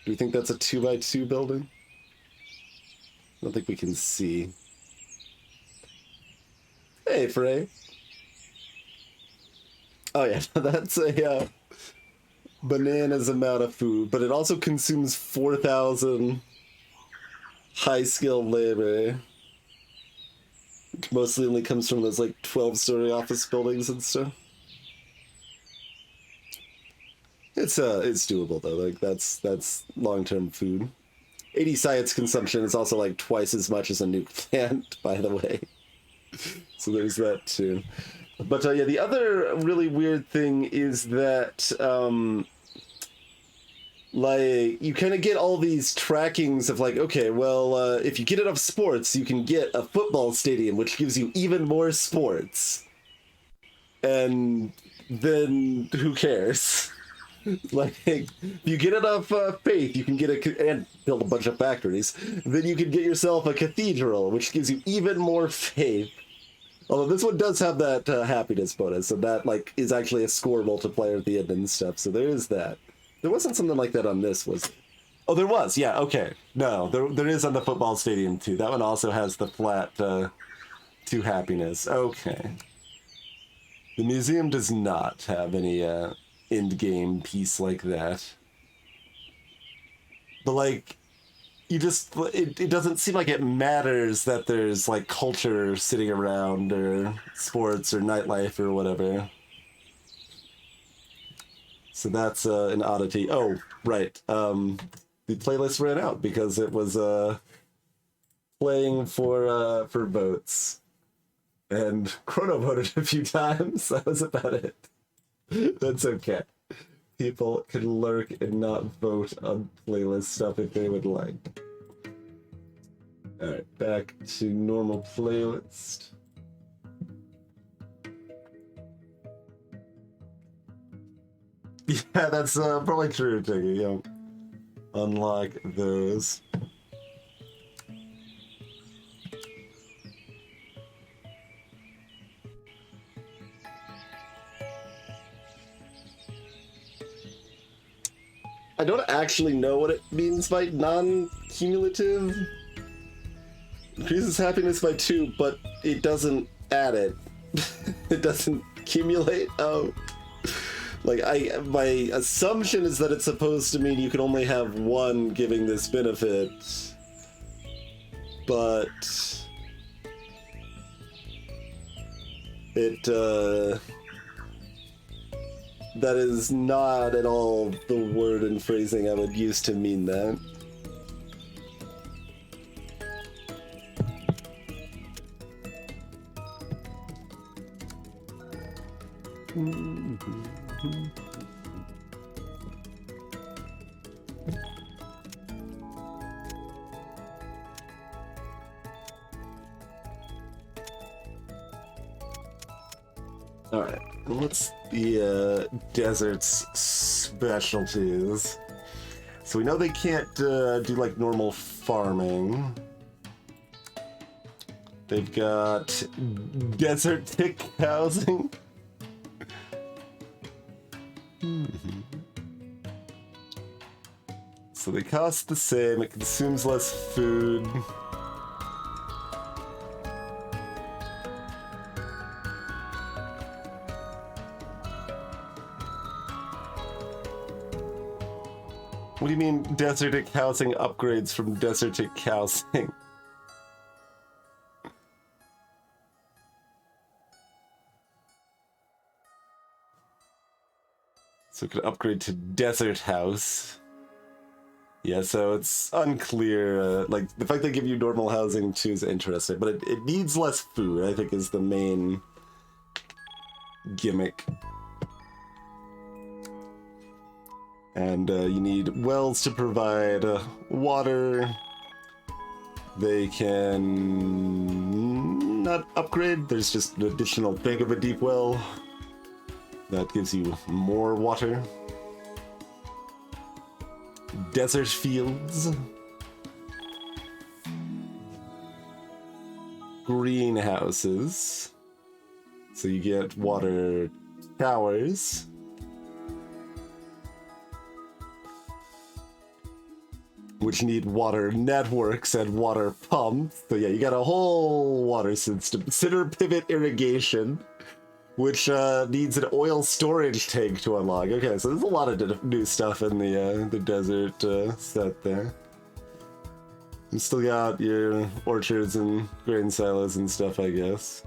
Do you think that's a 2x2 building? I don't think we can see. Hey, Frey. Oh yeah, that's a bananas amount of food, but it also consumes 4,000 high-skilled labor. Which mostly only comes from those like 12-story office buildings and stuff. It's doable though. Like that's long-term food. 80 science consumption is also like twice as much as a nuke plant, by the way. So there's that too. But yeah, the other really weird thing is that like you kind of get all these trackings of like, okay, well, if you get enough sports, you can get a football stadium, which gives you even more sports. And then who cares? Like, if you get enough faith, you can get and build a bunch of factories. Then you can get yourself a cathedral, which gives you even more faith. Although this one does have that happiness bonus, and that like is actually a score multiplier at the end and stuff. So there is that. There wasn't something like that on this, was there? Oh, there was. Yeah. Okay. No, there is on the football stadium too. That one also has the flat 2 happiness. Okay. The museum does not have any end game piece like that. But like, you just it doesn't seem like it matters that there's like culture sitting around or sports or nightlife or whatever. So that's an oddity. Oh, right. The playlist ran out because it was playing for votes, and Chrono voted a few times. That was about it. That's okay. People can lurk and not vote on playlist stuff if they would like. Alright, back to normal playlist. Yeah, that's probably true, Tiggy. Yeah. Unlock those. I don't actually know what it means by non-cumulative. Increases happiness by 2, but it doesn't add it. It doesn't accumulate. Oh. Like, my assumption is that it's supposed to mean you can only have one giving this benefit. But it, that is not at all the word and phrasing I would use to mean that. Alright, what's the desert's specialties? So we know they can't do like normal farming. They've got desert tick housing. So they cost the same, it consumes less food. What do you mean desertic housing upgrades from desertic housing? So it could upgrade to desert house. Yeah, so it's unclear. Like, the fact they give you normal housing too is interesting, but it needs less food, I think, is the main gimmick. And you need wells to provide water. They can not upgrade. There's just an additional bank of a deep well that gives you more water. Desert fields. Greenhouses. So you get water towers. Which need water networks and water pumps. So yeah, you got a whole water system. Center pivot irrigation, which needs an oil storage tank to unlock. Okay, so there's a lot of new stuff in the desert set there. You still got your orchards and grain silos and stuff, I guess.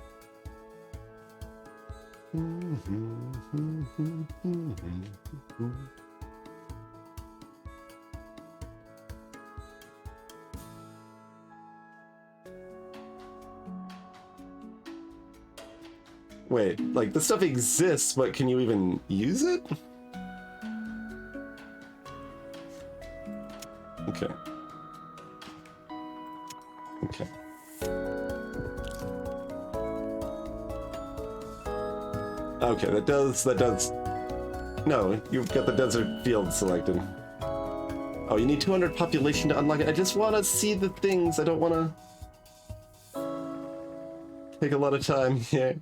Wait, like, this stuff exists, but can you even use it? Okay. Okay. Okay, that does... No, you've got the desert field selected. Oh, you need 200 population to unlock it. I just want to see the things. I don't want to take a lot of time here.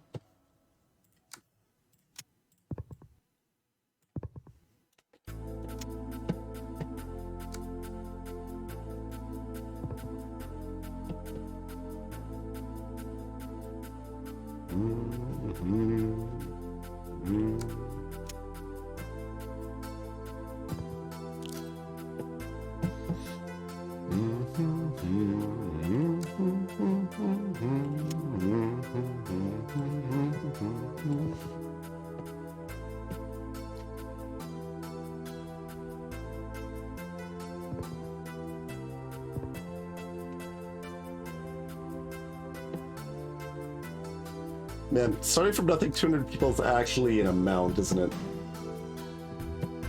Man, starting from nothing, 200 people is actually an amount, isn't it?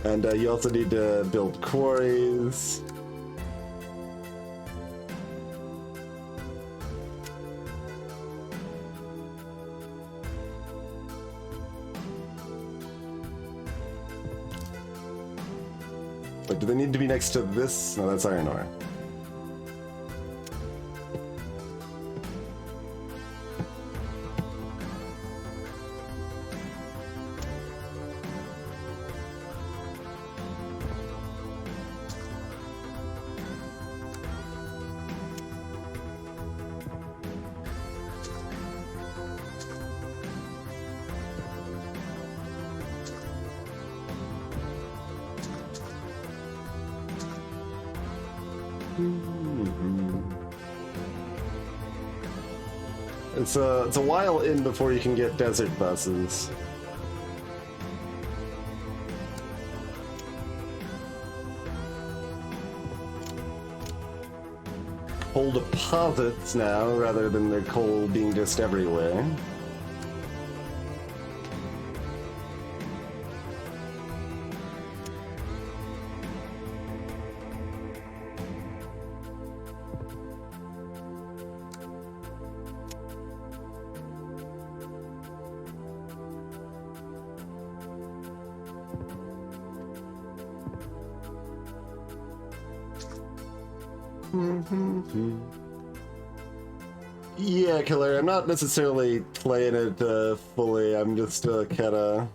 And you also need to build quarries. But do they need to be next to this? No, that's iron ore. It's a while in before you can get desert buses. Coal deposits now, rather than their coal being just everywhere. Yeah, Killer, I'm not necessarily playing it fully. I'm just kinda...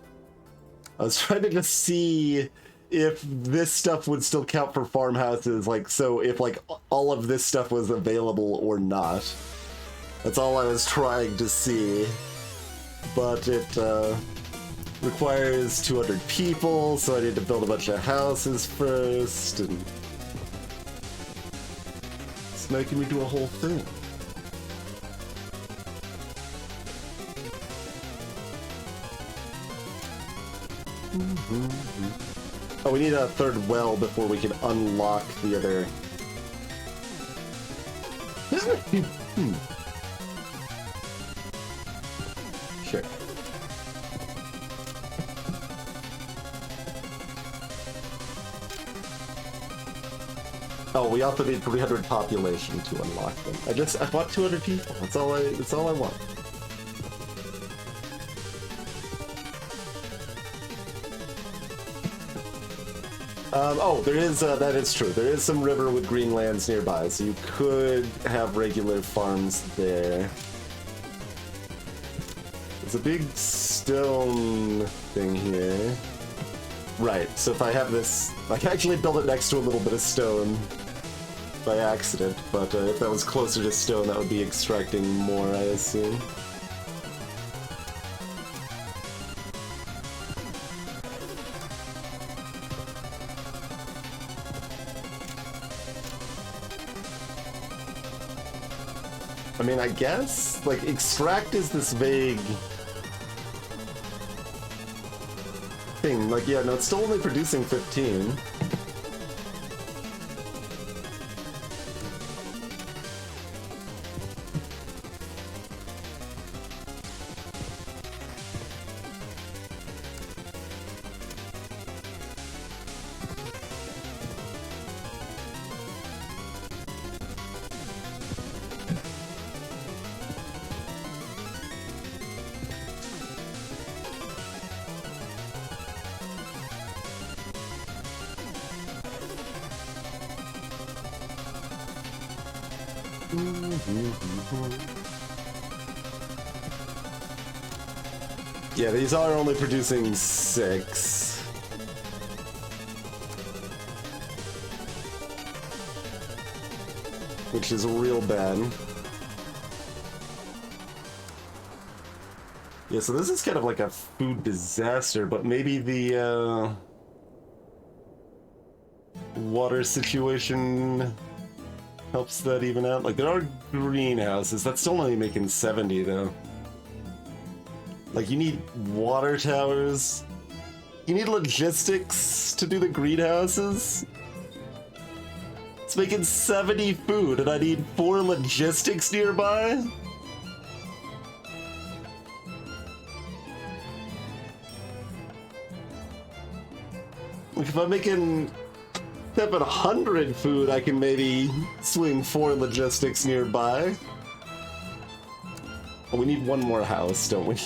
I was trying to just see if this stuff would still count for farmhouses, like, so if, like, all of this stuff was available or not. That's all I was trying to see. But it, requires 200 people, so I need to build a bunch of houses first, and... It's making me do a whole thing. Oh, we need a third well before we can unlock the other... Sure. Oh, we also need 300 population to unlock them. I bought 200 people. That's all I want. Oh, there is, that is true. There is some river with green lands nearby, so you could have regular farms there. There's a big stone thing here. Right, so if I have this, I can actually build it next to a little bit of stone by accident, but if that was closer to stone, that would be extracting more, I assume. I mean, I guess, like, extract is this vague thing. Like, yeah, no, it's still only producing 15. Yeah, these are only producing 6. Which is real bad. Yeah, so this is kind of like a food disaster, but maybe the water situation helps that even out. Like, there are greenhouses. That's still only making 70, though. Like, you need water towers. You need logistics to do the greenhouses. It's making 70 food, and I need 4 logistics nearby? Like, if I'm making 700 food, I can maybe swing 4 logistics nearby. Oh, we need one more house, don't we?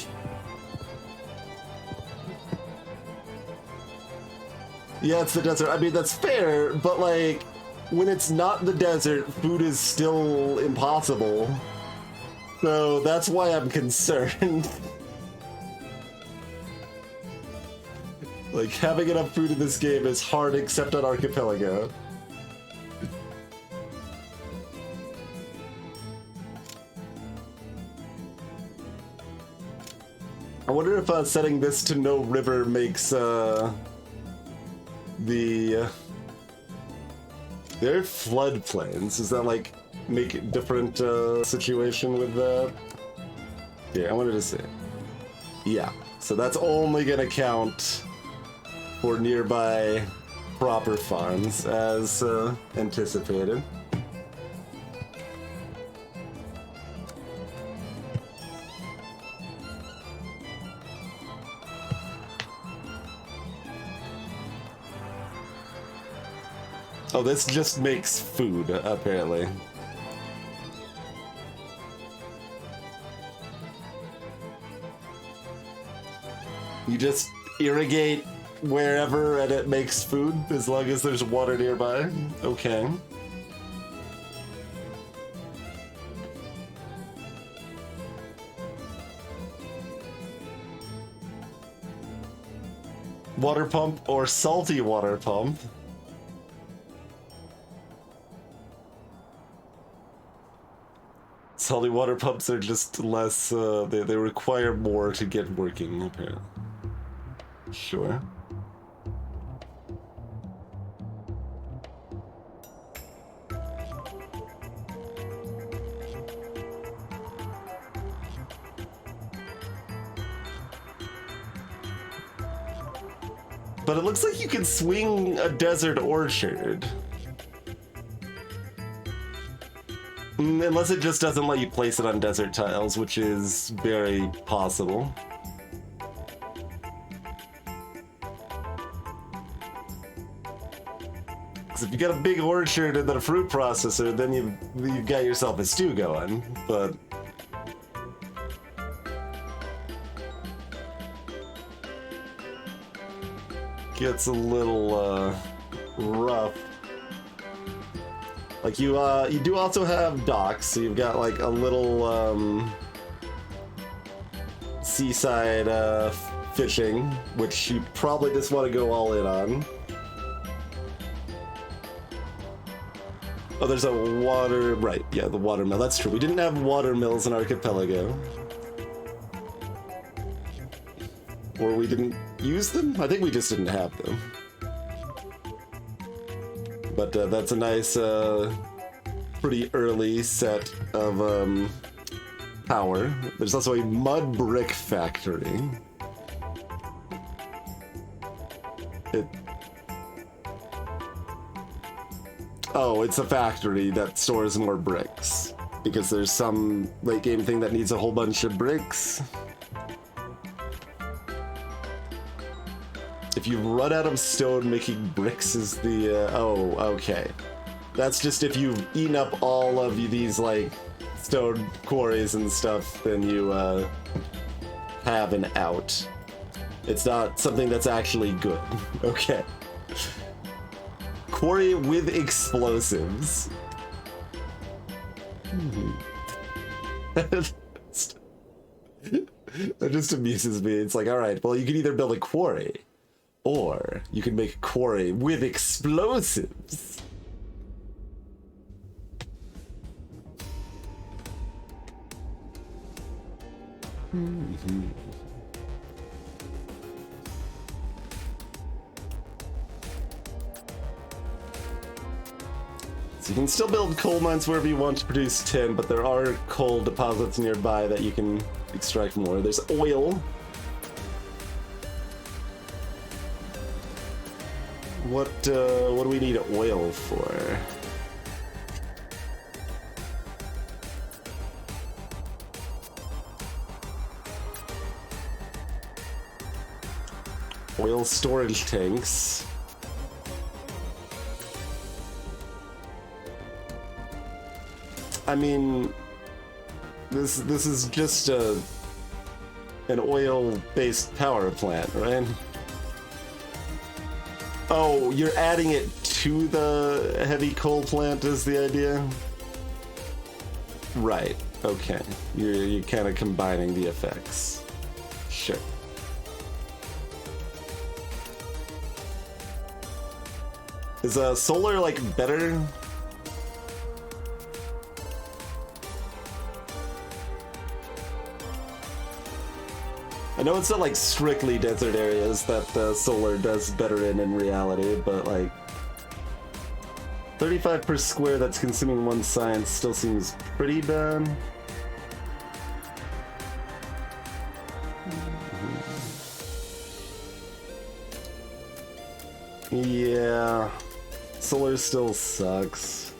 Yeah, it's the desert. I mean, that's fair, but like, when it's not the desert, food is still impossible. So that's why I'm concerned. Like, having enough food in this game is hard except on Archipelago. I wonder if setting this to no river makes there are floodplains. Does that like make a different situation with that? Yeah, I wanted to see. Yeah, so that's only gonna count for nearby proper farms as anticipated. Oh, this just makes food, apparently. You just irrigate wherever and it makes food, as long as there's water nearby? Okay. water pump or salty water pump. Salty water pumps are just less, they require more to get working, apparently. Sure. But it looks like you can swing a desert orchard. Unless it just doesn't let you place it on desert tiles, which is very possible. Because if you got a big orchard and then a fruit processor, then you've got yourself a stew going, but... gets a little, rough. Like, you do also have docks, so you've got, like, a little, seaside, fishing, which you probably just want to go all in on. Oh, there's a water... right, yeah, the water mill. That's true. We didn't have water mills in Archipelago. Or we didn't use them? I think we just didn't have them. But that's a nice, pretty early set of power. There's also a mud brick factory. Oh, it's a factory that stores more bricks. Because there's some late game thing that needs a whole bunch of bricks. If you run out of stone, making bricks is the, oh, okay. That's just if you've eaten up all of these, like, stone quarries and stuff, then you, have an out. It's not something that's actually good. Okay. Quarry with explosives. That just amuses me. It's like, alright, well, you can either build a quarry, or you can make a quarry with explosives. So you can still build coal mines wherever you want to produce tin, but there are coal deposits nearby that you can extract more. There's oil. What do we need oil for? Oil storage tanks. I mean, this is just an oil-based power plant, right? Oh, you're adding it to the heavy coal plant is the idea? Right, okay. You're kind of combining the effects. Sure. Is solar, like, better? I know it's not like strictly desert areas that solar does better in reality, but like 35 per square that's consuming one science still seems pretty bad. Yeah, solar still sucks.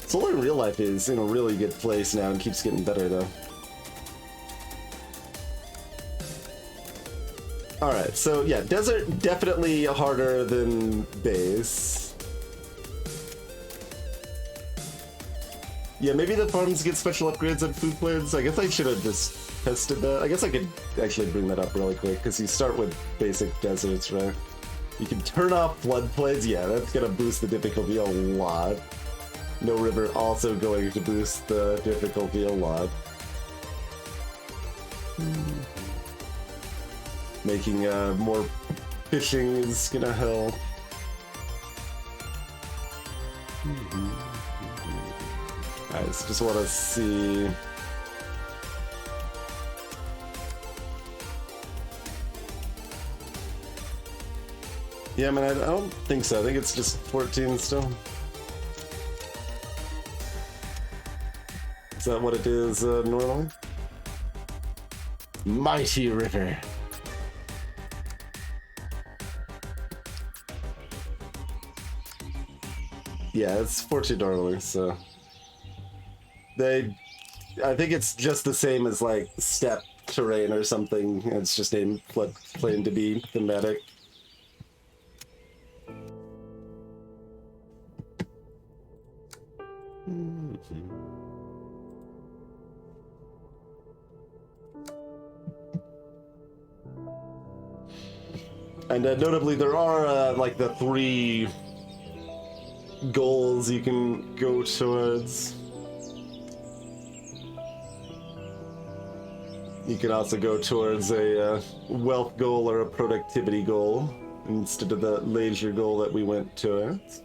Solar in real life is in a really good place now and keeps getting better though. Alright, so yeah, desert definitely harder than base. Yeah, maybe the farms get special upgrades on food plants. I guess I should have just tested that. I guess I could actually bring that up really quick, because you start with basic deserts, right? You can turn off floodplains. Yeah, that's gonna boost the difficulty a lot. No river also going to boost the difficulty a lot. making more fishing is gonna help. I just want to see. Yeah, man, I don't think so. I think it's just 14 still. Is that what it is normally? Mighty river. Yeah, it's 14 normally, so I think it's just the same as like steppe terrain or something. It's just named floodplain to be thematic. And notably, there are like the 3 goals you can go towards. You can also go towards a wealth goal or a productivity goal instead of the leisure goal that we went towards.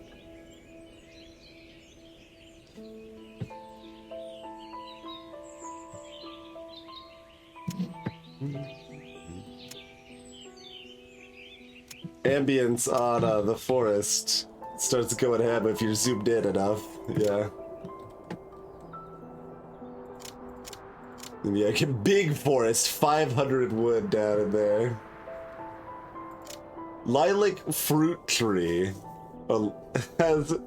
Ambience on the forest starts going ham if you're zoomed in enough. Yeah. Yeah, big forest, 500 wood down in there. Lilac fruit tree has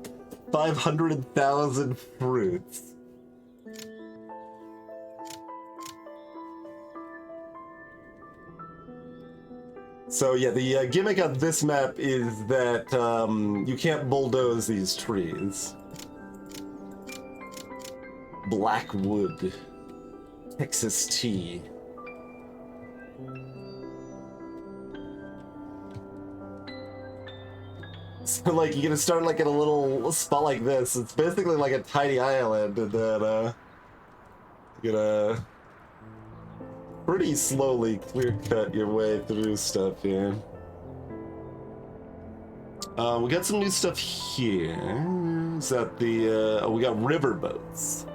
500,000 fruits. So yeah, the gimmick on this map is that you can't bulldoze these trees. Black wood. Texas tea. So like you're gonna start like in a little spot like this. It's basically like a tiny island, and then you're gonna pretty slowly clear cut your way through stuff here. We got some new stuff here. Is that the oh, we got river boats.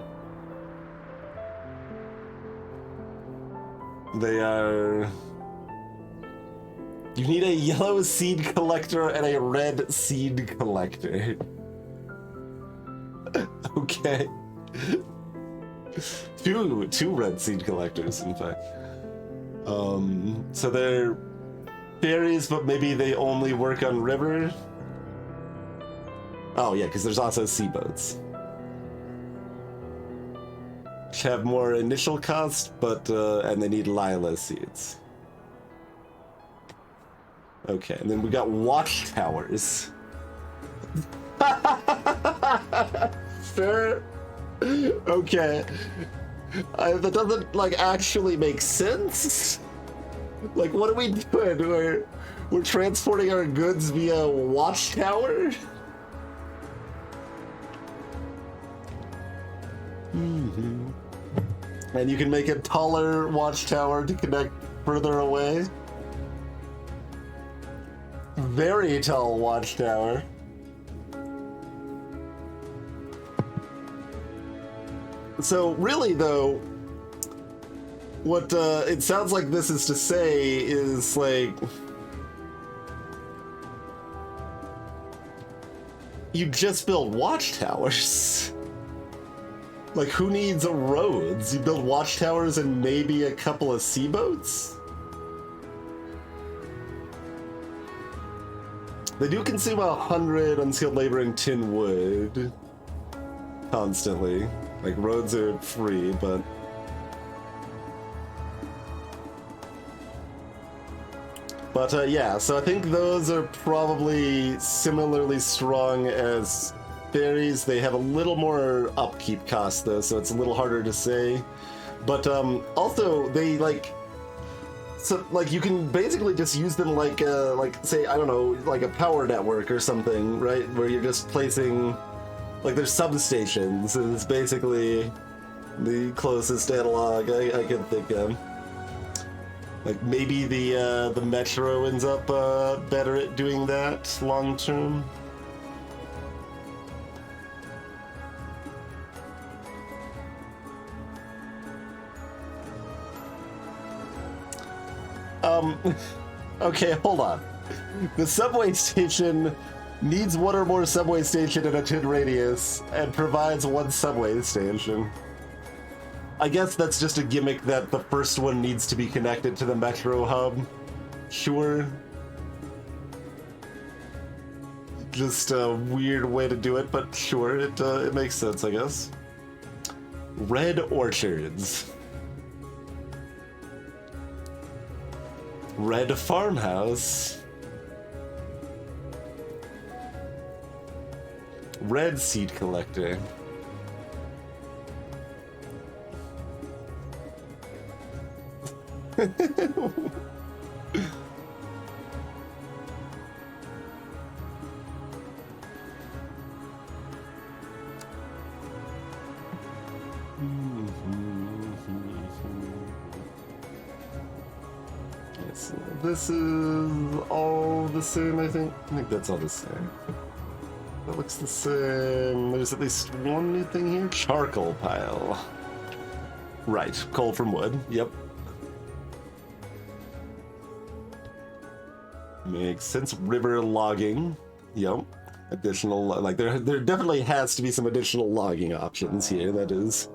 They are... You need a yellow seed collector and a red seed collector. Okay. Two red seed collectors, in fact. So they're ferries, but maybe they only work on river? Oh yeah, because there's also sea boats. Have more initial cost, but and they need Lila seeds. Okay, and then we got watchtowers. Sure. Okay. That doesn't like actually make sense. Like, what are we doing? We're transporting our goods via watchtower. Mm-hmm. And you can make a taller watchtower to connect further away. Very tall watchtower. So really though, what it sounds like this is to say is like, you just build watchtowers. Like, who needs roads? You build watchtowers and maybe a couple of sea boats? They do consume 100 unskilled labor and tin wood constantly. Like, roads are free, but... But yeah, so I think those are probably similarly strong as ferries. They have a little more upkeep cost though, so it's a little harder to say. But also they like, so like you can basically just use them like say, I don't know, like a power network or something, right? Where you're just placing, like there's substations, and it's basically the closest analog I can think of. Like maybe the metro ends up better at doing that long term. Okay, hold on. The subway station needs one or more subway station in a 10 radius and provides one subway station. I guess that's just a gimmick that the first one needs to be connected to the metro hub. Sure. Just a weird way to do it, but sure, it makes sense, I guess. Red orchards. Red farmhouse. Red seed collector. Yes, this is all the same, I think. I think that's all the same. That looks the same. There's at least one new thing here. Charcoal pile. Right, coal from wood. Yep. Makes sense. River logging. Yep. Additional, like there definitely has to be some additional logging options here. That is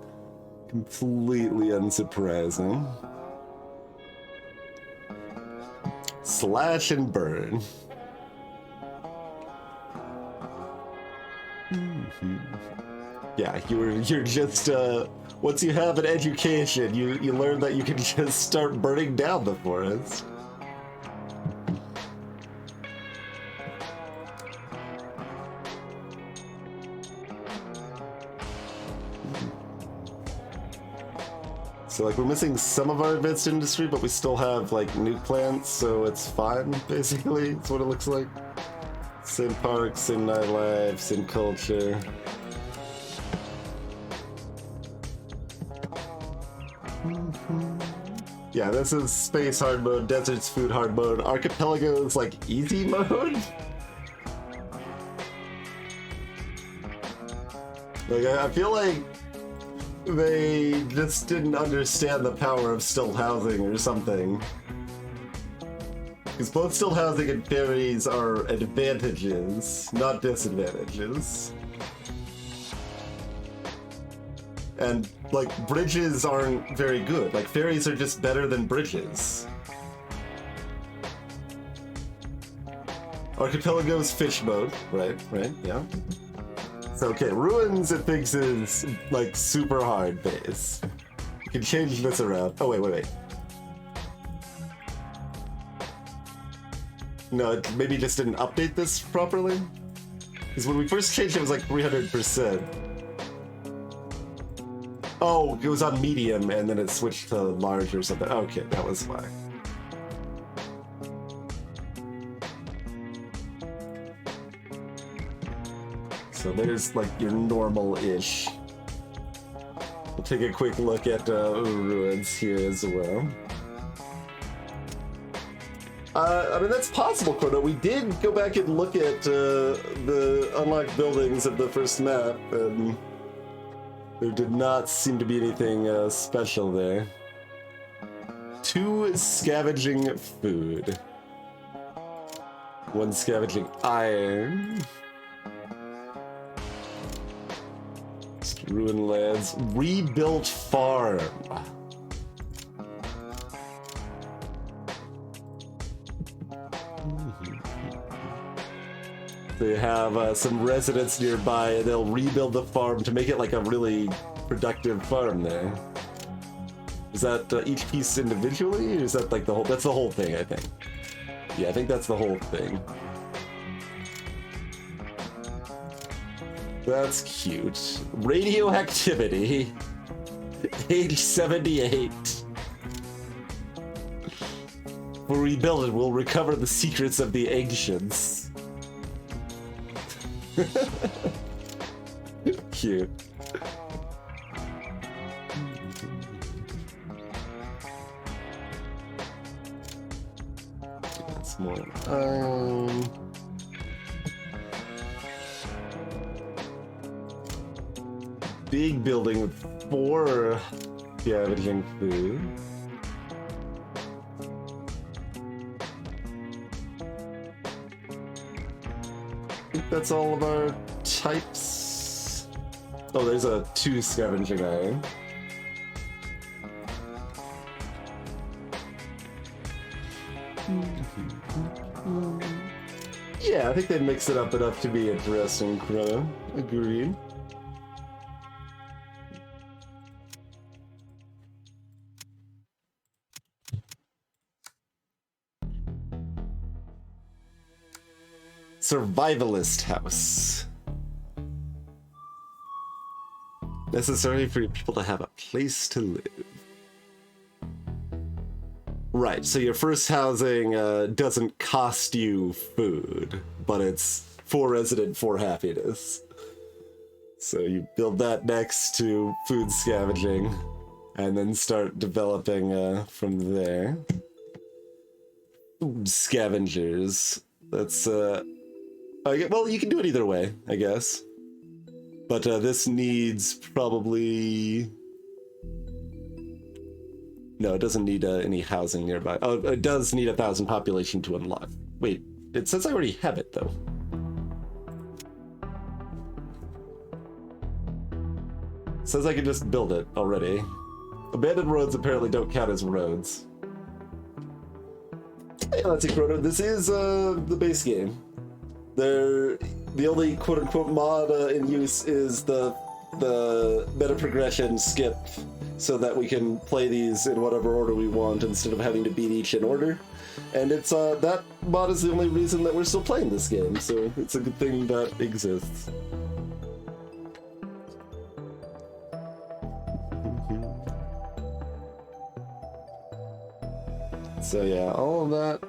completely unsurprising. Slash and burn. Yeah, you're just once you have an education, you learn that you can just start burning down the forest. So like we're missing some of our advanced industry, but we still have like nuke plants, so it's fine, basically. That's what it looks like. Same parks, same nightlife, same culture. Yeah, this is space hard mode, desert's food hard mode, archipelago's like easy mode. Like I feel like they just didn't understand the power of still housing or something. Because both still housing and ferries are advantages, not disadvantages. And, like, bridges aren't very good. Like, ferries are just better than bridges. Archipelago's fish mode. Right, yeah. So, okay, ruins it thinks is, like, super hard base. You can change this around. Oh, wait. No, it maybe just didn't update this properly? Because when we first changed it was like 300%. Oh, it was on medium and then it switched to large or something. Okay, that was why. So there's like your normal-ish. We'll take a quick look at ruins here as well. I mean, that's possible, Chrono. We did go back and look at the unlocked buildings of the first map, and there did not seem to be anything special there. 2 scavenging food. 1 scavenging iron. Ruin lands. Rebuilt farm. They have some residents nearby, and they'll rebuild the farm to make it like a really productive farm there. Is that each piece individually, or is that like the whole? That's the whole thing, I think. Yeah, I think that's the whole thing. That's cute. Radioactivity. Age 78. We'll rebuild it. We'll recover the secrets of the ancients. Cute. It's more iron. Big building with 4 scavenging food. I think that's all of our types. Oh, there's a 2 scavenging iron. Yeah, I think they mix it up enough to be interesting, Corona. Agreed. Survivalist house. Necessary for people to have a place to live. Right, so your first housing doesn't cost you food, but it's for resident for happiness. So you build that next to food scavenging, and then start developing from there. Food scavengers. That's well, you can do it either way, I guess. But this needs probably... No, it doesn't need any housing nearby. Oh, it does need 1,000 population to unlock. Wait, it says I already have it, though. It says I can just build it already. Abandoned roads apparently don't count as roads. Hey, let's see, Chrono. This is the base game. The only quote-unquote mod in use is the meta progression skip, so that we can play these in whatever order we want instead of having to beat each in order. And it's that mod is the only reason that we're still playing this game, so it's a good thing that exists. So yeah, all of that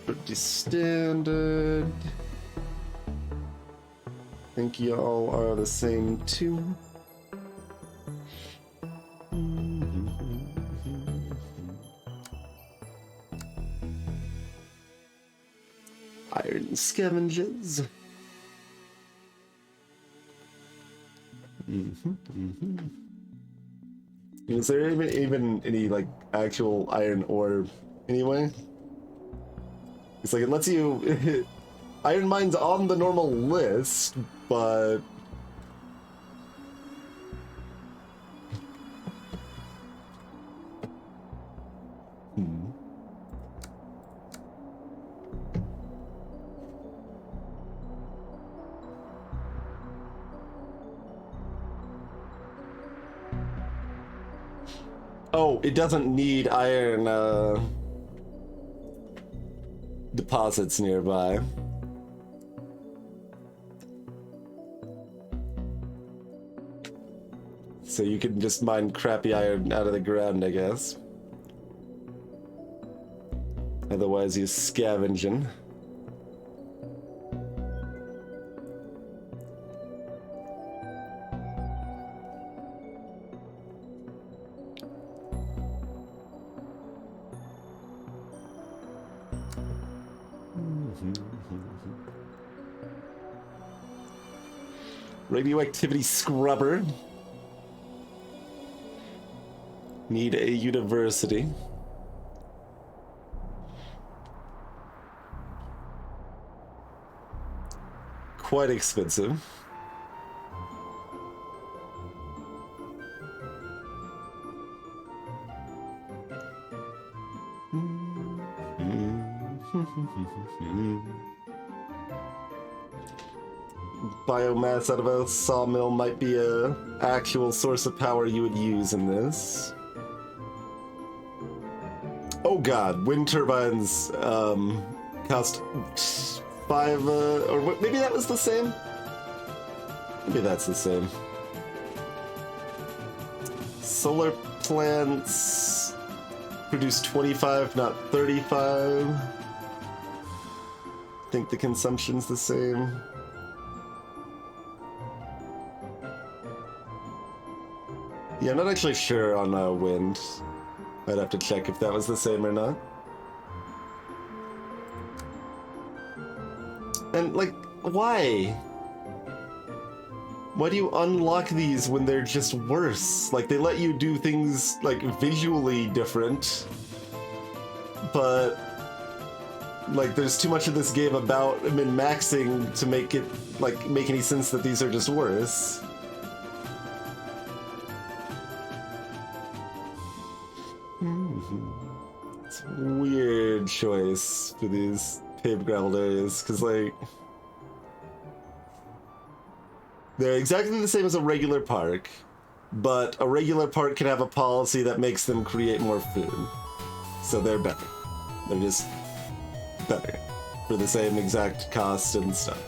pretty standard. I think y'all are the same too. Iron scavengers. Is there even any like actual iron ore anyway? It's like it lets you iron mines on the normal list, but oh, it doesn't need iron deposits nearby. So you can just mine crappy iron out of the ground, I guess. Otherwise, you're scavenging. Radioactivity scrubber. Need a university. Quite expensive. Biomass out of a sawmill might be a actual source of power you would use in this. Oh god, wind turbines cost 5 or maybe that was the same? Maybe that's the same. Solar plants produce 25, not 35. I think the consumption's the same. Yeah, I'm not actually sure on wind. I'd have to check if that was the same or not. And, like, why? Why do you unlock these when they're just worse? Like, they let you do things, like, visually different, but, like, there's too much of this game about min-maxing to make it, like, make any sense that these are just worse. It's a weird choice for these paved gravel areas, because, like, they're exactly the same as a regular park, but a regular park can have a policy that makes them create more food. So they're better. They're just better for the same exact cost and stuff.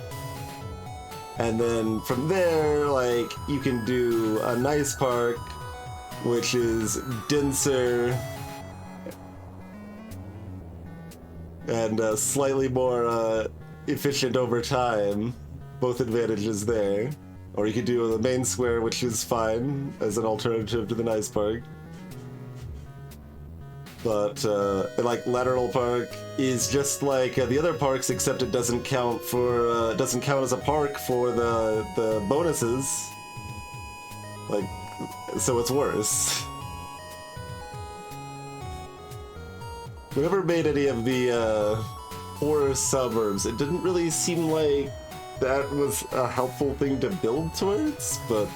And then from there, like, you can do a nice park, which is denser and slightly more efficient over time. Both advantages there. Or you could do the main square, which is fine as an alternative to the nice park. But like Lateral Park is just like the other parks, except it doesn't count for doesn't count as a park for the bonuses. Like, so it's worse. We never made any of the poorer suburbs. It didn't really seem like that was a helpful thing to build towards, but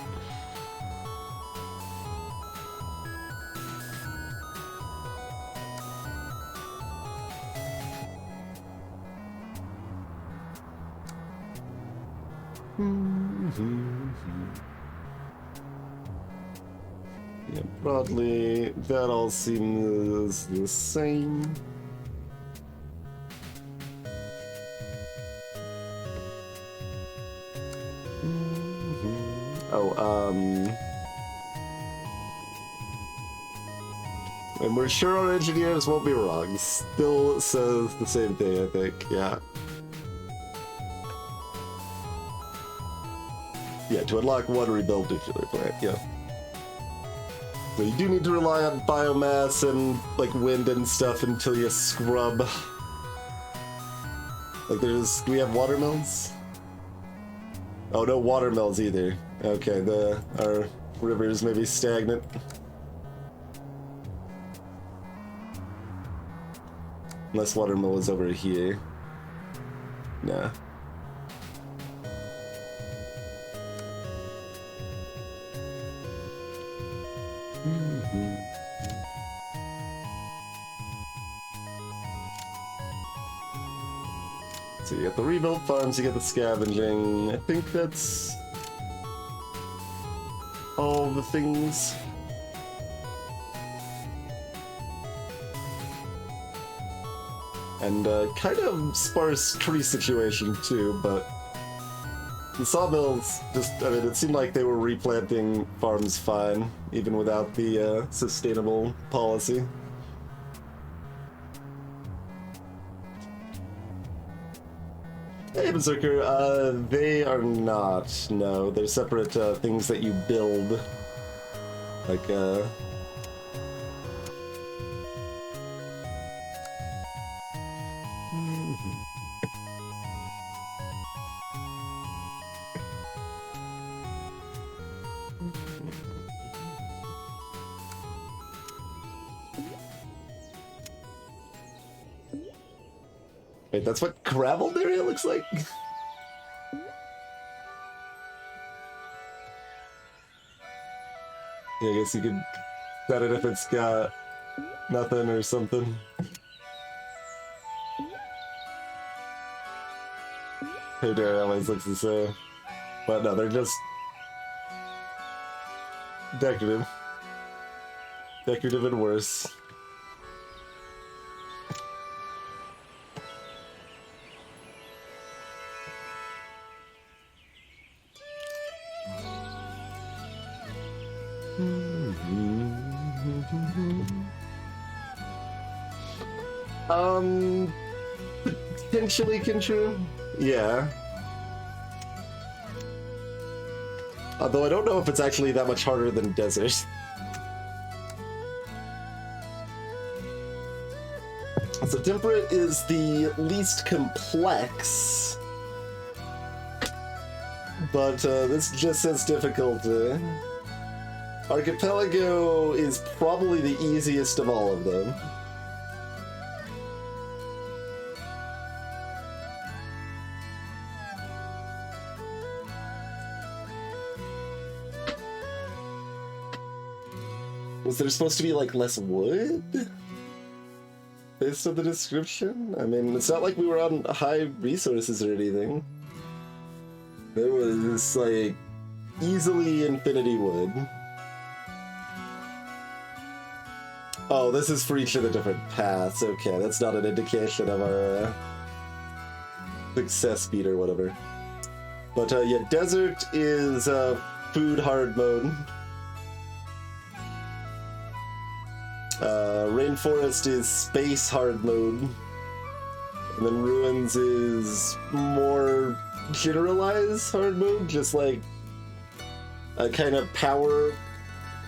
yeah, broadly that all seems the same. And we're sure our engineers won't be wrong. Still says the same thing, I think, yeah. Yeah, to unlock one, rebuild nuclear plant, yeah. So you do need to rely on biomass and, like, wind and stuff until you scrub. Like, do we have watermills? Oh, no watermills either. Okay, our rivers may be stagnant. Unless watermill is over here. Nah. So you got the rebuilt farms, you got the scavenging. I think that's all the things. And kind of sparse tree situation too, but the sawmills just, I mean, it seemed like they were replanting farms fine, even without the sustainable policy. Hey, Berserker, they are not, no. They're separate things that you build. Like, Wait, that's what graveled area looks like? Yeah, I guess you could set it if it's got nothing or something. Hey, Dare always looks the same. But no, they're just decorative. Decorative and worse. Potentially can true. Yeah. Although I don't know if it's actually that much harder than desert. So temperate is the least complex, But this just says difficulty. Archipelago is probably the easiest of all of them. Was there supposed to be, like, less wood? Based on the description? I mean, it's not like we were on high resources or anything. There was, like, easily infinity wood. Oh, this is for each of the different paths. Okay, that's not an indication of our success speed or whatever. But, yeah, desert is food hard mode. Rainforest is space hard mode, and then ruins is more generalized hard mode, just like a kind of power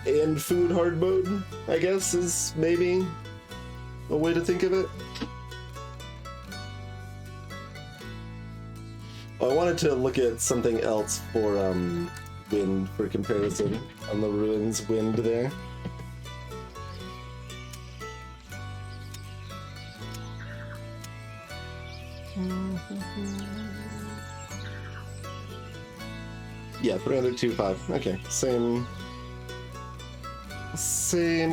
and food hard mode, I guess, is maybe a way to think of it. I wanted to look at something else for wind for comparison on the ruins wind there. Yeah, 302.5. Okay, same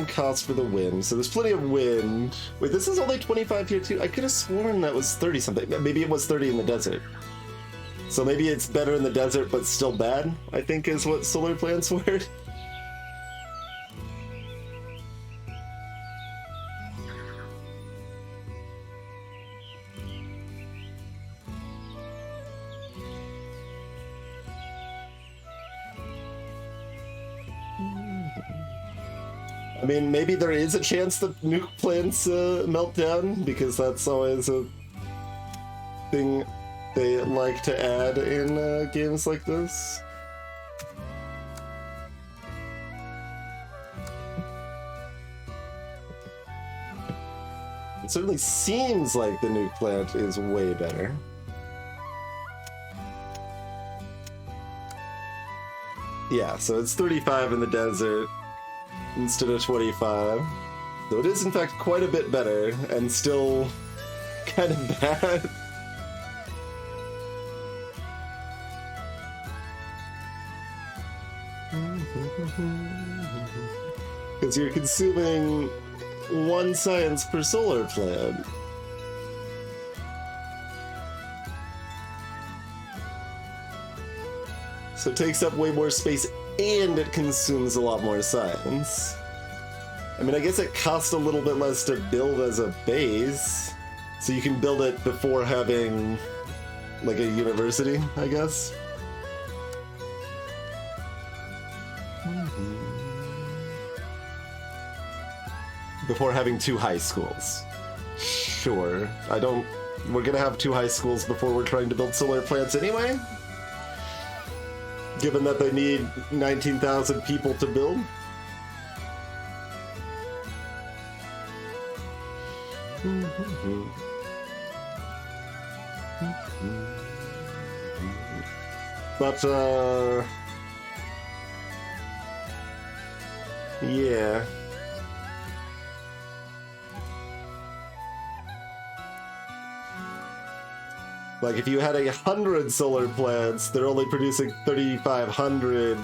cost for the wind. So there's plenty of wind. Wait, this is only 25 here too? I could have sworn that was 30 something. Maybe it was 30 in the desert. So maybe it's better in the desert, but still bad, I think is what solar plants were. I mean, maybe there is a chance that nuke plants melt down, because that's always a thing they like to add in games like this. It certainly seems like the nuke plant is way better. Yeah, so it's 35 in the desert instead of 25. So it is in fact quite a bit better, and still kind of bad. Because you're consuming 1 science per solar plant. So it takes up way more space, and it consumes a lot more science. I mean, I guess it costs a little bit less to build as a base, so you can build it before having, like, a university, I guess. Before having 2 high schools. Sure. We're gonna have 2 high schools before we're trying to build solar plants anyway? Given that they need 19,000 people to build? But, yeah. Like, if you had 100 solar plants, they're only producing 3,500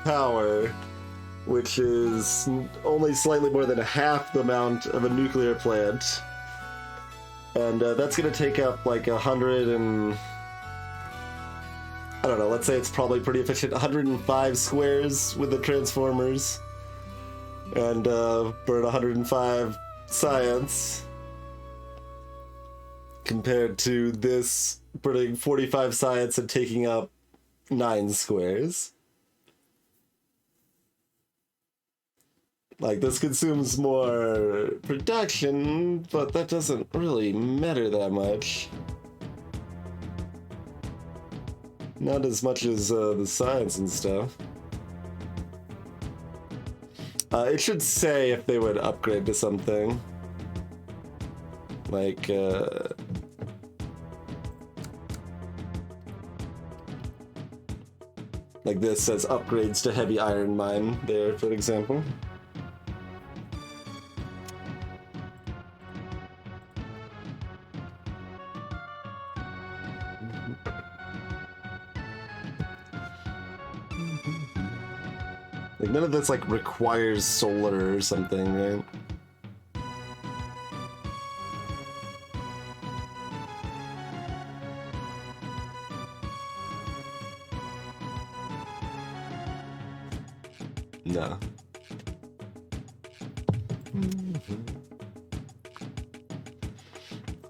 power, which is only slightly more than half the amount of a nuclear plant. And that's going to take up like 100 and... I don't know, let's say it's probably pretty efficient. 105 squares with the transformers. And burn 105 science. Compared to this burning 45 science and taking up 9 squares. Like, this consumes more production, but that doesn't really matter that much. Not as much as the science and stuff. It should say if they would upgrade to something. Like, Like this says upgrades to heavy iron mine there, for example. Like none of this like requires solar or something, right? No.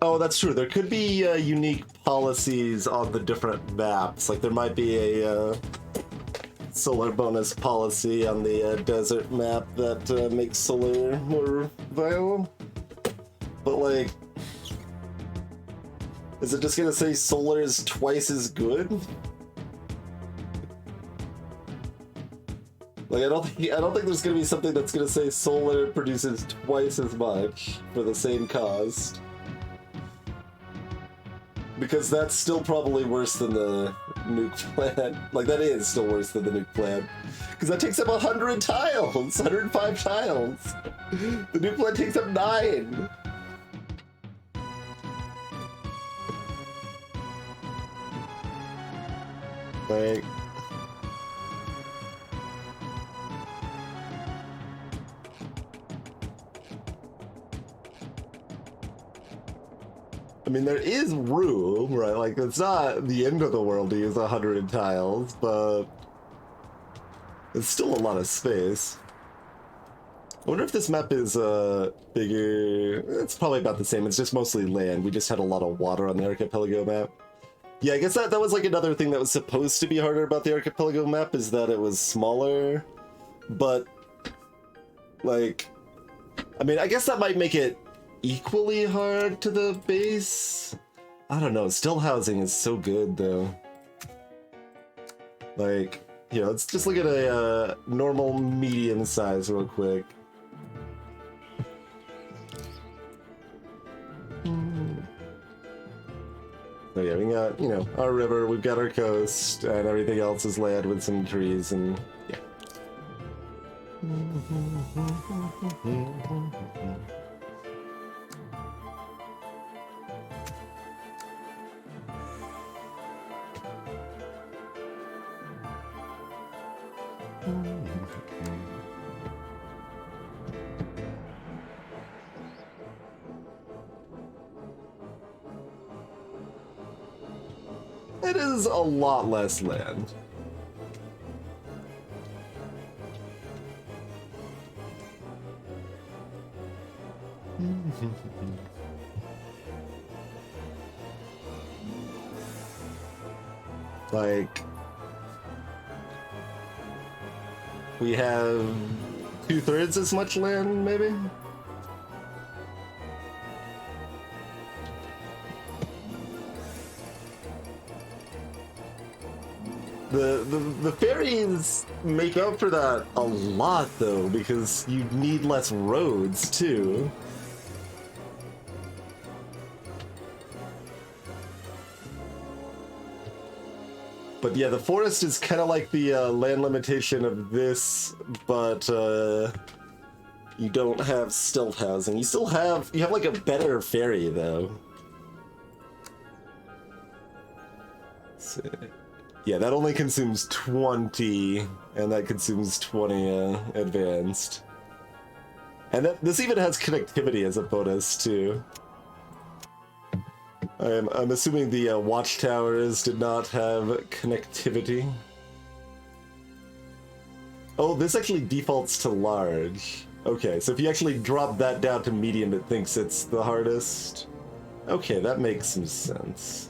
Oh, that's true. There could be unique policies on the different maps. Like there might be a solar bonus policy on the desert map that makes solar more viable. But like, is it just gonna say solar is twice as good? Like I don't think there's gonna be something that's gonna say solar produces twice as much for the same cost. Because that's still probably worse than the nuke plant. Like that is still worse than the nuke plant. Because that takes up 100 tiles, 105 tiles. The nuke plant takes up 9. Like, I mean, there is room, right? Like, it's not the end of the world to use 100 tiles, but it's still a lot of space. I wonder if this map is bigger. It's probably about the same. It's just mostly land. We just had a lot of water on the archipelago map. Yeah, I guess that was like another thing that was supposed to be harder about the archipelago map is that it was smaller. But, like, I mean, I guess that might make it equally hard to the base. I don't know. Still housing is so good though. Like, you know, let's just look at a normal medium size real quick. So yeah, we got, you know, our river, we've got our coast, and everything else is land with some trees and yeah. It is a lot less land. Like, we have 2/3 as much land, maybe? The ferries make up for that a lot, though, because you need less roads, too. But yeah, the forest is kind of like the land limitation of this, but you don't have stealth housing. You have like a better ferry, though. So, yeah, that only consumes 20, and that consumes 20 advanced. And this even has connectivity as a bonus, too. I'm assuming the watchtowers did not have connectivity. Oh, this actually defaults to large. Okay, so if you actually drop that down to medium, it thinks it's the hardest. Okay, that makes some sense.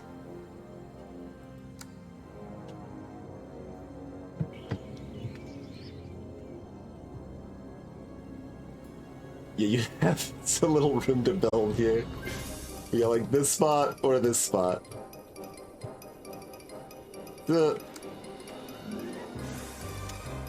Yeah, you have so little room to build here. We got like this spot or this spot.